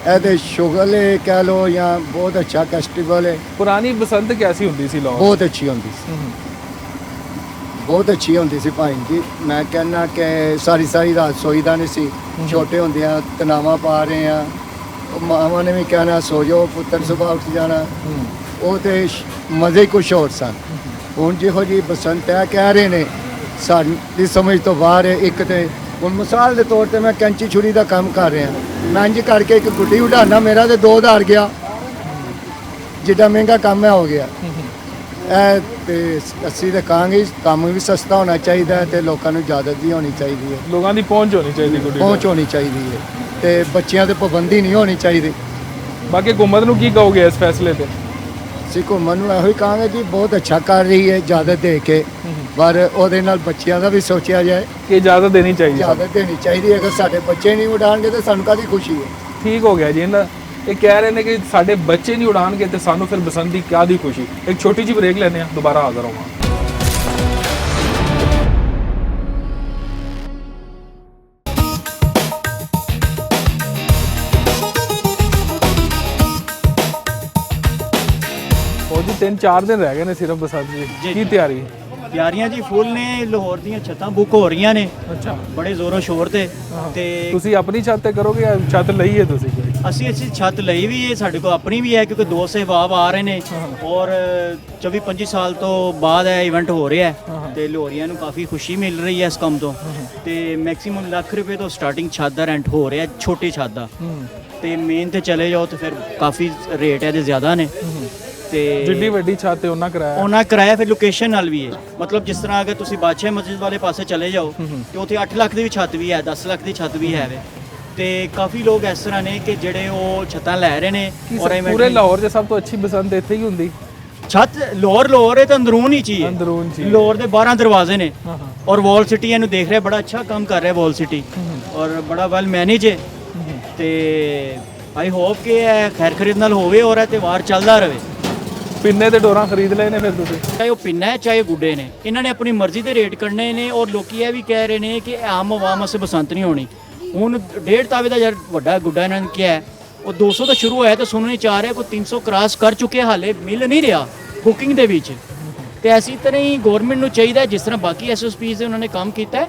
ਇਹ ਤੇ ਸ਼ੁਗਲ ਹੈ ਕਹਿ ਲੋ ਜਾਂ ਬਹੁਤ ਅੱਛਾ ਫੈਸਟੀਵਲ ਹੈ। ਪੁਰਾਣੀ ਬਸੰਤ ਕੈਸੀ ਹੁੰਦੀ ਸੀ ਲਾਹੌਰ? ਬਹੁਤ ਅੱਛੀ ਹੁੰਦੀ ਸੀ, ਬਹੁਤ ਅੱਛੀ ਹੁੰਦੀ ਸੀ ਭਾਈ ਜੀ। ਮੈਂ ਕਹਿੰਦਾ ਕਿ ਸਾਰੀ ਰਾਤ ਸੋਈਦਾ ਨਹੀਂ ਸੀ। ਛੋਟੇ ਹੁੰਦਿਆਂ ਤਨਾਵਾ ਪਾ ਰਹੇ ਆ, ਮਾਵਾਂ ਨੇ ਵੀ ਕਹਿਣਾ ਸੋ ਜਾਓ ਪੁੱਤਰ, ਸੁਬਾਹ ਉੱਠ ਜਾਣਾ। ਉਹ ਤੇ ਮਜ਼ੇ ਕੁਛ ਹੋਰ ਸਨ। ਹੁਣ ਜਿਹੋ ਜੀ ਬਸੰਤ ਹੈ ਕਹਿ ਰਹੇ ਨੇ, ਸਾਡੀ ਸਮਝ ਤੋਂ ਬਾਹਰ ਹੈ। ਇੱਕ ਤੇ ਹੁਣ ਮਿਸਾਲ ਦੇ ਤੌਰ ਤੇ ਮੈਂ ਕੈਂਚੀ ਛੁਰੀ ਦਾ ਕੰਮ ਕਰ ਰਿਹਾ, ਮੈਂ ਇੰਝ ਕਰਕੇ ਇੱਕ ਗੁੱਡੀ ਉਡਾਨਾ, ਮੇਰਾ ਤੇ 2000 ਗਿਆ। ਜਿੱਡਾ ਮਹਿੰਗਾ ਕੰਮ ਹੈ ਹੋ ਗਿਆ। ਇਹ ਤੇ ਅਸੀਂ ਤਾਂ ਕਹਾਂਗੇ ਕੰਮ ਵੀ ਸਸਤਾ ਹੋਣਾ ਚਾਹੀਦਾ ਤੇ ਲੋਕਾਂ ਨੂੰ ਇਜਾਜ਼ਤ ਵੀ ਹੋਣੀ ਚਾਹੀਦੀ ਹੈ, ਲੋਕਾਂ ਦੀ ਪਹੁੰਚ ਹੋਣੀ ਚਾਹੀਦੀ, ਗੁੱਡੀ ਪਹੁੰਚ ਹੋਣੀ ਚਾਹੀਦੀ ਹੈ ਤੇ ਬੱਚਿਆਂ ਤੇ ਪਾਬੰਦੀ ਨਹੀਂ ਹੋਣੀ ਚਾਹੀਦੀ। ਬਾਕੀ ਹੁਕੂਮਤ ਨੂੰ ਕੀ ਕਹੋਗੇ ਇਸ ਫੈਸਲੇ ਤੇ? ਅਸੀਂ ਹੁਕੂਮਤ ਨੂੰ ਇਹੋ ਹੀ ਕਹਾਂਗੇ ਜੀ ਬਹੁਤ ਅੱਛਾ ਕਰ ਰਹੀ ਹੈ ਇਜਾਜ਼ਤ ਦੇ ਕੇ, ਪਰ ਉਹਦੇ ਨਾਲ ਬੱਚਿਆਂ ਦਾ ਵੀ ਸੋਚਿਆ ਜਾਏ ਕਿ ਇਜਾਜ਼ਤ ਦੇਣੀ ਚਾਹੀਦੀ। ਇਜਾਜ਼ਤ ਦੇਣੀ ਚਾਹੀਦੀ ਹੈ। ਅਗਰ ਸਾਡੇ ਬੱਚੇ ਨਹੀਂ ਉਡਾਣਗੇ ਤਾਂ ਸਾਨੂੰ ਕਾਹਦੀ ਖੁਸ਼ੀ ਹੈ? ਠੀਕ ਹੋ ਗਿਆ ਜੀ। ਇਹਨਾਂ ਇਹ ਕਹਿ ਰਹੇ ਨੇ ਕਿ ਸਾਡੇ ਬੱਚੇ ਨਹੀਂ ਉਡਾਣਗੇ ਤੇ ਸਾਨੂੰ ਫਿਰ ਬਸੰਤ ਦੀ ਕਿਆ ਦੀ ਖੁਸ਼ੀ। ਇੱਕ ਛੋਟੀ ਜਿਹੀ ਬ੍ਰੇਕ ਲੈਂਦੇ ਆ, ਦੁਬਾਰਾ ਹਾਜ਼ਰ ਹੋਵਾਂ। ਉਹ ਜੀ 3-4 ਦਿਨ ਰਹਿ ਗਏ ਨੇ ਸਿਰਫ ਬਸੰਤ ਦੀ, ਕੀ ਤਿਆਰੀ? ਤਿਆਰੀਆਂ ਜੀ ਫੁੱਲ ਨੇ। ਲਾਹੌਰ ਦੀਆਂ ਛੱਤਾਂ ਬੁੱਕ ਹੋ ਰਹੀਆਂ ਨੇ। ਅੱਛਾ। ਬੜੇ ਜ਼ੋਰੋਂ ਸ਼ੋਰ ਤੇ ਤੁਸੀਂ ਆਪਣੀ ਛੱਤ ਤੇ ਕਰੋਗੇ ਜਾਂ ਛੱਤ ਲਈ ਹੈ ਤੁਸੀਂ? ਅਸੀਂ ਛੱਤ ਲਈ ਵੀ ਹੈ, ਸਾਡੇ ਕੋਲ ਆਪਣੀ ਵੀ ਹੈ, ਕਿਉਂਕਿ 2 ਸਹਿਬਾਬ ਆ ਰਹੇ ਨੇ ਔਰ 24-25 ਸਾਲ ਤੋਂ ਬਾਅਦ ਇਹ ਇਵੈਂਟ ਹੋ ਰਿਹਾ ਹੈ ਤੇ ਲਾਹੌਰੀਆਂ ਨੂੰ ਕਾਫੀ ਖੁਸ਼ੀ ਮਿਲ ਰਹੀ ਹੈ ਇਸ ਕੰਮ ਤੋਂ। ਤੇ ਮੈਕਸਿਮਮ ਲੱਖ ਰੁਪਏ ਤੋਂ ਸਟਾਰਟਿੰਗ ਛੱਤ ਦਾ ਰੈਂਟ ਹੋ ਰਿਹਾ, ਛੋਟੀ ਛੱਤ ਦਾ। ਤੇ ਮੇਨ ਤੇ ਚਲੇ ਜਾਓ ਤੇ ਫਿਰ ਕਾਫੀ ਰੇਟ ਇਹਦੇ ਜ਼ਿਆਦਾ ਨੇ। ਤੇ ਜਿੱਡੀ ਵੱਡੀ ਛੱਤ ਤੇ ਉਹਨਾਂ ਕਿਰਾਇਆ ਫਿਰ ਲੋਕੇਸ਼ਨ ਨਾਲ ਵੀ ਹੈ। ਮਤਲਬ ਜਿਸ ਤਰ੍ਹਾਂ ਅਗਰ ਤੁਸੀਂ ਬਾਦਸ਼ਾਹ ਮਸਜਿਦ ਵਾਲੇ ਪਾਸੇ ਚਲੇ ਜਾਓ ਤੇ ਉੱਥੇ 8 ਲੱਖ ਦੀ ਵੀ ਛੱਤ ਵੀ ਹੈ, 10 ਲੱਖ ਦੀ ਛੱਤ ਵੀ ਹੈ ਵੇ। ਤੇ ਕਾਫੀ ਲੋਕ ਇਸ ਤਰ੍ਹਾਂ ਨੇ ਕਿ ਜਿਹੜੇ ਉਹ ਛੱਤਾਂ ਲੈ ਰਹੇ ਨੇ। ਔਰ ਪੂਰੇ ਲਾਹੌਰ 'ਚ ਸਭ ਤੋਂ ਅੱਛੀ ਬਸੰਤ ਇੱਥੇ ਹੀ ਹੁੰਦੀ? ਛੱਤ ਲਾਹੌਰ ਹੈ ਤਾਂ ਅੰਦਰੂਨ ਹੀ ਚੀਜ਼ ਹੈ। ਅੰਦਰੂਨ ਚੀਜ਼ ਲਾਹੌਰ ਦੇ 12 ਦਰਵਾਜ਼ੇ ਨੇ ਔਰ ਵਾਲ ਸਿਟੀ ਇਹਨੂੰ ਦੇਖ ਰਿਹਾ, ਬੜਾ ਅੱਛਾ ਕੰਮ ਕਰ ਰਿਹਾ ਵਾਲ ਸਿਟੀ ਔਰ ਬੜਾ ਵੈਲ ਮੈਨੇਜ ਹੈ ਤੇ ਆਈ ਹੋਪ ਕਿ ਇਹ ਖੈਰ ਖਰੀਦ ਨਾਲ ਹੋਵੇ ਔਰ ਇਹ ਤਿਉਹਾਰ ਚੱਲਦਾ ਰਹੇ। ਪਿੰਨੇ ਤੇ ਡੋਰਾਂ ਖਰੀਦ ਲਏ ਨੇ ਫਿਰ ਤੁਸੀਂ? ਚਾਹੇ ਉਹ ਪਿੰਨਾ ਹੈ ਚਾਹੇ ਗੁੱਡੇ ਨੇ, ਇਹਨਾਂ ਨੇ ਆਪਣੀ ਮਰਜ਼ੀ ਦੇ ਰੇਟ ਕੱਢਣੇ ਨੇ ਔਰ ਲੋਕੀ ਇਹ ਵੀ ਕਹਿ ਰਹੇ ਨੇ ਕਿ ਆਮ ਆਵਾਮ ਵਾਸਤੇ ਬਸੰਤ ਨਹੀਂ ਹੋਣੀ। ਹੁਣ 1.5 ਤਾਵੇ ਦਾ ਯਾਰ ਵੱਡਾ ਗੁੱਡਾ ਇਹਨਾਂ ਨੇ ਕਿਹਾ ਹੈ, ਉਹ 200 ਤੋਂ ਸ਼ੁਰੂ ਹੋਇਆ ਤੇ ਸੁਣਨੇ ਚਾਹ ਰਿਹਾ ਕੋਈ 300 ਕ੍ਰਾਸ ਕਰ ਚੁੱਕੇ, ਹਾਲੇ ਮਿਲ ਨਹੀਂ ਰਿਹਾ ਬੁਕਿੰਗ ਦੇ ਵਿੱਚ। ਤੇ ਐਸੀ ਤਰ੍ਹਾਂ ਹੀ ਗਵਰਨਮੈਂਟ ਨੂੰ ਚਾਹੀਦਾ ਜਿਸ ਤਰ੍ਹਾਂ ਬਾਕੀ ਐਸਓਸਪੀਜ਼ ਦੇ ਉਹਨਾਂ ਨੇ ਕੰਮ ਕੀਤਾ ਹੈ,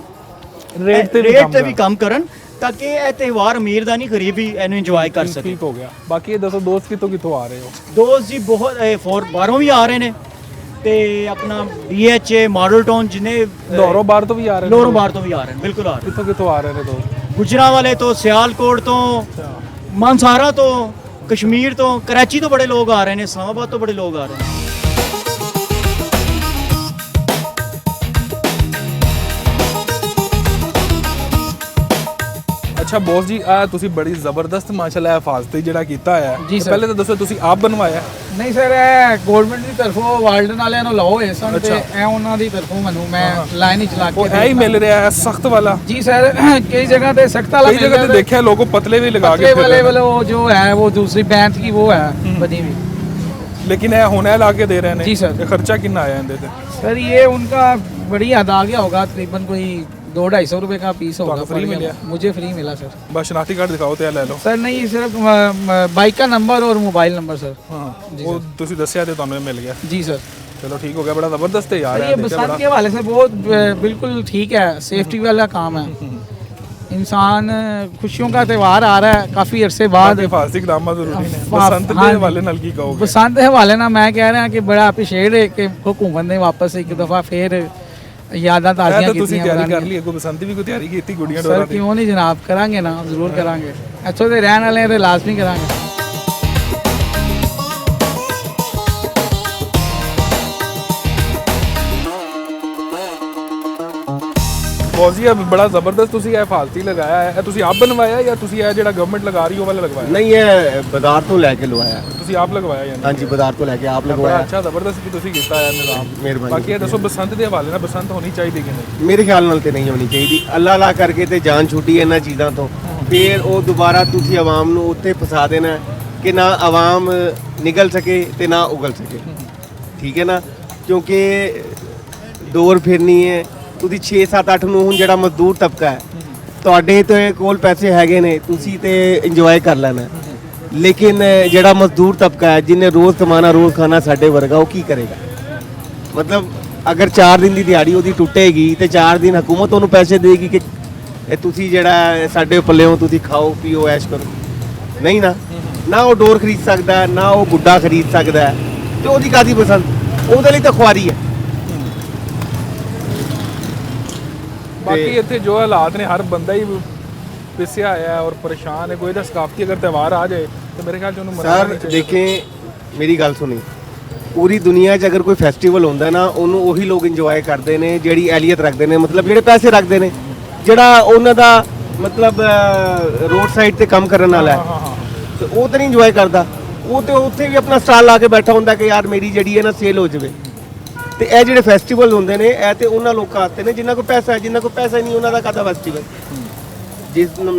ਰੇਟ ਤੇ ਵੀ ਕੰਮ ਕਰਨ ਤਾਂ ਕਿ ਇਹ ਤਿਉਹਾਰ ਅਮੀਰ ਦਾ ਨਹੀਂ ਗਰੀਬ ਵੀ ਇਹਨੂੰ ਇੰਜੋਏ ਕਰ ਸਕੇ। ਠੀਕ ਹੋ ਗਿਆ। ਬਾਕੀ ਇਹ ਦੱਸੋ ਦੋਸਤ ਕਿੱਥੋਂ ਆ ਰਹੇ ਹੋ? ਦੋਸਤ ਜੀ ਬਹੁਤ ਬਾਹਰੋਂ ਵੀ ਆ ਰਹੇ ਨੇ ਤੇ ਆਪਣਾ BH ਮਾਡਲ ਟਾਊਨ ਜਿਹਨੇ ਲਾਹੌਰੋਂ ਬਾਹਰ ਤੋਂ ਵੀ ਆ ਰਹੇ ਨੇ? ਲਾਹੌਰੋਂ ਬਾਹਰ ਤੋਂ ਵੀ ਆ ਰਹੇ ਨੇ, ਬਿਲਕੁਲ ਆ ਰਹੇ। ਕਿੱਥੋਂ ਆ ਰਹੇ ਨੇ ਦੋਸਤ? ਗੁਜਰਾਂਵਾਲੇ ਤੋਂ, ਸਿਆਲਕੋਟ ਤੋਂ, ਮਾਨਸਾਰਾ ਤੋਂ, ਕਸ਼ਮੀਰ ਤੋਂ, ਕਰਾਚੀ ਤੋਂ ਬੜੇ ਲੋਕ ਆ ਰਹੇ ਨੇ, ਇਸਲਾਮਾਬਾਦ ਤੋਂ ਬੜੇ ਲੋਕ ਆ ਰਹੇ ਨੇ। ਅੱਛਾ ਬੌਸ ਜੀ, ਆ ਤੁਸੀਂ ਬੜੀ ਜ਼ਬਰਦਸਤ ਮਾਸ਼ਾਅੱਲਾ ਹਿਫਾਜ਼ਤੀ ਜਿਹੜਾ ਕੀਤਾ ਹੈ ਜੀ ਸਰ। ਪਹਿਲੇ ਤਾਂ ਦੱਸੋ ਤੁਸੀਂ ਆਪ ਬਣਵਾਇਆ? ਨਹੀਂ ਸਰ, ਇਹ ਗਵਰਨਮੈਂਟ ਦੀ ਤਰਫੋਂ ਵਾਲਡਨ ਵਾਲਿਆਂ ਨੂੰ ਲਾਓ ਇਹ ਸਨ ਤੇ ਇਹ ਉਹਨਾਂ ਦੀ ਤਰਫੋਂ ਮੈਨੂੰ ਮੈਂ ਲਾਈਨ ਹੀ ਚਲਾ ਕੇ ਉਹ ਹੈ ਹੀ ਮਿਲ ਰਿਹਾ ਹੈ ਸਖਤ ਵਾਲਾ? ਜੀ ਸਰ, ਕਈ जगह पे सख्त वाला, कई जगह पे देखा है लोगों पतले भी लगा के पतले वाले वो जो है वो दूसरी बैंड की वो है बनी हुई, लेकिन है होने ला के दे रहे हैं। जी सर। खर्चा कितना आया इनके ते? सर ये उनका बड़ी हद आ गया होगा, तकरीबन कोई 200-250 रुपए का पीस होगा। फ्री मिला? मुझे फ्री मिला सर। बस शनाख्ती कार्ड दिखाओ तो ले लो सर। नहीं सिर्फ बाइक का नंबर और मोबाइल नंबर सर। हाँ वो तुसी दस्या ते तुहानू मिल गया? जी सर। चलो ठीक हो गया, बड़ा जबरदस्त है यार। ये बसंत के हवाले से बहुत बिल्कुल ठीक है, सेफ्टी वाला काम है। इंसान खुशियों का त्यौहार आ रहा है काफ़ी अरसे बाद। हिफाजती इक़दाम जरूरी है। बसंत के हवाले नाल की कहोगे? बसंत के हवाले ना मैं कह रहा कि बड़ा अप्रीशिएट है कि हुकूमत ने वापस एक दफ़ा फिर यादां ताज़ियां की तैयारी कर ली? बसंत भी कोई तैयारी की गुड़ियां सर? क्यों नहीं जनाब, करांगे ना, जरूर करांगे। अच्छे से रहने वाले हैं तो लाजमी करांगे। बॉस जी बड़ा जबरदस्त ਤੁਸੀਂ ਇਹ ਹਿਫਾਜ਼ਤੀ ਲਗਾਇਆ ਹੈ, ਤੁਸੀਂ ਆਪ ਬਣਵਾਇਆ ਜਾਂ ਤੁਸੀਂ ਇਹ ਜਿਹੜਾ ਗਵਰਨਮੈਂਟ ਲਗਾ ਰਹੀ ਉਹ ਵਾਲਾ ਲਗਵਾਇਆ? ਨਹੀਂ, ਇਹ ਬਾਜ਼ਾਰ ਤੋਂ ਲੈ ਕੇ ਲਵਾਇਆ। ਤੁਸੀਂ ਆਪ ਲਗਵਾਇਆ ਯਾਨੀ? ਹਾਂਜੀ, ਬਾਜ਼ਾਰ ਤੋਂ ਲੈ ਕੇ ਆਪ ਲਗਵਾਇਆ। ਬੜਾ ਅੱਛਾ ਜ਼ਬਰਦਸਤ ਕੀ ਤੁਸੀਂ ਕੀਤਾ ਹੈ ਨਿਜ਼ਾਮ। ਮਿਹਰਬਾਨੀ। ਬਾਕੀ ਇਹ ਦੱਸੋ ਬਸੰਤ ਦੇ ਹਵਾਲੇ ਨਾਲ ਬਸੰਤ ਹੋਣੀ ਚਾਹੀਦੀ ਕਿ ਨਹੀਂ? ਮੇਰੇ ਖਿਆਲ ਨਾਲ ਤੇ ਨਹੀਂ ਹੋਣੀ ਚਾਹੀਦੀ। ਅੱਲਾ ਲਾ ਕਰਕੇ ਤੇ ਜਾਨ ਛੁੱਟੀ ਇਹਨਾਂ ਚੀਜ਼ਾਂ ਤੋਂ, ਫਿਰ ਉਹ ਦੁਬਾਰਾ ਤੁਸੀਂ ਆਵਾਮ ਨੂੰ ਉੱਥੇ ਫਸਾ ਦੇਣਾ ਕਿ ਨਾ ਆਵਾਮ ਨਿਕਲ ਸਕੇ ਤੇ ਨਾ ਉਗਲ ਸਕੇ। ਠੀਕ ਹੈ ਨਾ, ਕਿਉਂਕਿ ਦੌਰ ਫਿਰਨੀ ਹੈ। ਤੁਸੀਂ 6 7 8 ਨੂੰ ਹੁਣ ਜਿਹੜਾ ਮਜ਼ਦੂਰ ਤਬਕਾ ਹੈ ਤੁਹਾਡੇ ਤੇ ਕੋਲ ਪੈਸੇ ਹੈਗੇ ਨੇ, ਤੁਸੀਂ ਤੇ ਇੰਜੋਏ ਕਰ ਲੈਣਾ, ਲੇਕਿਨ ਜਿਹੜਾ ਮਜ਼ਦੂਰ ਤਬਕਾ ਹੈ ਜਿਹਨੇ ਰੋਜ਼ ਕਮਾਣਾ ਰੋਜ਼ ਖਾਣਾ, ਸਾਡੇ ਵਰਗਾ, ਉਹ ਕੀ ਕਰੇਗਾ? ਮਤਲਬ ਅਗਰ 4 ਦਿਨ ਦੀ ਦਿਹਾੜੀ ਉਹਦੀ ਟੁੱਟੇਗੀ ਤੇ 4 ਦਿਨ ਹਕੂਮਤ ਉਹਨੂੰ ਪੈਸੇ ਦੇਗੀ ਕਿ ਇਹ ਤੁਸੀਂ ਜਿਹੜਾ ਸਾਡੇ ਪੱਲਿਓਂ ਤੁਸੀਂ ਖਾਓ ਪੀਓ ਐਸ਼ ਕਰੋ? ਨਹੀਂ ਨਾ, ਨਾ ਉਹ ਡੋਰ ਖਰੀਦ ਸਕਦਾ, ਨਾ ਉਹ ਗੁੱਡਾ ਖਰੀਦ ਸਕਦਾ, ਤੇ ਉਹਦੀ ਕਾਦੀ ਪਸੰਦ? ਉਹਦੇ ਲਈ ਤਾਂ ਖੁਆਰੀ ਹੈ। ਬਾਕੀ ਇੱਥੇ ਜੋ ਹਾਲਾਤ ਨੇ ਹਰ ਬੰਦਾ ਹੀ ਪਿਸਿਆ ਆਇਆ ਔਰ ਪਰੇਸ਼ਾਨ ਹੈ। ਕੋਈ ਤਾਂ ਸਕਾਫਤੀ ਅਗਰ ਤਿਉਹਾਰ ਆ ਜਾਏ ਤੇ ਮੇਰੇ ਖਿਆਲ ਚ ਉਹਨੂੰ ਮਨਾਉਣਾ ਨਹੀਂ ਚਾਹੀਦਾ। ਦੇਖੇ ਮੇਰੀ ਗੱਲ ਸੁਣੀ, ਪੂਰੀ ਦੁਨੀਆ 'ਚ ਅਗਰ ਕੋਈ ਫੈਸਟੀਵਲ ਹੁੰਦਾ ਨਾ, ਉਹਨੂੰ ਉਹੀ ਲੋਕ ਇੰਜੋਏ ਕਰਦੇ ਨੇ ਜਿਹੜੀ ਅਹਿਲੀਅਤ ਰੱਖਦੇ ਨੇ, ਮਤਲਬ ਜਿਹੜੇ ਪੈਸੇ ਰੱਖਦੇ ਨੇ, ਜਿਹੜਾ ਉਹਨਾਂ ਦਾ ਮਤਲਬ ਰੋਡ ਸਾਈਡ ਤੇ ਕੰਮ ਕਰਨ ਵਾਲਾ ਹੈ, ਤੇ ਉਹ ਤਾਂ ਨਹੀਂ ਇੰਜੋਏ ਕਰਦਾ। ਉਹ ਤੇ ਉੱਥੇ ਵੀ ਆਪਣਾ ਸਟਾਲ ਲਾ ਕੇ ਬੈਠਾ ਹੁੰਦਾ ਕਿ ਯਾਰ ਮੇਰੀ ਜਿਹੜੀ ਹੈ ਨਾ ਸੇਲ ਹੋ ਜਾਵੇ। ਤੇ ਇਹ ਜਿਹੜੇ ਫੈਸਟੀਵਲ ਹੁੰਦੇ ਨੇ ਇਹ ਤੇ ਉਹਨਾਂ ਲੋਕਾਂ ਆਤੇ ਨੇ ਜਿਨ੍ਹਾਂ ਕੋਲ ਪੈਸਾ ਹੈ, ਜਿਨ੍ਹਾਂ ਕੋਲ ਪੈਸਾ ਨਹੀਂ ਉਹਨਾਂ ਦਾ ਕਾਹਦਾ ਫੈਸਟੀਵਲ। ਜਿਸ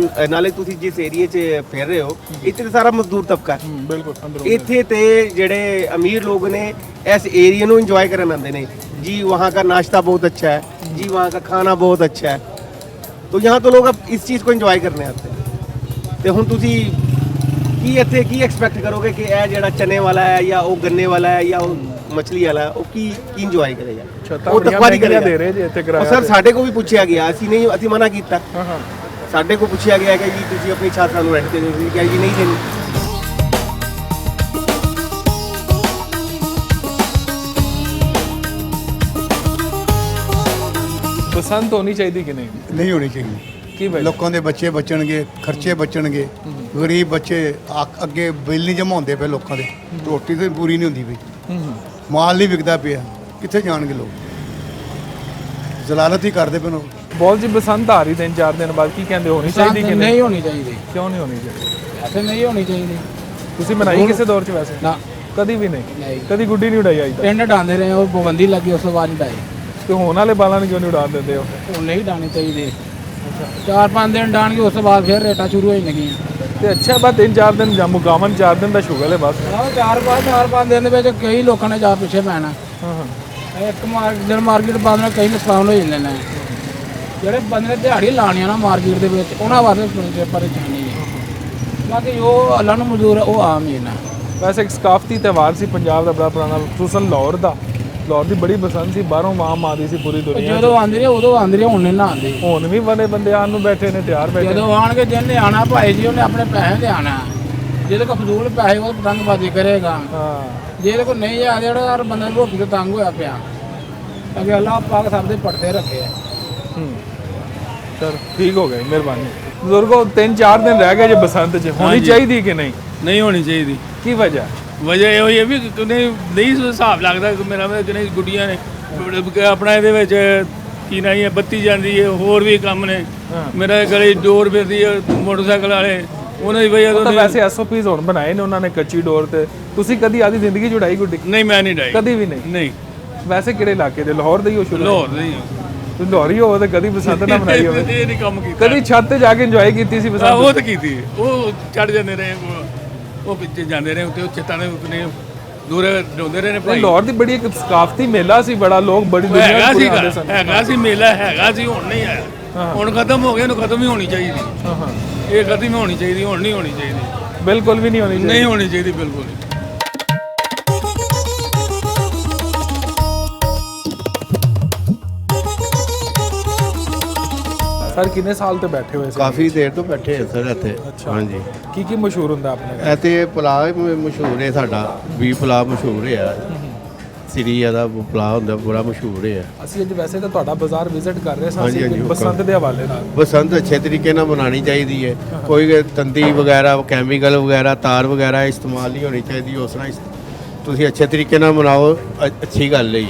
ਨਾਲੇ ਤੁਸੀਂ ਜਿਸ ਏਰੀਏ 'ਚ ਫਿਰ ਰਹੇ ਹੋ, ਇੱਥੇ ਤਾਂ ਸਾਰਾ ਮਜ਼ਦੂਰ ਤਬਕਾ ਹੈ। ਬਿਲਕੁਲ। ਇੱਥੇ ਤੇ ਜਿਹੜੇ ਅਮੀਰ ਲੋਕ ਨੇ ਇਸ ਏਰੀਏ ਨੂੰ ਇੰਜੋਏ ਕਰਨ ਆਉਂਦੇ ਨੇ। ਜੀ वहाँ का नाश्ता बहुत अच्छा है, जी वहाँ का खाना बहुत अच्छा है, तो यहाँ तो लोग अब इस चीज़ को इंजॉय करने आते हैं। तो ਹੁਣ ਤੁਸੀਂ ਕੀ ਇੱਥੇ ਕੀ ਐਕਸਪੈਕਟ ਕਰੋਗੇ ਕਿ ਇਹ ਜਿਹੜਾ ਚਨੇ ਵਾਲਾ ਹੈ ਜਾਂ ਉਹ ਗੰਨੇ ਵਾਲਾ ਹੈ ਜਾਂ ਉਹ ਮਛਲੀ ਵਾਲਾ ਉਹ ਕੀ ਇੰਜੋਏ ਕਰੇਗਾ? ਉਹ ਤਕਵਾਰੀ ਕਰੇਗਾ। ਦੇ ਰਹੇ ਜੀ ਇੱਥੇ ਕਿਰਾਇਆ? ਸਰ ਸਾਡੇ ਕੋਲ ਵੀ ਪੁੱਛਿਆ ਗਿਆ, ਅਸੀਂ ਮਨਾ ਕੀਤਾ। ਸਾਡੇ ਕੋਲ ਪੁੱਛਿਆ ਗਿਆ ਕਿ ਜੀ ਤੁਸੀਂ ਆਪਣੀ ਛੱਤ ਸਾਨੂੰ ਰੈਂਟ ਤੇ ਦਿਓ, ਤੁਸੀਂ ਕਿਹਾ ਜੀ ਨਹੀਂ ਦੇਣੀ। ਬਸੰਤ ਹੋਣੀ ਚਾਹੀਦੀ ਕਿ ਨਹੀਂ? ਨਹੀਂ ਹੋਣੀ ਚਾਹੀਦੀ। ਕੀ ਵਜ੍ਹਾ? ਲੋਕਾਂ ਦੇ ਬੱਚੇ ਬਚਣਗੇ, ਖਰਚੇ ਬਚਣਗੇ। ਗਰੀਬ ਬੱਚੇ ਅੱਗੇ ਬਿੱਲ ਨਹੀਂ ਜਮਾ ਹੁੰਦੇ ਪਏ ਲੋਕਾਂ ਦੇ, ਰੋਟੀ ਤੇ ਪੂਰੀ ਨਹੀਂ ਹੁੰਦੀ ਪਈ, ਮਾਲ ਨਹੀਂ ਵਿਕਦਾ ਪਿਆ, ਕਿੱਥੇ ਜਾਣਗੇ ਲੋਕ? ਜ਼ਲਾਲਤ ਹੀ ਕਰਦੇ ਪਏ ਲੋਕ। ਬੋਲ ਜੀ ਬਸੰਤ ਆ ਰਹੀ 3-4 ਦਿਨ ਬਾਅਦ, ਕੀ ਕਹਿੰਦੇ ਹੋਣੀ ਚਾਹੀਦੀ ਕਿ ਨਹੀਂ ਹੋਣੀ ਚਾਹੀਦੀ। ਕਿਉਂ ਨਹੀਂ ਹੋਣੀ ਚਾਹੀਦੀ? ऐसे नहीं होनी चाहिए। ਤੁਸੀਂ ਬਣਾਈ ਕਿਸੇ ਦੌਰ 'ਚ ਵੈਸੇ? ना ਕਦੀ ਵੀ ਨਹੀਂ ਕਦੀ ਗੁੱਡੀ ਨਹੀਂ ਉਡਾਈ ਅੱਜ ਤੱਕ ਪਿੰਡ ਉਡਾਉਂਦੇ ਰਹੇ ਉਹ ਪਾਬੰਦੀ ਲੱਗੀ ਉਸ ਤੋਂ ਬਾਅਦ ਉਡਾਈ ਤੇ ਹੋਣ ਵਾਲੇ ਬਾਲਾਂ ਨੂੰ ਕਿਉਂ ਨਹੀਂ ਉਡਾ ਦਿੰਦੇ ਹੋ ਹੁਣ ਨਹੀਂ ਉਡਾਉਣੀ ਚਾਹੀਦੀ 4-5 ਦਿਨ ਉਡਾਣਗੇ ਉਸ ਤੋਂ ਬਾਅਦ ਫਿਰ ਰੇਟਾਂ ਸ਼ੁਰੂ ਹੋ ਜਾਣਗੀਆਂ ਤੇ ਅੱਛਾ ਬਸ 3-4 ਦਿਨ ਜਾਂ ਮੁਕਾਮਨ 4 ਦਿਨ ਦਾ ਸ਼ੁਗਲ ਹੈ ਬਸ ਆਹ 4-5 ਦਿਨ ਦੇ ਵਿੱਚ ਕਈ ਲੋਕਾਂ ਨੇ ਜਾ ਪਿੱਛੇ ਪੈਣਾ ਇੱਕ ਮਾਰਕੀਟ ਬੰਦ ਨਾਲ ਕਈ ਨੁਕਸਾਨ ਹੋ ਜਾਂਦੇ ਨੇ ਜਿਹੜੇ ਬੰਦੇ ਨੇ ਦਿਹਾੜੀ ਲਾਣੀ ਆ ਨਾ ਮਾਰਕੀਟ ਦੇ ਵਿੱਚ ਉਹਨਾਂ ਵਾਸਤੇ ਪਰੇਸ਼ਾਨੀ ਹੈ ਬਾਕੀ ਉਹ ਅੱਲਾ ਨੂੰ ਮਜ਼ਦੂਰ ਹੈ ਉਹ ਆਮ ਹੀ ਨਾ ਵੈਸੇ ਇੱਕ ਸਕਾਫਤੀ ਤਿਉਹਾਰ ਸੀ ਪੰਜਾਬ ਦਾ ਬੜਾ ਪੁਰਾਣਾ ਖੁਸੂਸਨ ਲਾਹੌਰ ਦਾ ਲਾਹੌਰ ਦੀ ਬੜੀ ਪਸੰਦ ਸੀ ਬਾਹਰੋਂ ਆਮ ਆਉਂਦੀ ਸੀ ਪੂਰੀ ਦੁਨੀਆ ਜਦੋਂ ਆਉਂਦੀ ਰਹੀ ਉਦੋਂ ਆਉਂਦੀ ਰਹੀ ਹੁਣ ਨਹੀਂ ਨਾ ਆਉਂਦੀ ਹੁਣ ਵੀ ਬੜੇ ਬੰਦੇ ਆਉਣ ਨੂੰ ਬੈਠੇ ਨੇ ਤਿਆਰ ਬੈਠੇ ਜਦੋਂ ਆਣਗੇ ਜਿਹਨੇ ਆਣਾ ਭਾਈ ਜੀ ਉਹਨੇ ਆਪਣੇ ਪੈਸੇ ਦੇ ਆਣਾ ਜਿਹਦੇ ਕੋਲ ਫਜ਼ੂਲ ਪੈਸੇ ਉਹ ਪਤੰਗਬਾਜ਼ੀ ਕਰੇਗਾ ਜਿਹਦੇ ਕੋਲ ਨਹੀਂ ਆ ਜਿਹੜਾ ਯਾਰ ਬੰਦਾ ਰੋਟੀ ਤੋਂ ਤੰਗ ਹੋਇਆ ਪਿਆ ਕਿਉਂਕਿ ਅੱਲਾਹ ਪਾਕ ਸਭ ਦੇ ਪਰਦੇ ਰੱਖੇ ਆ ਚਲ ਠੀਕ ਹੋ ਗਏ ਮਿਹਰਬਾਨੀ ਬਜ਼ੁਰਗੋ 3-4 ਦਿਨ ਰਹਿ ਗਏ ਜੇ ਬਸੰਤ 'ਚ ਹੋਣੀ ਚਾਹੀਦੀ ਕਿ ਨਹੀਂ ਨਹੀਂ ਹੋਣੀ ਚਾਹੀਦੀ ਕੀ ਵਜ੍ਹਾ ਇਹ ਹੋਈ ਹੈ ਵੀ ਨਹੀਂ ਹਿਸਾਬ ਲੱਗਦਾ ਮੇਰਾ ਕਿ ਗੁੱਡੀਆਂ ਨੇ ਆਪਣਾ ਇਹਦੇ ਵਿੱਚ ਕੀ ਨਹੀਂ ਹੈ ਬੱਤੀ ਜਾਂਦੀ ਹੈ ਹੋਰ ਵੀ ਕੰਮ ਨੇ ਮੇਰਾ ਗਲੇ ਡੋਰ ਫਿਰਦੀ ਹੈ ਮੋਟਰਸਾਈਕਲ ਵਾਲੇ ਉਹਨਾਂ ਦੀ ਵਜ੍ਹਾ ਤੋਂ ਵੈਸੇ ਐਸਓਪੀਜ਼ ਹੁਣ ਬਣਾਏ ਨੇ ਉਹਨਾਂ ਨੇ ਕੱਚੀ ਡੋਰ ਤੇ ਤੁਸੀਂ ਕਦੀ ਆਦੀ ਜ਼ਿੰਦਗੀ 'ਚ ਉਡਾਈ ਗੁੱਡੀ ਨਹੀਂ ਮੈਂ ਨਹੀਂ ਡਾਈ ਕਦੀ ਵੀ ਨਹੀਂ ਵੈਸੇ ਕਿਹੜੇ ਇਲਾਕੇ ਦੇ ਲਾਹੌਰ ਦੇ ਹੀ ਹੋ ਸ਼ੁਰੂ ਲਾਹੌਰ ਦੇ ਹੀ ਤੁਸੀਂ ਲਾਹੌਰੀ ਹੋ ਤੇ ਕਦੀ ਬਸੰਤ ਨਾ ਬਣਾਈ ਹੋਵੇ ਇਹ ਨਹੀਂ ਕੰਮ ਕੀਤਾ ਕਦੀ ਛੱਤ ਤੇ ਜਾ ਕੇ ਇੰਜੋਏ ਕੀਤੀ ਸੀ ਬਸੰਤ ਉਹ ਤਾਂ ਕੀਤੀ ਉਹ ਚੜ ਜਾਂਦੇ ਰਹੇ ਉਹ ਪਿੱਛੇ ਜਾਂਦੇ ਰਹੇ ਉੱਤੇ ਚਿੱਤਾਂ ਨੇ ਦੂਰ ਡੋਂਦੇ ਰਹੇ ਨੇ ਭਾਈ ਲਾਹੌਰ ਦੀ ਬੜੀ ਇੱਕ ਸਕਾਫਤੀ ਮੇਲਾ ਸੀ ਬੜਾ ਲੋਕ ਬੜੀ ਦੁਨੀਆ ਹੈਗਾ ਸੀ ਮੇਲਾ ਹੈਗਾ ਸੀ ਹੁਣ ਨਹੀਂ ਆਇਆ ਹੁਣ ਖਤਮ ਹੋ ਗਿਆ ਇਹਨੂੰ ਖਤਮ ਹੀ ਹੋਣੀ ਚਾਹੀਦੀ ਇਹ ਖਤਮ ਹੋਣੀ ਚਾਹੀਦੀ ਹੁਣ ਨਹੀਂ ਹੋਣੀ ਚਾਹੀਦੀ ਬਿਲਕੁਲ ਵੀ ਨਹੀਂ ਹੋਣੀ ਚਾਹੀਦੀ ਨਹੀਂ ਹੋਣੀ ਚਾਹੀਦੀ ਬਿਲਕੁਲ ਸਰ ਕਿੰਨੇ ਸਾਲ ਤੋਂ ਬੈਠੇ ਹੋਏ ਸੀ ਕਾਫੀ ਦੇਰ ਤੋਂ ਬੈਠੇ ਹਾਂ ਸਰ ਇੱਥੇ ਹਾਂਜੀ ਕੀ ਮਸ਼ਹੂਰ ਹੁੰਦਾ ਆਪਣੇ ਇੱਥੇ ਪੁਲਾਅ ਮਸ਼ਹੂਰ ਹੈ ਸਾਡਾ ਵੀ ਪੁਲਾਅ ਮਸ਼ਹੂਰ ਹੈ ਸਿਰੀਆ ਦਾ ਪੁਲਾਅ ਹੁੰਦਾ ਬੜਾ ਮਸ਼ਹੂਰ ਹੈ ਅਸੀਂ ਅੱਜ ਵੈਸੇ ਤਾਂ ਤੁਹਾਡਾ ਬਾਜ਼ਾਰ ਵਿਜ਼ਿਟ ਕਰ ਰਹੇ ਸਾਂ ਬਸੰਤ ਦੇ ਹਵਾਲੇ ਨਾਲ ਬਸੰਤ ਅੱਛੇ ਤਰੀਕੇ ਨਾਲ ਮਨਾਉਣੀ ਚਾਹੀਦੀ ਹੈ ਕੋਈ ਤੰਦੀ ਵਗੈਰਾ ਕੈਮੀਕਲ ਵਗੈਰਾ ਤਾਰ ਵਗੈਰਾ ਇਸਤੇਮਾਲ ਨਹੀਂ ਹੋਣੀ ਚਾਹੀਦੀ ਉਸ ਤਰ੍ਹਾਂ ਤੁਸੀਂ ਅੱਛੇ ਤਰੀਕੇ ਨਾਲ ਮਨਾਓ ਅੱਛੀ ਗੱਲ ਹੈ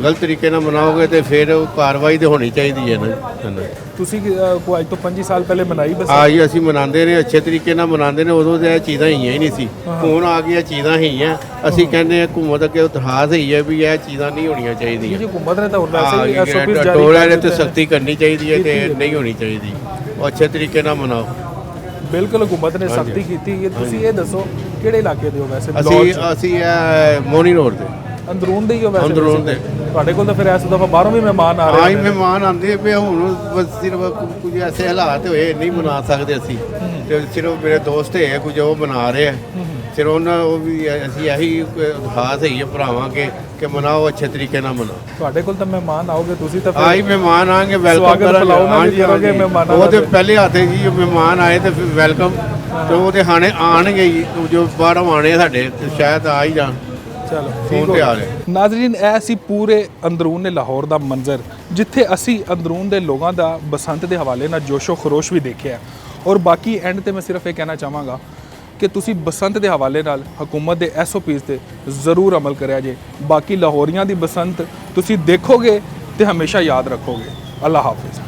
ਗਲਤ ਤਰੀਕੇ ਨਾਲ ਮਨਾਓਗੇ ਤੇ ਫਿਰ ਕਾਰਵਾਈ ਤੇ ਹੋਣੀ ਚਾਹੀਦੀ ਹੈ ਨਾ ਤੁਸੀਂ ਕੋਈ ਅੱਜ ਤੋਂ 25 ਸਾਲ ਪਹਿਲੇ ਮਨਾਈ ਬਸ ਜੀ ਅਸੀਂ ਮਨਾਉਂਦੇ ਨੇ ਅੱਛੇ ਤਰੀਕੇ ਨਾਲ ਮਨਾਉਂਦੇ ਨੇ ਉਦੋਂ ਤੇ ਇਹ ਚੀਜ਼ਾਂ ਹੀ ਨਹੀਂ ਸੀ ਹੁਣ ਆ ਗਈਆਂ ਚੀਜ਼ਾਂ ਹੀ ਆ ਅਸੀਂ ਕਹਿੰਦੇ ਆ ਘੁੰਮਤ ਅੱਗੇ ਇਤਿਹਾਸ ਹੀ ਹੈ ਵੀ ਇਹ ਚੀਜ਼ਾਂ ਨਹੀਂ ਹੋਣੀਆਂ ਚਾਹੀਦੀਆਂ ਜੀ ਘੁੰਮਤ ਨੇ ਤਾਂ ਹੁਣ ਵੈਸੇ ਹੀ ਐਸਓਪੀਜ਼ ਜਾਰੀ ਟੋਲਿਆਂ ਨੇ ਤੇ ਸਖਤੀ ਕਰਨੀ ਚਾਹੀਦੀ ਹੈ ਤੇ ਨਹੀਂ ਹੋਣੀ ਚਾਹੀਦੀ ਉਹ ਅੱਛੇ ਤਰੀਕੇ ਨਾਲ ਮਨਾਓ ਬਿਲਕੁਲ ਹਕੂਮਤ ਨੇ ਸਖਤੀ ਕੀਤੀ ਹੈ ਤੁਸੀਂ ਇਹ ਦੱਸੋ ਕਿਹੜੇ ਇਲਾਕੇ ਦੇ ਹੋ ਵੈਸੇ ਅਸੀਂ ਮੋਨੀ ਰੋਡ ਤੇ ਅੰਦਰੂਨ ਦੇ ਹੀ ਹੋ ਵੈਸੇ ਅੰਦਰੂਨ ਦੇ ਤੁਹਾਡੇ ਕੋਲ ਤਾਂ ਫਿਰ ਇਸ ਦਫਾ ਬਾਹਰੋਂ ਵੀ ਮਹਿਮਾਨ ਆ ਰਹੇ ਹਾਂ ਮਹਿਮਾਨ ਆਉਂਦੇ ਪਏ ਹੁਣ ਬਸ ਸਿਰਫ ਕੁਝ ਐਸੇ ਹਾਲਾਤ ਹੋਏ ਨਹੀਂ ਬਣਾ ਸਕਦੇ ਅਸੀਂ ਤੇ ਸਿਰਫ ਮੇਰੇ ਦੋਸਤ ਹੈ ਕੁਝ ਉਹ ਬਣਾ ਰਹੇ ਆ ਫਿਰ ਉਹਨਾਂ ਉਹ ਵੀ ਅਸੀਂ ਇਹੀ ਖਾਸ ਹੈ ਭਰਾਵਾਂ ਕਿ ਮਨਾਓ ਅੱਛੇ ਤਰੀਕੇ ਨਾਲ ਮਨਾਓ ਤੁਹਾਡੇ ਕੋਲ ਤਾਂ ਮਹਿਮਾਨ ਆਓਗੇ ਤੁਸੀਂ ਤਾਂ ਆਈ ਮਹਿਮਾਨ ਆਣਗੇ ਵੈਲਕਮ ਕਰਾਂਗੇ ਉਹ ਤੇ ਪਹਿਲੇ ਹੱਥੇ ਜੀ ਮਹਿਮਾਨ ਆਏ ਤੇ ਫਿਰ ਵੈਲਕਮ ਤੇ ਉਹ ਤੇ ਆਣਗੇ ਜੀ ਜੋ ਬਾਹਰੋਂ ਆਣੇ ਸਾਡੇ ਸ਼ਾਇਦ ਆ ਹੀ ਜਾਣ ਚਲੋ ਫੋਨ ਤੇ ਆ ਰਹੇ ਨਾਜ਼ਰੀਨ ਇਹ ਸੀ ਪੂਰੇ ਅੰਦਰੂਨ ਲਾਹੌਰ ਦਾ ਮੰਜ਼ਰ ਜਿੱਥੇ ਅਸੀਂ ਅੰਦਰੂਨ ਦੇ ਲੋਕਾਂ ਦਾ ਬਸੰਤ ਦੇ ਹਵਾਲੇ ਨਾਲ ਜੋਸ਼ੋ ਖਰੋਸ਼ ਵੀ ਦੇਖਿਆ ਔਰ ਬਾਕੀ ਐਂਡ ਤੇ ਮੈਂ ਸਿਰਫ ਇਹ ਕਹਿਣਾ ਚਾਹਾਂਗਾ ਕਿ ਤੁਸੀਂ ਬਸੰਤ ਦੇ ਹਵਾਲੇ ਨਾਲ ਹਕੂਮਤ ਦੇ ਐਸਓਪੀਜ਼ ਤੇ ਜ਼ਰੂਰ ਅਮਲ ਕਰਿਆ ਜੇ ਬਾਕੀ ਲਾਹੌਰੀਆਂ ਦੀ ਬਸੰਤ ਤੁਸੀਂ ਦੇਖੋਗੇ ਤੇ ਹਮੇਸ਼ਾ ਯਾਦ ਰੱਖੋਗੇ ਅੱਲਾ ਹਾਫਿਜ਼